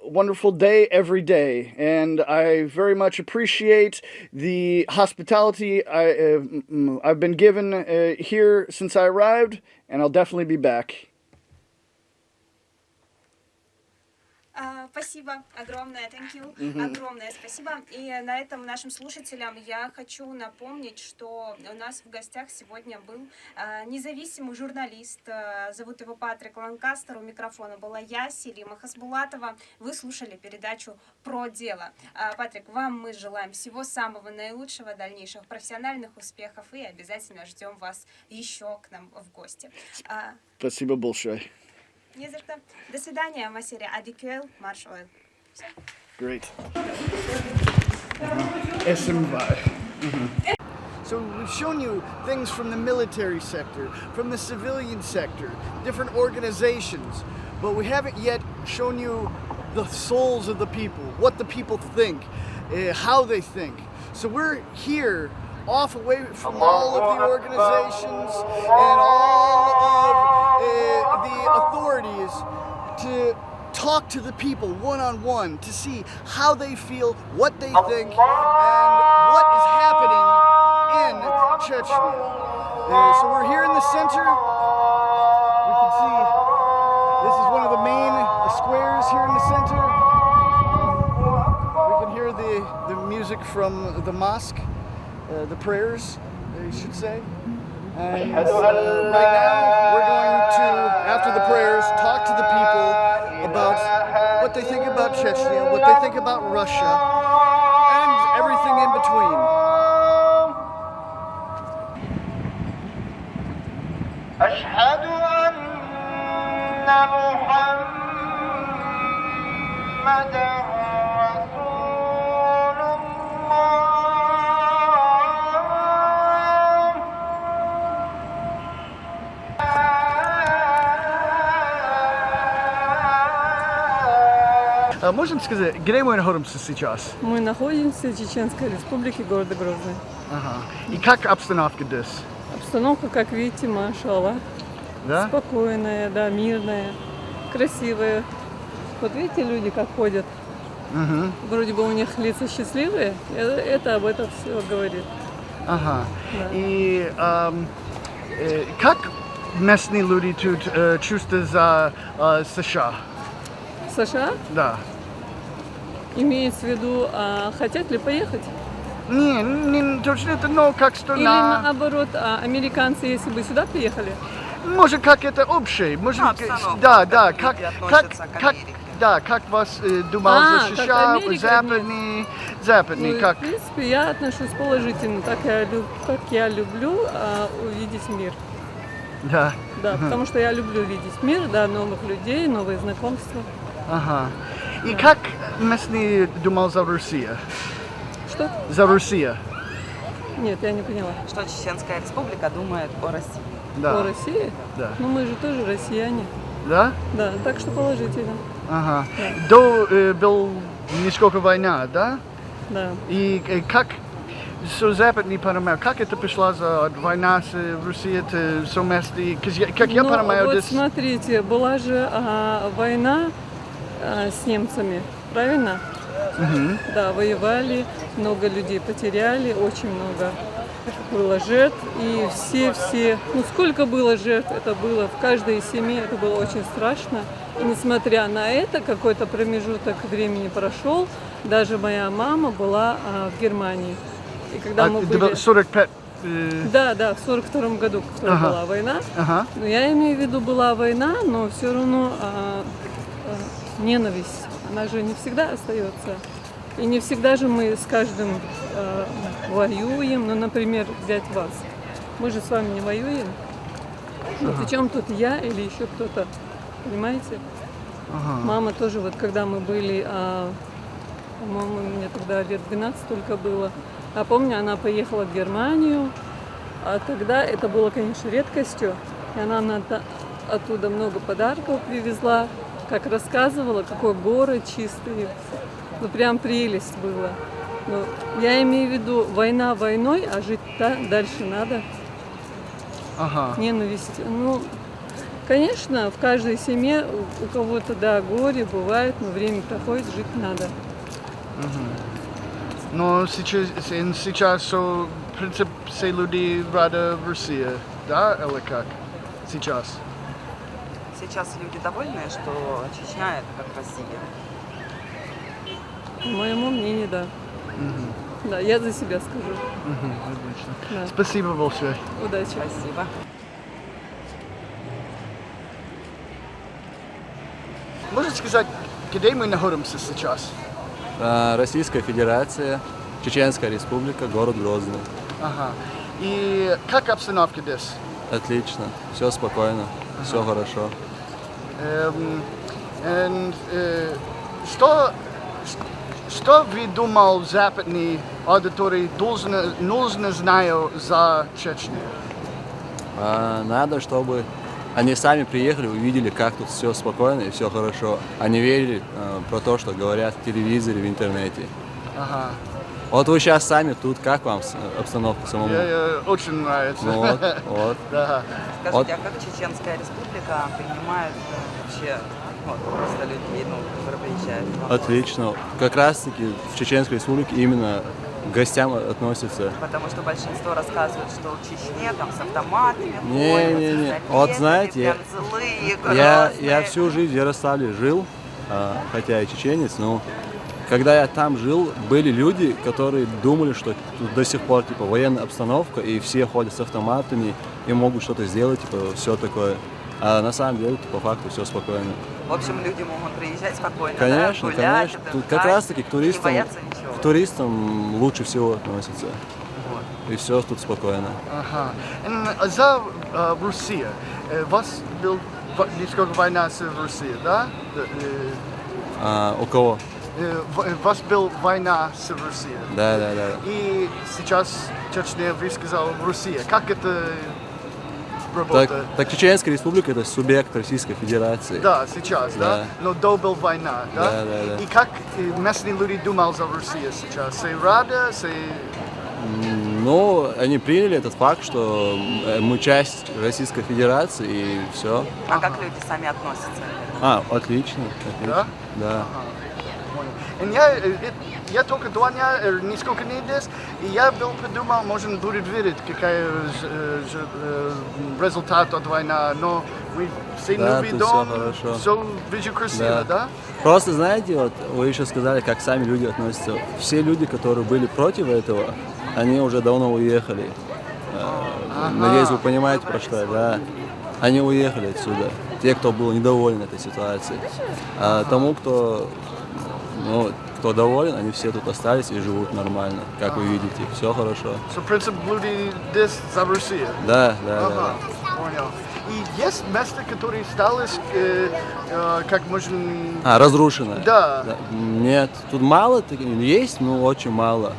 Speaker 1: wonderful day every day. And I very much appreciate the hospitality I've been given here since I arrived, and I'll definitely be back.
Speaker 3: Спасибо огромное, thank you, огромное спасибо. И на этом нашим слушателям я хочу напомнить, что у нас в гостях сегодня был независимый журналист, зовут его Патрик Ланкастер, у микрофона была я, Селима Хасбулатова. Вы слушали передачу «Про дело». Патрик, вам мы желаем всего самого наилучшего, дальнейших профессиональных успехов и обязательно ждем вас еще к нам в гости.
Speaker 1: Спасибо большое.
Speaker 3: Не за что. До свидания, Масерия Адикюэл, Марш Ойл.
Speaker 1: Great. SMY. So we've shown you things from the military sector, from the civilian sector, different organizations, but we haven't yet shown you the souls of the people, what the people think, how they think. So we're here off away from all of the organizations and all of the authorities to talk to the people one-on-one to see how they feel, what they think, and what is happening in Chechnya. So we're here in the center. We can see this is one of the main squares here in the center. We can hear the music from the mosque. The prayers, you should say. And right now, we're going to, after the prayers, talk to the people about what they think about Chechnya, what they think about Russia, and everything in between.
Speaker 5: أشهد أن محمدًا
Speaker 1: Можем сказать, где мы находимся сейчас?
Speaker 8: Мы находимся в Чеченской Республике, города Грозный.
Speaker 1: Ага. И как обстановка здесь?
Speaker 8: Обстановка, как видите, машаллах.
Speaker 1: Да?
Speaker 8: Спокойная, да, мирная, красивая. Вот видите, люди как ходят. Вроде бы у них лица счастливые. Это об этом все говорит.
Speaker 1: Ага.
Speaker 8: Да.
Speaker 1: И как местные люди тут чувствуют за США?
Speaker 8: США?
Speaker 1: Да.
Speaker 8: Имеется в виду, хотят ли поехать?
Speaker 1: Не точно это, но как страна.
Speaker 8: Или наоборот, американцы, если бы сюда приехали?
Speaker 1: Может, как это общее? Может, да, как вас думал за США, западный,
Speaker 8: Ну,
Speaker 1: как?
Speaker 8: В принципе, я отношусь положительно, как я люблю увидеть мир.
Speaker 1: Да.
Speaker 8: Да, потому что я люблю видеть мир, да, новых людей, новые знакомства.
Speaker 1: Ага. И как местные думал за Россию?
Speaker 8: Что?
Speaker 1: За Россию.
Speaker 8: Нет, я не поняла.
Speaker 17: Что Чеченская Республика думает о России?
Speaker 1: Да.
Speaker 8: О России?
Speaker 1: Да.
Speaker 8: Ну мы же тоже россияне.
Speaker 1: Да?
Speaker 8: Да, так что положительно.
Speaker 1: Ага.
Speaker 8: Да.
Speaker 1: До был несколько война, да?
Speaker 8: Да.
Speaker 1: И как Запад не понимаю, как это пришла за война с Россией, это все вместе, как я понимаю,
Speaker 8: вот
Speaker 1: здесь...
Speaker 8: смотрите, была же война с немцами, правильно? Да, воевали, много людей потеряли, очень много было жертв, и все, ну сколько было жертв, это было в каждой семье, это было очень страшно. И несмотря на это, какой-то промежуток времени прошел, даже моя мама была в Германии. И когда мы были...
Speaker 1: 45...
Speaker 8: Да, в 42-м году, когда была война. Но я имею в виду, была война, но все равно ненависть, она же не всегда остается. И не всегда же мы с каждым воюем. Ну, например, взять вас. Мы же с вами не воюем. Ну, причем тут я или еще кто-то, понимаете? Мама тоже, вот когда мы были, по-моему, мне тогда лет 12 только было. А помню, она поехала в Германию, а тогда это было, конечно, редкостью. И она оттуда много подарков привезла, как рассказывала, какой город чистый. Ну прям прелесть было. Но я имею в виду, война войной, а жить-то дальше надо.
Speaker 1: Ага.
Speaker 8: Ненависть. Ну, конечно, в каждой семье у кого-то, да, горе бывает, но время проходит, жить надо.
Speaker 1: Но сейчас, в принципе, все люди рады в России, да, или как? Сейчас.
Speaker 17: Сейчас люди довольны, что Чечня это как Россия.
Speaker 8: По моему мнению, да. Да, я за себя скажу.
Speaker 1: Отлично.
Speaker 8: Да.
Speaker 1: Спасибо большое.
Speaker 8: Удачи.
Speaker 17: Спасибо.
Speaker 1: Можете сказать, где мы находимся сейчас?
Speaker 2: Российская Федерация, Чеченская Республика, город Грозный.
Speaker 1: Ага. И как обстановка здесь?
Speaker 2: Отлично, все спокойно, все хорошо.
Speaker 1: Что вы думал западный аудитории нужно знать за Чечню?
Speaker 2: Надо, чтобы они сами приехали, увидели, как тут все спокойно и все хорошо. Они верили про то, что говорят в телевизоре, в интернете.
Speaker 1: Ага.
Speaker 2: Вот вы сейчас сами тут, как вам обстановка самому?
Speaker 1: Я очень нравится.
Speaker 2: Ну вот.
Speaker 1: Да.
Speaker 17: Скажите, вот. А как Чеченская Республика принимает вообще просто людей, которые приезжают?
Speaker 2: Отлично. Как раз таки в Чеченской Республике именно к гостям относятся.
Speaker 17: Потому что большинство рассказывают, что в Чечне там с автоматами.
Speaker 2: Не. Вот знаете, я всю жизнь в Ярославле жил, хотя и чеченец, но когда я там жил, были люди, которые думали, что тут до сих пор типа военная обстановка, и все ходят с автоматами и могут что-то сделать, типа все такое. А на самом деле, по факту, все спокойно.
Speaker 17: В общем, люди могут приезжать спокойно,
Speaker 2: конечно,
Speaker 17: да, гулять,
Speaker 2: конечно. Тут как раз таки к туристам лучше всего относятся. Вот. И все тут спокойно.
Speaker 1: Ага. За Россию. Вас был несколько война с Россией, да?
Speaker 2: У кого?
Speaker 1: У вас была война с Россией.
Speaker 2: Да.
Speaker 1: И сейчас Чечня, вы сказали, Россия. Как это работает?
Speaker 2: Так Чеченская Республика это субъект Российской Федерации.
Speaker 1: Да, сейчас, да? Но до была война, да?
Speaker 2: Да.
Speaker 1: И как местные люди думали за Россию сейчас? Все рады?
Speaker 2: Ну, они приняли этот факт, что мы часть Российской Федерации и все.
Speaker 17: А как люди сами относятся?
Speaker 2: Отлично.
Speaker 1: Да?
Speaker 2: Да.
Speaker 1: Я только 2 дня, несколько дней здесь, и я подумал, может будет видеть, какой результат от войны, но мы все новый дом, все вижу красиво, да?
Speaker 2: Просто знаете, вот вы еще сказали, как сами люди относятся. Все люди, которые были против этого, они уже давно уехали. Надеюсь, вы понимаете, про что я, да? Они уехали отсюда, те, кто был недоволен этой ситуацией. А тому, кто доволен, они все тут остались и живут нормально, как вы видите, все хорошо.
Speaker 1: В принципе, люди здесь за Россию?
Speaker 2: Да.
Speaker 1: Понял. И есть место, которое осталось, как можно...
Speaker 2: разрушено?
Speaker 1: Да.
Speaker 2: Нет, тут мало, есть, но очень мало.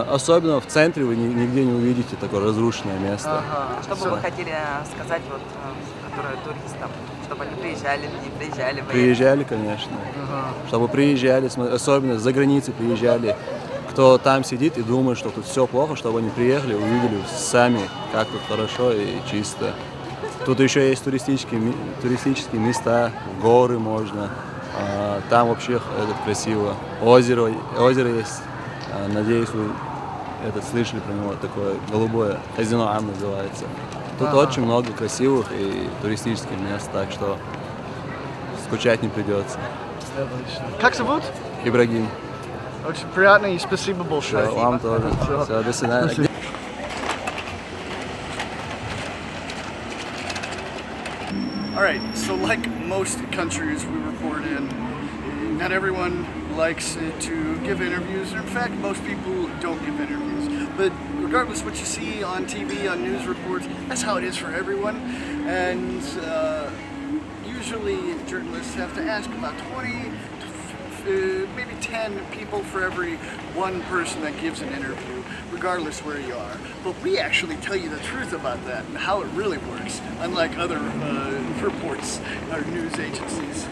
Speaker 2: Особенно в центре вы нигде не увидите такое разрушенное место.
Speaker 17: Что бы вы хотели сказать, которые туристам? Чтобы они приезжали, не приезжали?
Speaker 2: Приезжали, конечно. Чтобы приезжали, особенно за границей приезжали. Кто там сидит и думает, что тут все плохо, чтобы они приехали, увидели сами, как тут хорошо и чисто. Тут еще есть туристические места, горы можно. Там вообще красиво. Озеро есть. Надеюсь, вы слышали про него, такое голубое, казино Ам называется. Тут очень много красивых и туристических мест, так что скучать не придется.
Speaker 1: Как зовут?
Speaker 2: Ибрагим.
Speaker 1: Очень приятно и спасибо большое.
Speaker 2: Вам тоже. Все, до свидания.
Speaker 1: All right, so like most countries we report in, not everyone likes to give interviews. In fact, most people don't give interviews. But regardless what you see on TV, on news reports, that's how it is for everyone. And usually journalists have to ask about 20 to maybe 10 people for every one person that gives an interview, regardless where you are. But we actually tell you the truth about that and how it really works, unlike other reports or news agencies.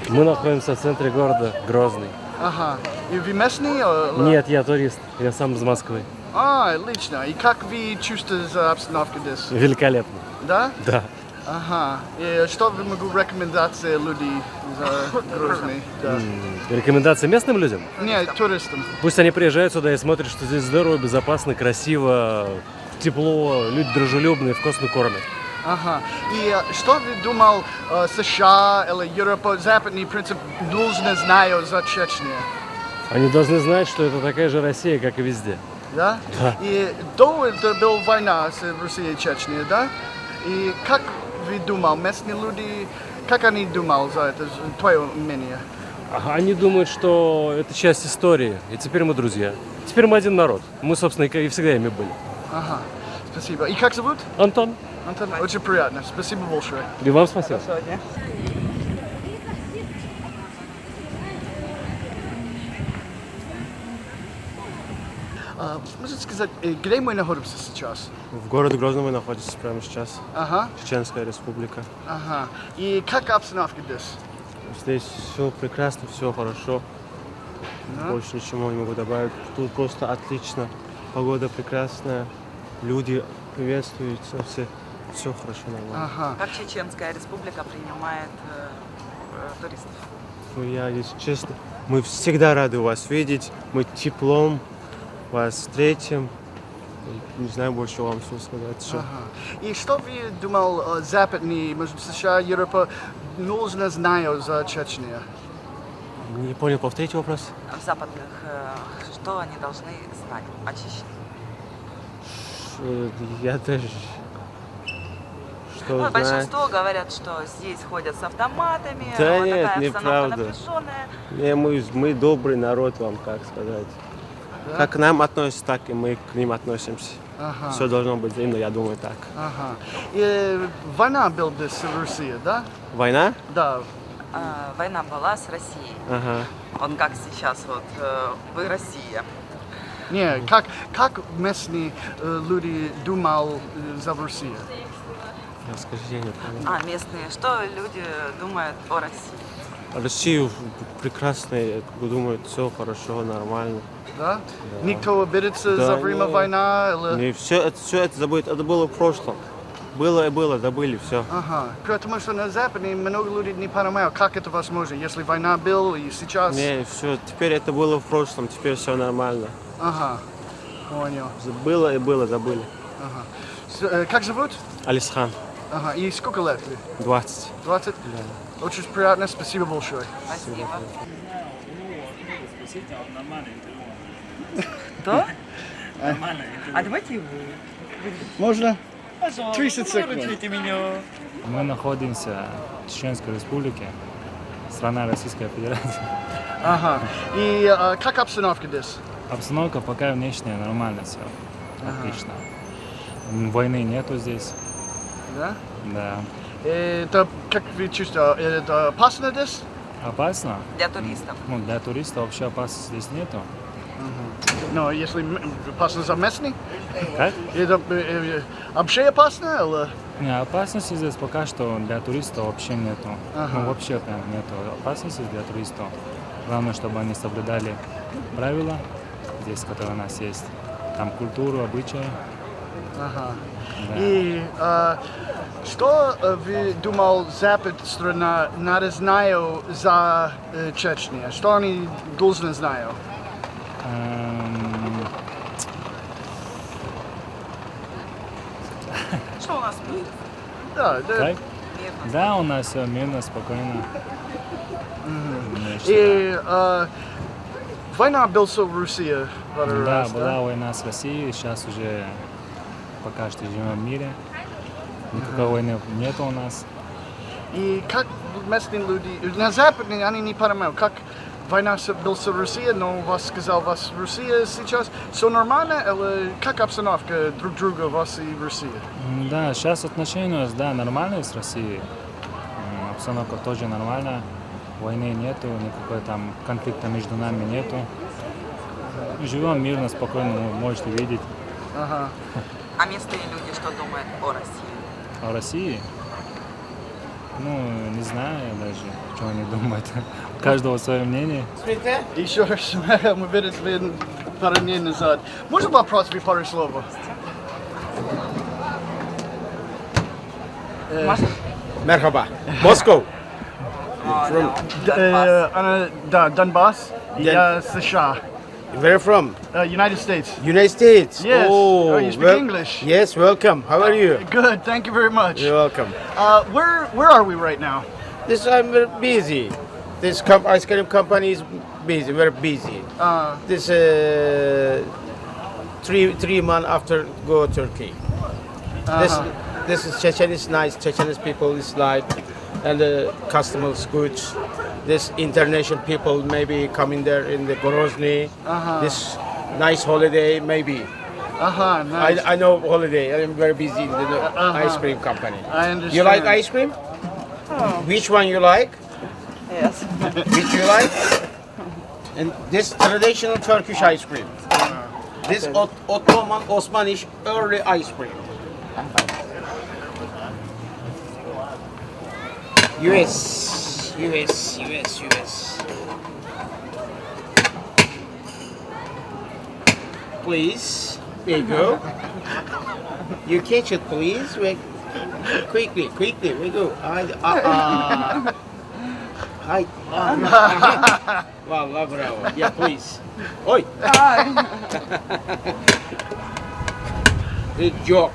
Speaker 6: Мы находимся в центре города Грозный.
Speaker 1: Ага. И вы местный?
Speaker 6: Нет, я турист. Я сам из Москвы.
Speaker 1: Отлично. И как вы чувствуете обстановку здесь?
Speaker 6: Великолепно.
Speaker 1: Да?
Speaker 6: Да.
Speaker 1: Ага. И что вы могу рекомендации людей за Грозный? Да.
Speaker 6: Рекомендации местным людям?
Speaker 1: Нет, туристам.
Speaker 6: Пусть они приезжают сюда и смотрят, что здесь здорово, безопасно, красиво, тепло, люди дружелюбные, вкусно кормят.
Speaker 1: Ага. И что вы думал, США или Европа, западный принцип должны знать за Чечню?
Speaker 6: Они должны знать, что это такая же Россия, как и везде.
Speaker 1: Да?
Speaker 6: Да.
Speaker 1: И до этого была война с Россией и Чечней, да? И как вы думал, местные люди, как они думали за это, твое мнение?
Speaker 6: Они думают, что это часть истории, и теперь мы друзья. Теперь мы один народ. Мы, собственно, и всегда ими были.
Speaker 1: Ага, спасибо. И как зовут?
Speaker 6: Антон.
Speaker 1: Антон, очень приятно. Спасибо большое.
Speaker 6: И вам спасибо.
Speaker 1: Можете сказать, где мы находимся сейчас?
Speaker 6: В городе Грозном мы находимся прямо сейчас.
Speaker 1: Ага.
Speaker 6: Чеченская республика.
Speaker 1: Ага. И как обстановка здесь?
Speaker 6: Здесь все прекрасно, все хорошо.
Speaker 1: Да?
Speaker 6: Больше ничего не могу добавить. Тут просто отлично. Погода прекрасная. Люди приветствуются, все хорошо, нормально.
Speaker 1: Ага.
Speaker 17: Как Чеченская республика принимает туристов?
Speaker 6: Ну, я, если честно, мы всегда рады вас видеть. Мы теплом вас встретим. Не знаю больше вам что сказать. Что.
Speaker 1: Ага. И что вы думал, западный, может, США, Европа, нужно знать за Чечню?
Speaker 6: Не понял, повторите вопрос.
Speaker 17: В западных, что они должны знать о Чечне?
Speaker 6: Я даже...
Speaker 17: Ну, большинство говорят, что здесь ходят с автоматами,
Speaker 6: да
Speaker 17: вот
Speaker 6: нет,
Speaker 17: такая обстановка
Speaker 6: неправда.
Speaker 17: напряженная.
Speaker 6: Не, мы добрый народ, вам как сказать. Да? Как к нам относятся, так и мы к ним относимся.
Speaker 1: Ага.
Speaker 6: Все должно быть взаимно, я думаю, так.
Speaker 1: Ага. И война была здесь в России, да?
Speaker 6: Война?
Speaker 1: Да.
Speaker 17: Война была с Россией.
Speaker 6: Ага.
Speaker 17: Вот как сейчас вот вы Россия.
Speaker 1: Не, как местные люди думали за Россию?
Speaker 6: Скажи, я не понял.
Speaker 17: Местные, что люди думают о России?
Speaker 6: Россию прекрасно, думают, все хорошо, нормально.
Speaker 1: Да?
Speaker 6: Да.
Speaker 1: Никто обидится
Speaker 6: да,
Speaker 1: за время войны? Или...
Speaker 6: Не, все это забыть, это было в прошлом. Было и было, забыли, все.
Speaker 1: Ага. Потому что на Западе много людей не понимают, как это возможно, если война была и сейчас...
Speaker 6: Не, все, теперь это было в прошлом, теперь все нормально.
Speaker 1: Ага, понял.
Speaker 6: Было и было, забыли.
Speaker 1: Ага. Как зовут?
Speaker 6: Алисхан.
Speaker 1: Ага, и сколько лет?
Speaker 6: 20.
Speaker 1: 20?
Speaker 6: Да.
Speaker 1: Очень приятно, спасибо большое.
Speaker 17: Спасибо. Кто?
Speaker 5: Нормально.
Speaker 17: А давайте вы.
Speaker 1: Можно?
Speaker 5: Пожалуйста,
Speaker 1: 30 секунд.
Speaker 5: выручите меня.
Speaker 12: Мы находимся в Чеченской республике, страна Российская Федерация.
Speaker 1: Ага. И как обстановка здесь?
Speaker 12: Обстановка пока внешняя, нормально все. Отлично. Войны нету здесь.
Speaker 1: Да?
Speaker 12: Да.
Speaker 1: Это, как вы чувствуете, это опасно здесь?
Speaker 12: Опасно?
Speaker 17: Для туристов.
Speaker 12: Ну, для туристов вообще опасности здесь нету.
Speaker 1: Но если опасно за местных?
Speaker 12: Как?
Speaker 1: Это вообще опасно? Или?
Speaker 12: Не, опасности здесь пока что для туристов вообще нету.
Speaker 1: Ага.
Speaker 12: Ну, вообще прям нету опасности для туристов. Главное, чтобы они соблюдали правила здесь, которые у нас есть. Там культуру, обычаи.
Speaker 1: Ага.
Speaker 12: Да.
Speaker 1: И что вы думал, Запад страна надо знать за Чечню? Что они должны знать?
Speaker 17: Что у нас мир?
Speaker 1: Да, да.
Speaker 12: Так? Да, у нас все мирно, спокойно.
Speaker 1: И война была в России?
Speaker 12: Да, была война с Россией, сейчас уже пока что живем в мире. Никакой войны нет у нас.
Speaker 1: И как местные люди, на Западе они не понимают, как война была с Россией, но вас сказал, вас Россия сейчас, все нормально, или как обстановка друг друга, вас и Россия?
Speaker 12: Да, сейчас отношения у нас, да, нормальные с Россией. Обстановка тоже нормальная, войны нету, никакой там конфликта между нами нету. Живем мирно, спокойно, можете видеть.
Speaker 17: А местные люди что думают о России?
Speaker 12: О России? Ну, не знаю я даже, что они думают. У каждого свое мнение.
Speaker 1: Еще раз, мы видели пару дней назад. Можно вопрос в пару слов?
Speaker 9: Merhaba. Moscow.
Speaker 1: Да, Донбасс. Я США.
Speaker 9: Where from?
Speaker 1: United States.
Speaker 9: United States.
Speaker 1: Yes.
Speaker 9: Oh,
Speaker 1: You speak English?
Speaker 9: Yes, welcome. How are you?
Speaker 1: Good, thank you very much.
Speaker 9: You're welcome.
Speaker 1: Where are we right now?
Speaker 9: I'm very busy. This ice cream company is busy, very busy. This 3 months after go Turkey. This is Chechen is nice. Chechen people is like, and the customers good. This international people maybe coming there in the Grozny. This nice holiday maybe.
Speaker 1: Nice.
Speaker 9: I know holiday. I'm very busy in the ice cream company.
Speaker 1: I understand.
Speaker 9: You like ice cream? Which one you like?
Speaker 17: Yes.
Speaker 9: Which you like? And this traditional Turkish ice cream. This Ottoman Osmanish early ice cream. US. Please, there you go. You catch it, please. Quickly, we go. Vallahi bravo. Yeah, please. Oi. The joke.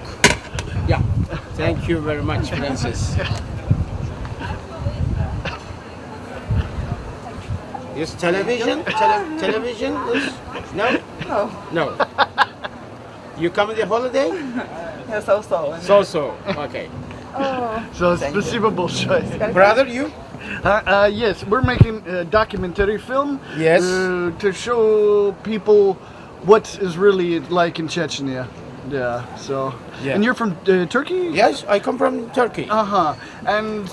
Speaker 9: Yeah. Thank you very much, Princess. Is television? Television is no. No. You come on the holiday?
Speaker 17: Yeah, so.
Speaker 9: So. Okay.
Speaker 1: So, спасибо большое.
Speaker 9: Brother, you?
Speaker 1: Yes, we're making a documentary film.
Speaker 9: Yes.
Speaker 1: To show people what is really like in Chechnya. Yeah. So.
Speaker 9: Yeah.
Speaker 1: And you're from Turkey?
Speaker 9: Yes, I come from Turkey.
Speaker 1: And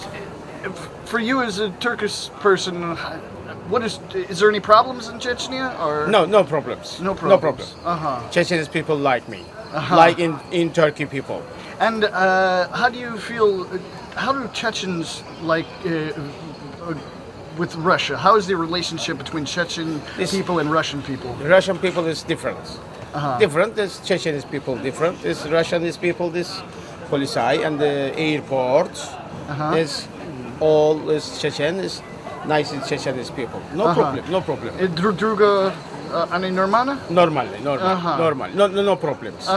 Speaker 1: for you as a Turkish person, is there any problems in Chechnya or?
Speaker 9: No problems.
Speaker 1: No problems.
Speaker 9: Chechen's people like me, like in Turkey people.
Speaker 1: And how do you feel? How do Chechens like with Russia? How is the relationship between Chechen people and Russian people?
Speaker 9: Russian people is different. Different. This Chechen's people different. This Russianese people, this Polisai and the airport. Is all is Chechen is nice in Chechen's people. No problem.
Speaker 1: Druga, ani normana?
Speaker 9: Normal. No problems.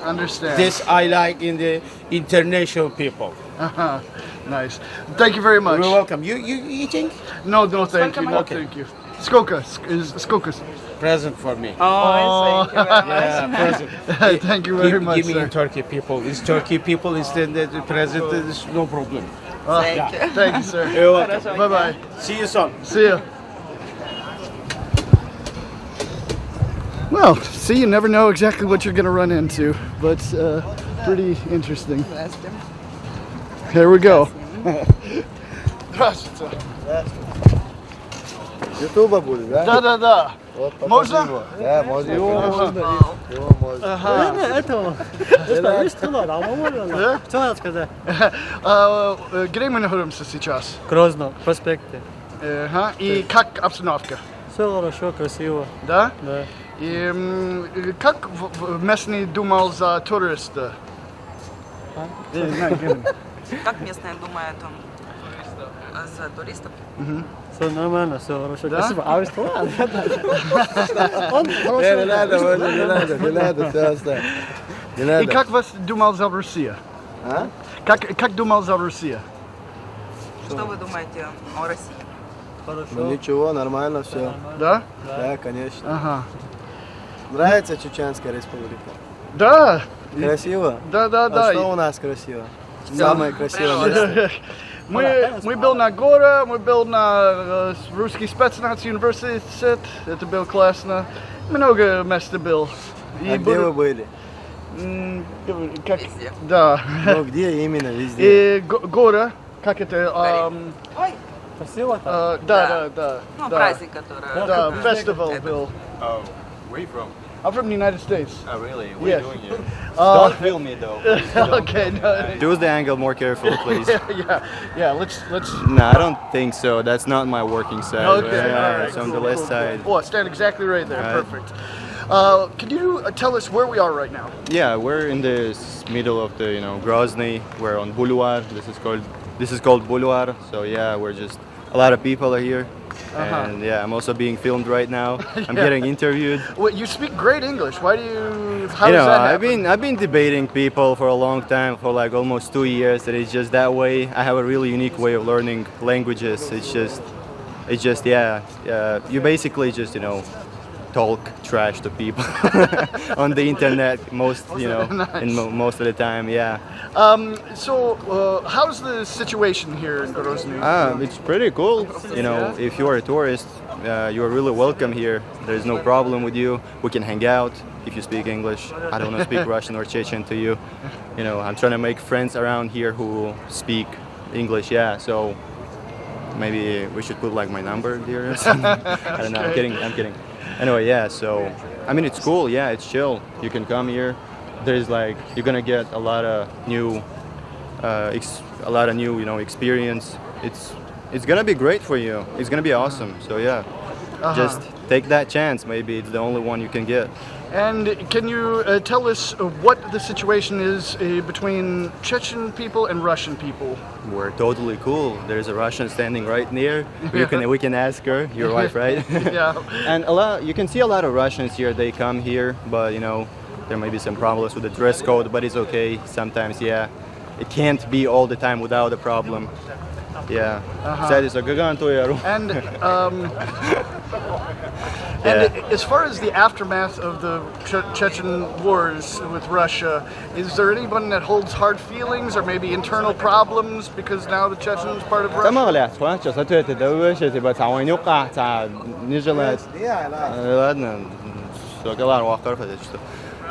Speaker 1: Understand.
Speaker 9: This I like in the international people.
Speaker 1: Nice. Thank you very much.
Speaker 9: You're welcome. You eating?
Speaker 1: No, thank you. No, thank you. Skokas.
Speaker 9: Present for me.
Speaker 17: Oh, thank you very much.
Speaker 9: Yeah, present.
Speaker 1: Thank you very much,
Speaker 9: Give me
Speaker 1: sir.
Speaker 9: in Turkey people. This Turkey people is the present. Is no problem.
Speaker 17: Thank you.
Speaker 1: Thank you, sir.
Speaker 9: You're welcome.
Speaker 1: Bye-bye.
Speaker 9: See you soon.
Speaker 1: See ya. Well, see, you never know exactly what you're going to run into, but pretty interesting. Here we go. Здравствуйте.
Speaker 23: Ютуба будет, да?
Speaker 1: Да.
Speaker 23: Вот, покажи
Speaker 1: Можно?
Speaker 23: его. Да, можно.
Speaker 1: Что сказать? Где мы находимся сейчас?
Speaker 13: Грозно, проспекте.
Speaker 1: И как обстановка?
Speaker 13: Все хорошо, красиво.
Speaker 1: Да?
Speaker 13: Да.
Speaker 1: И как местный думал за туриста?
Speaker 17: Как местные думают за туристов?
Speaker 13: Все нормально, все хорошо.
Speaker 1: Да?
Speaker 13: Спасибо. А вы что?
Speaker 23: Не надо, все оставь. Не надо.
Speaker 1: И как вас думал за Россию?
Speaker 23: А?
Speaker 1: Как думал за Россию?
Speaker 17: Что вы думаете о России?
Speaker 23: Ну ничего, нормально все.
Speaker 1: Да?
Speaker 23: Да, конечно. Нравится Чеченская республика?
Speaker 1: Да.
Speaker 23: Красиво?
Speaker 1: Да.
Speaker 23: А что у нас красиво? Самое красивое место.
Speaker 1: Мы был на горе, мы был на русский спецназ университет, это было классно. Много мест был.
Speaker 23: А где вы были?
Speaker 1: Везде. Да.
Speaker 23: Ну где именно везде?
Speaker 1: И горе, как это?
Speaker 13: Красиво
Speaker 1: там? Да.
Speaker 17: Ну, праздник, который...
Speaker 1: Да, фестиваль был.
Speaker 21: Oh, where are you from?
Speaker 1: I'm from the United States.
Speaker 10: Oh, really? What
Speaker 1: Yes.
Speaker 10: are you doing here?
Speaker 1: Uh,
Speaker 10: Don't film me, though.
Speaker 1: Okay, no.
Speaker 10: Use the angle more careful, please.
Speaker 1: yeah. Let's.
Speaker 10: No, I don't think so. That's not my working side.
Speaker 1: Okay, all right.
Speaker 10: It's on
Speaker 1: cool,
Speaker 10: the left
Speaker 1: cool,
Speaker 10: side.
Speaker 1: Cool. Oh, stand exactly right there.
Speaker 10: Right.
Speaker 1: Perfect. Can you tell us where we are right now?
Speaker 10: Yeah, we're in the middle of the, Grozny. We're on Boulevard. This is called Boulevard. So yeah, we're just a lot of people are here. And yeah, I'm also being filmed right now. I'm getting interviewed.
Speaker 1: Well, you speak great English. Why do you? How
Speaker 10: You
Speaker 1: does
Speaker 10: know,
Speaker 1: that
Speaker 10: I've
Speaker 1: happen?
Speaker 10: been debating people for a long time, for like almost 2 years. That it's just that way. I have a really unique way of learning languages. It's just yeah. You basically just talk trash to people on the internet most most of the time. Yeah.
Speaker 1: So, how's the situation here in Grozny?
Speaker 10: It's pretty cool. If you are a tourist, you are really welcome here. There's no problem with you. We can hang out if you speak English. I don't want to speak Russian or Chechen to you. I'm trying to make friends around here who speak English. Yeah, so maybe we should put like my number there or something. I don't know. I'm kidding. Anyway, yeah. So I mean, it's cool. Yeah, it's chill. You can come here. There's you're gonna get a lot of new, experience. It's gonna be great for you. It's gonna be awesome. So yeah, just take that chance. Maybe it's the only one you can get.
Speaker 1: And can you tell us what the situation is between Chechen people and Russian people?
Speaker 10: We're totally cool. There's a Russian standing right near. We can ask her, your wife, right?
Speaker 1: Yeah.
Speaker 10: And you can see a lot of Russians here. They come here, but there may be some problems with the dress code, but it's okay. Sometimes, yeah, it can't be all the time without a problem. Yeah.
Speaker 1: And as far as the aftermath of the Chechen wars with Russia, is there anyone that holds hard feelings or maybe internal problems because now the Chechen is part of Russia?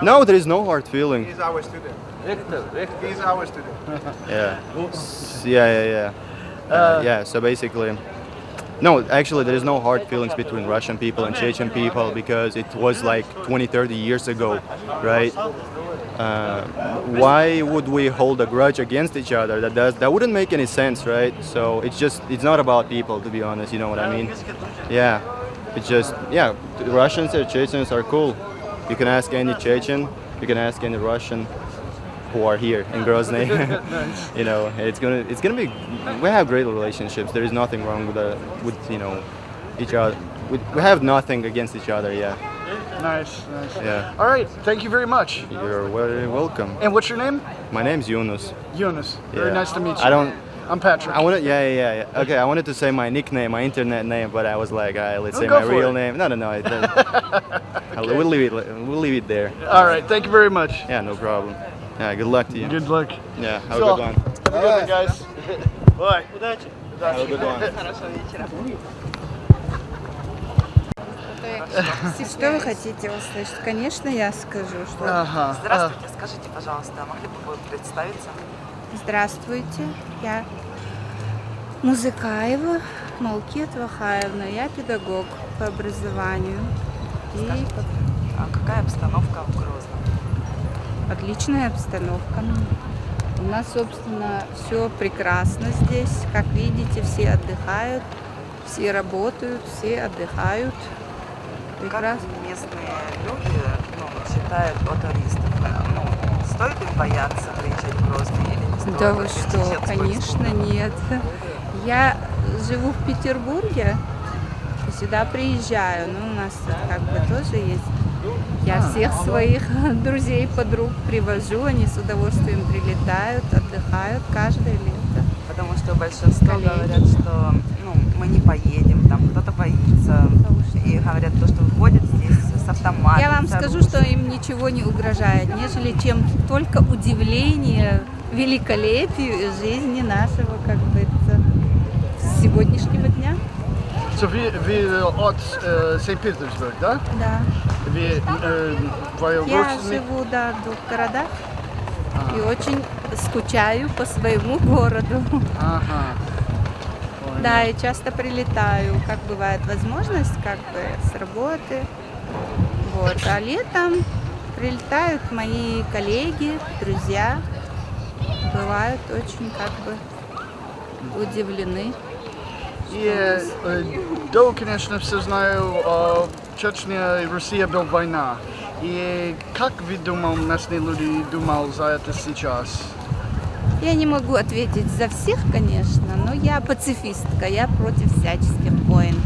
Speaker 10: No, there is no hard feeling.
Speaker 23: He's our student. He's our student.
Speaker 10: Yeah. Yeah, so basically, no, actually there is no hard feelings between Russian people and Chechen people because it was like 20, 30 years ago, right? Why would we hold a grudge against each other? That wouldn't make any sense, right? So it's not about people, to be honest, you know what I mean? Yeah, the Russians and Chechens are cool. You can ask any Chechen, you can ask any Russian who are here in Grozny. It's gonna be. We have great relationships. There is nothing wrong with each other. We have nothing against each other. Yeah.
Speaker 1: Nice.
Speaker 10: Yeah.
Speaker 1: All right. Thank you very much.
Speaker 10: You're very welcome.
Speaker 1: And what's your name?
Speaker 10: My name's Yunus.
Speaker 1: Yunus. Very nice to meet you. I'm Patrick.
Speaker 10: Yeah. Okay, I wanted to say my nickname, my internet name, but I was like, let's say
Speaker 1: go
Speaker 10: my
Speaker 1: for
Speaker 10: real
Speaker 1: it.
Speaker 10: name. No. We'll leave it there.
Speaker 1: All right. Thank you very much.
Speaker 10: Yeah, no problem. Yeah, good luck to you.
Speaker 1: Good luck.
Speaker 10: Yeah, have a good one.
Speaker 1: Have a good one, guys. Bye.
Speaker 10: Have a good one.
Speaker 14: Что вы хотите услышать? Конечно, я скажу, что...
Speaker 17: Здравствуйте, скажите, пожалуйста, могли бы вы представиться?
Speaker 14: Здравствуйте, я Музыкаева Малкет Вахаевна, я педагог по образованию.
Speaker 17: А какая обстановка в Грозном?
Speaker 14: Отличная обстановка. У нас, собственно, все прекрасно здесь. Как видите, все отдыхают, все работают, все отдыхают.
Speaker 17: Прекрасно. Как местные люди считают о туристах? Стоит им бояться приезжать в Грозный или не стоит?
Speaker 14: Да вы что, конечно, нет. Я живу в Петербурге, сюда приезжаю, но у нас как бы тоже есть. Я всех своих друзей, подруг привожу, они с удовольствием прилетают, отдыхают каждое лето.
Speaker 17: Потому что большинство говорят, что мы не поедем, там кто-то боится. И говорят, то, что выходят здесь с автоматом.
Speaker 14: Я вам скажу, что им ничего не угрожает, нежели чем только удивление великолепию жизни нашего, как бы, сегодняшнего дня.
Speaker 1: So вы от Санкт-Петербурга, да?
Speaker 14: Да.
Speaker 1: Вы
Speaker 14: Я живу, в двух городах и очень скучаю по своему городу. Да, и часто прилетаю, как бывает возможность, как бы с работы. Вот. А летом прилетают мои коллеги, друзья. Бывают очень как бы удивлены.
Speaker 1: И до, конечно, все знаю, Чечня и Россия была война. И как вы думал, местные люди думал за это сейчас?
Speaker 14: Я не могу ответить за всех, конечно, но я пацифистка, я против всяческих войн.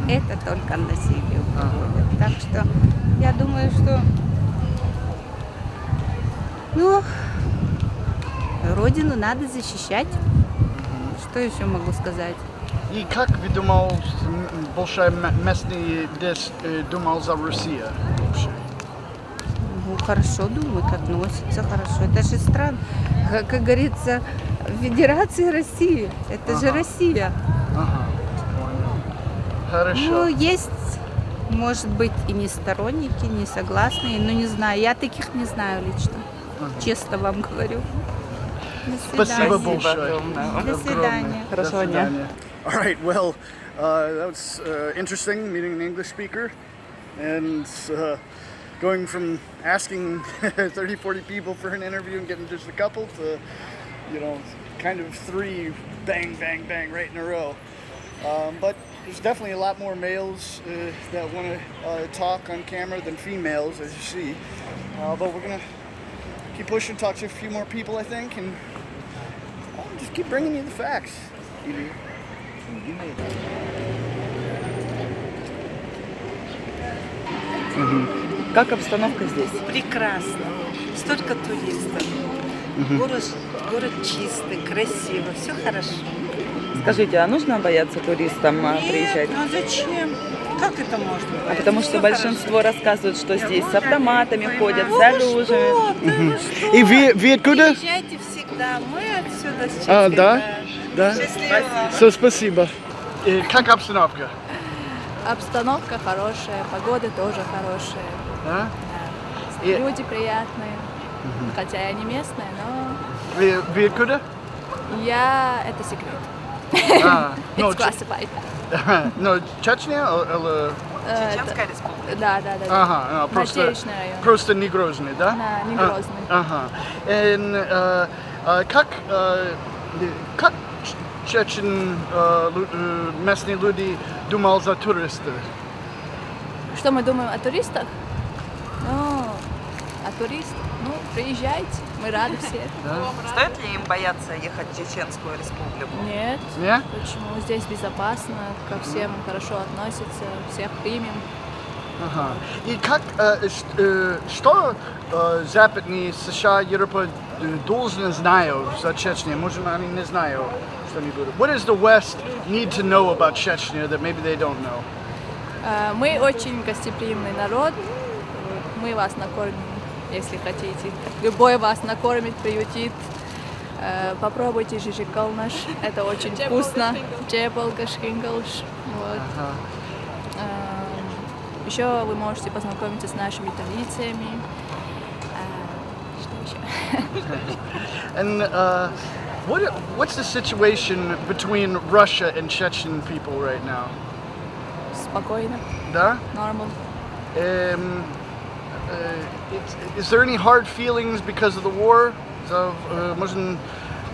Speaker 14: Это только насилие приводит. Так что я думаю, что родину надо защищать. Что еще могу сказать?
Speaker 1: И как вы думал, большая местный думал за Россию?
Speaker 14: Ну, хорошо думают, относятся хорошо. Это же страна, как говорится, Федерация России. Это же Россия.
Speaker 1: Ага. Хорошо.
Speaker 14: Ну, есть, может быть, и не сторонники, не согласные, но не знаю. Я таких не знаю лично. Честно вам говорю. До свидания.
Speaker 1: Спасибо большое.
Speaker 14: До свидания.
Speaker 1: Хорошего дня. All right, well, that was interesting, meeting an English speaker and going from asking 30, 40 people for an interview and getting just a couple to, kind of 3 bang, bang, bang right in a row. But there's definitely a lot more males that want to talk on camera than females, as you see. But we're going to keep pushing, talk to a few more people, I think, and just keep bringing you the facts.
Speaker 17: Как обстановка здесь? Прекрасно. Столько туристов. Город чистый, красивый, все хорошо.
Speaker 7: Скажите, а нужно бояться туристам приезжать?
Speaker 17: Ну зачем? Как это можно?
Speaker 7: А потому что большинство рассказывают, что здесь с автоматами ходят, с оружием.
Speaker 1: И вы откуда?
Speaker 17: Приезжайте всегда, мы отсюда с Чечни.
Speaker 1: Да?
Speaker 17: Счастливо.
Speaker 1: Спасибо. И как обстановка?
Speaker 18: Обстановка хорошая, погода тоже хорошая.
Speaker 1: Да?
Speaker 18: Люди приятные. Хотя я не местная, но...
Speaker 1: Вы откуда?
Speaker 18: Это секрет. It's classified.
Speaker 1: Ну, Чечня или...
Speaker 17: Чеченская республика.
Speaker 18: Да.
Speaker 1: Ага,
Speaker 18: Начальный район.
Speaker 1: Просто не Грозный, да?
Speaker 18: Да, не Грозный.
Speaker 1: Ага. Как чечен местные люди думал за туристов?
Speaker 18: Что мы думаем о туристах? Приезжайте, мы рады всем.
Speaker 17: Стоит ли им бояться ехать в Чеченскую республику?
Speaker 18: Нет.
Speaker 1: Нет?
Speaker 18: Почему? Здесь безопасно, ко всем хорошо относятся, всех примем.
Speaker 1: Ага. И что западные США, Европа должны знать за Чечню? Может, они не знают что-нибудь. What does the West need to know about Chechnya that maybe they don't know?
Speaker 18: Мы очень гостеприимный народ. Мы вас накормим, если хотите. Любой вас накормит, приютит. Попробуйте жижикал наш. Это очень вкусно. Чепалка, шкингалш. Вот. Еще вы можете познакомиться с нашими традициями. Что еще?
Speaker 1: And what's the situation between Russia and Chechen people right now?
Speaker 18: Спокойно.
Speaker 1: Да?
Speaker 18: Normal.
Speaker 1: Is there any hard feelings because of the war? Можно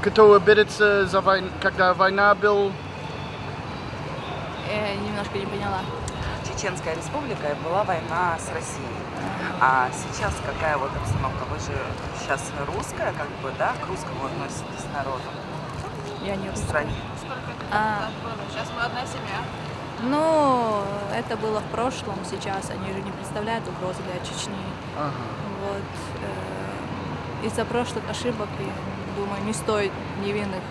Speaker 1: кто обидеться за войну, когда война была?
Speaker 18: Я немножко не поняла.
Speaker 17: Чеченская республика, была война с Россией. А сейчас какая вот обстановка? Вы же сейчас русская, как бы, да? К русскому относитесь народу?
Speaker 18: Я не русская.
Speaker 17: В стране.
Speaker 18: Сейчас мы одна семья. Ну, это было в прошлом, сейчас они же не представляют угрозы для Чечни. Вот. Из-за прошлых ошибок, я думаю, не стоит невинных.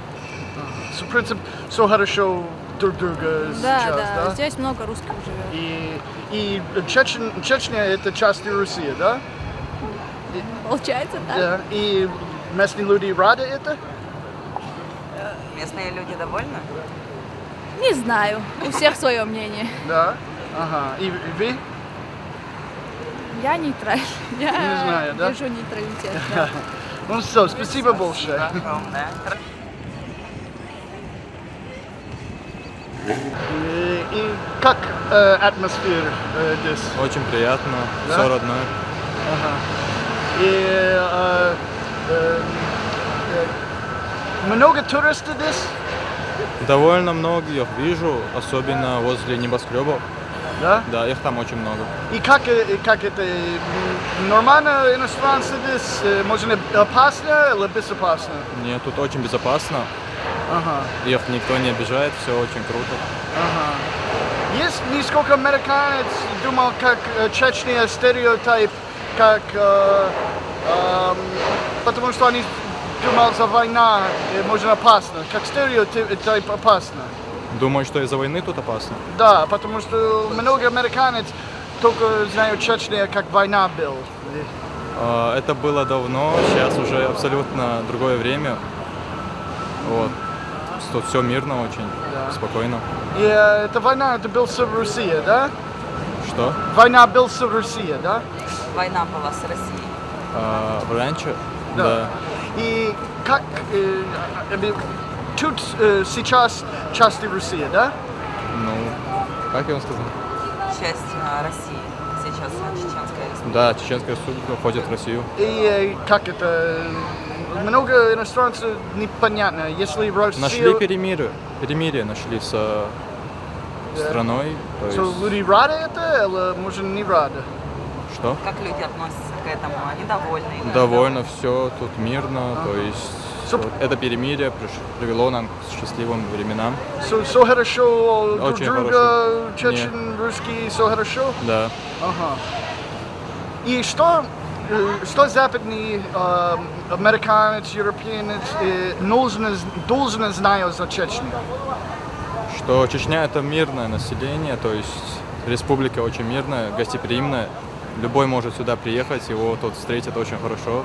Speaker 1: В принципе, все хорошо друг друга сейчас, да?
Speaker 18: Здесь много русских живет.
Speaker 1: И Чечня это часть России, да?
Speaker 18: Получается, так?
Speaker 1: Да. И местные люди рады это?
Speaker 17: Местные люди довольны?
Speaker 18: Не знаю, у всех свое мнение.
Speaker 1: Да? Ага. И вы?
Speaker 18: Я нейтраль. Я
Speaker 1: не знаю, да?
Speaker 18: держу нейтралитет. Да.
Speaker 1: Ну все, спасибо большое. И как атмосфера здесь?
Speaker 2: Очень приятно,
Speaker 1: Да?
Speaker 2: все родное.
Speaker 1: Ага. И много туристов здесь?
Speaker 2: Довольно много их вижу, особенно возле небоскребов.
Speaker 1: Да?
Speaker 2: Да, их там очень много.
Speaker 1: И как это нормально иностранцы здесь? Можно опасно или безопасно?
Speaker 2: Нет, тут очень безопасно.
Speaker 1: Ага.
Speaker 2: Их никто не обижает, все очень круто.
Speaker 1: Ага. Есть несколько американец думал, как Чечня стереотип, как потому что они думали, за война можно опасно, как стереотип опасно.
Speaker 2: Думаю, что из-за войны тут опасно.
Speaker 1: Да, потому что много американец только знают Чечня, как война была.
Speaker 2: Это было давно, сейчас уже абсолютно другое время. Вот. Тут все мирно очень,
Speaker 1: Да.
Speaker 2: спокойно.
Speaker 1: И эта война, это была с Россией, да?
Speaker 2: Что?
Speaker 1: Война была с Россией, да?
Speaker 17: Война была с Россией.
Speaker 2: Раньше?
Speaker 1: Да. И как тут сейчас часть России, да?
Speaker 2: Ну, как я вам сказал?
Speaker 17: Часть России. Сейчас Чеченская республика.
Speaker 2: Да, Чеченская республика входит в Россию.
Speaker 1: И как это? Много иностранцев непонятно. Если Россия...
Speaker 2: Нашли перемирие нашли с страной. То есть...
Speaker 1: люди рады это или, может, не рады?
Speaker 2: Что?
Speaker 17: Как люди относятся к этому? Они довольны? или
Speaker 2: Довольно все тут мирно, то есть вот это перемирие привело нам к счастливым временам.
Speaker 1: Все хорошо, друг
Speaker 2: Очень
Speaker 1: друга,
Speaker 2: хорошо.
Speaker 1: чечен, русский, все хорошо?
Speaker 2: Да.
Speaker 1: Ага. И что западный американец, европеец должен знать за Чечню?
Speaker 2: Что Чечня это мирное население, то есть республика очень мирная, гостеприимная. Любой может сюда приехать, его тут встретят очень хорошо.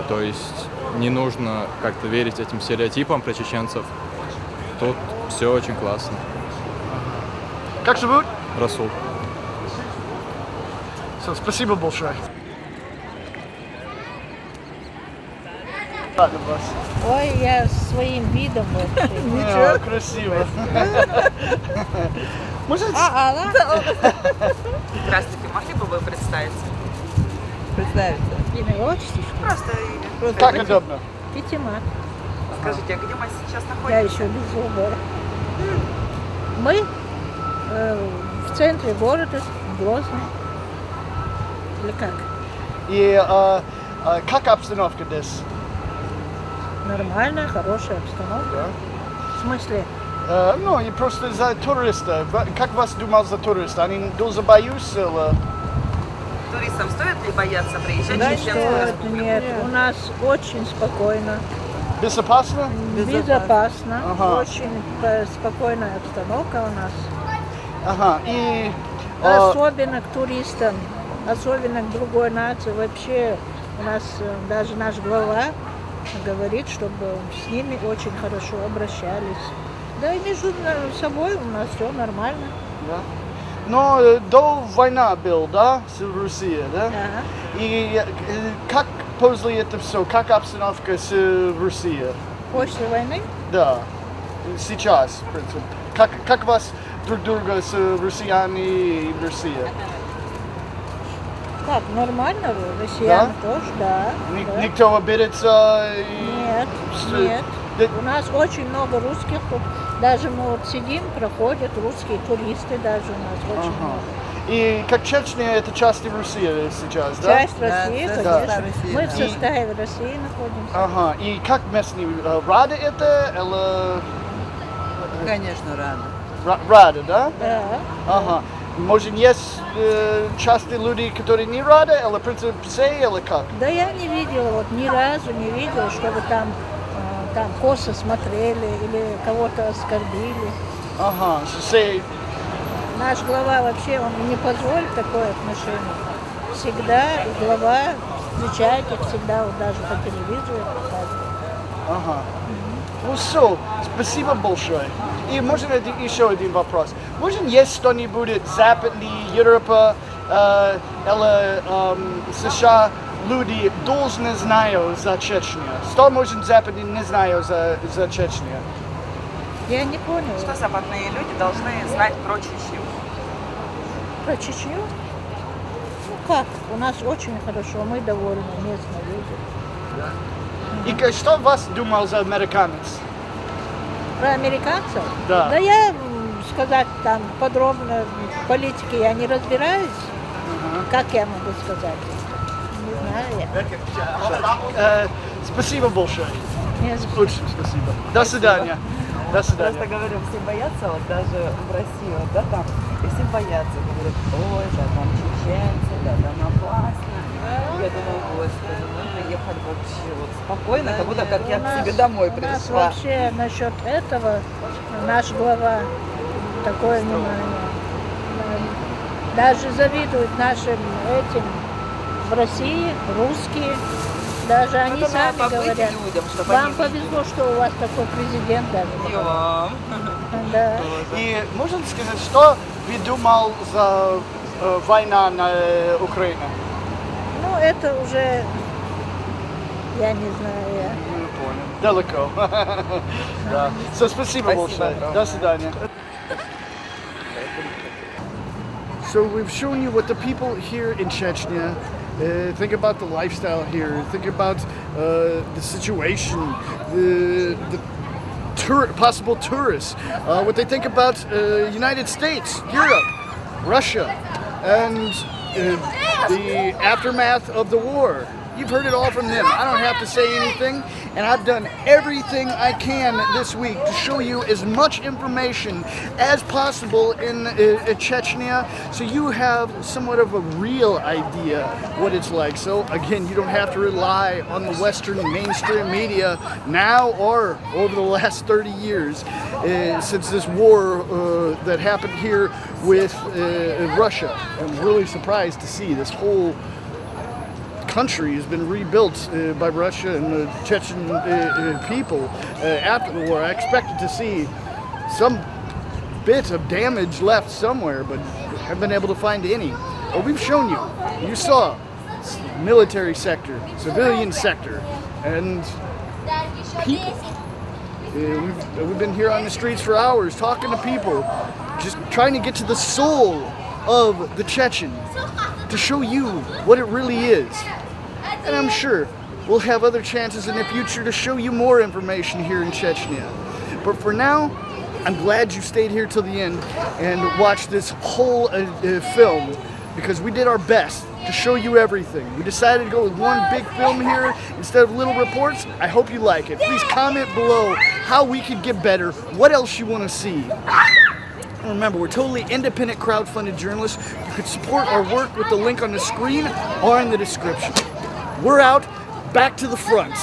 Speaker 2: То есть не нужно как-то верить этим стереотипам про чеченцев. Тут все очень классно.
Speaker 1: Как зовут?
Speaker 2: Расул.
Speaker 1: Все, спасибо большое.
Speaker 11: Ой, я своим видом вообще.
Speaker 1: Ничего, красиво. Может...
Speaker 17: Здравствуйте, могли бы вы представиться?
Speaker 11: Представиться. Имя, отчество?
Speaker 17: Просто имя.
Speaker 1: Как удобно.
Speaker 11: Пятимат.
Speaker 17: Скажите, а где мы сейчас
Speaker 11: Я
Speaker 17: находимся?
Speaker 11: еще без зуба. Мы в центре города, Грозный. Или как?
Speaker 1: И как обстановка здесь?
Speaker 11: Нормальная, хорошая обстановка. В смысле?
Speaker 1: Ну, и просто за туриста. Как вас думал за туриста? Они дуже боятся или...
Speaker 17: Туристам стоит ли бояться приезжать
Speaker 11: Да
Speaker 17: в Чеченскую
Speaker 11: нет,
Speaker 17: республику?
Speaker 11: нет, у нас очень спокойно.
Speaker 1: Безопасно?
Speaker 11: Безопасно.
Speaker 1: Ага.
Speaker 11: Очень спокойная обстановка у нас.
Speaker 1: Ага, и...
Speaker 11: Особенно к туристам, особенно к другой нации. Вообще у нас даже наш глава говорит, чтобы с ними очень хорошо обращались. Да и между собой у нас все нормально.
Speaker 1: Да. Но до войны был, да, с Россией, да?
Speaker 11: Ага.
Speaker 1: И как после этого все, как обстановка с Россией?
Speaker 11: После войны?
Speaker 1: Да, сейчас, в принципе. Как вас друг друга с россиянами и Россией?
Speaker 11: Как, нормально? Россияне
Speaker 1: Да?
Speaker 11: тоже, да. Да.
Speaker 1: Никто обидится?
Speaker 11: Нет, нет. У нас очень много русских тут. Даже мы вот сидим, проходят русские туристы даже у нас очень много.
Speaker 1: И как Чечня, это часть России сейчас, да?
Speaker 11: Часть России,
Speaker 1: Да.
Speaker 11: конечно. Мы в
Speaker 1: И-
Speaker 11: составе России находимся.
Speaker 1: Ага, и как местные рады это, или...
Speaker 11: Конечно, рады.
Speaker 1: Рады, да?
Speaker 11: Да.
Speaker 1: Ага. Может, есть частые люди, которые не рады, или в принципе все, или как?
Speaker 11: Да я не видела, вот ни разу не видела, чтобы там косо смотрели или кого-то оскорбили.
Speaker 1: Ага, все...
Speaker 11: Наш глава вообще, он не позволит такое отношение. Всегда глава встречает их, всегда вот даже по телевизору показывает.
Speaker 1: Ага. Ну все, спасибо большое. И можно еще один вопрос. Может, есть что-нибудь западные, Европа или США люди должны знать за Чечню? Что, может, западные не знают за Чечню?
Speaker 11: Я не поняла.
Speaker 17: Что западные люди должны знать про Чечню?
Speaker 11: Про Чечню? Ну как, у нас очень хорошо, мы довольны, местные люди.
Speaker 1: И что вас думал за американец?
Speaker 11: Про американцев?
Speaker 1: Да.
Speaker 11: Да я сказать там подробно в политике я не разбираюсь. Как я могу сказать? Не знаю я.
Speaker 1: Спасибо большое.
Speaker 11: Не за что.
Speaker 1: Очень спасибо. До свидания. До свидания.
Speaker 17: Просто говорю, все боятся, вот даже в России, вот, да, там, и все боятся, говорят, ой, да, там чеченцы, да, там опасно. Я думаю, господи, нужно ехать вообще вот спокойно, как будто как я к себе домой
Speaker 11: У нас
Speaker 17: пришла.
Speaker 11: вообще насчет этого наш глава такое внимание. Даже завидуют нашим этим в России, русские. Даже они
Speaker 17: Это надо
Speaker 11: сами
Speaker 17: побыть
Speaker 11: говорят,
Speaker 17: людям, чтобы
Speaker 11: вам
Speaker 17: они
Speaker 11: повезло, что у вас такой президент даже.
Speaker 17: И вам.
Speaker 11: Да.
Speaker 1: И можно сказать, что вы думал за война на Украине?
Speaker 11: Ну, это уже, я не знаю, я...
Speaker 1: Далеко. Да. Спасибо большое. До свидания. So we've shown you what the people here in Chechnya think about the lifestyle here, think about the situation, the possible tourists, what they think about United States, Europe, Russia, and the aftermath of the war. You've heard it all from them. I don't have to say anything, and I've done everything I can this week to show you as much information as possible in Chechnya, so you have somewhat of a real idea what it's like. So again, you don't have to rely on the Western mainstream media now or over the last 30 years since this war that happened here with Russia. I'm really surprised to see this whole country has been rebuilt by Russia and the Chechen people after the war. I expected to see some bit of damage left somewhere, but haven't been able to find any. But we've shown you. You saw military sector, civilian sector, and people. We've been here on the streets for hours talking to people, just trying to get to the soul of the Chechen, to show you what it really is. And I'm sure we'll have other chances in the future to show you more information here in Chechnya. But for now, I'm glad you stayed here till the end and watched this whole film, because we did our best to show you everything. We decided to go with one big film here instead of little reports. I hope you like it. Please comment below how we could get better, what else you want to see. And remember, we're totally independent crowdfunded journalists. You could support our work with the link on the screen or in the description. We're out, back to the front.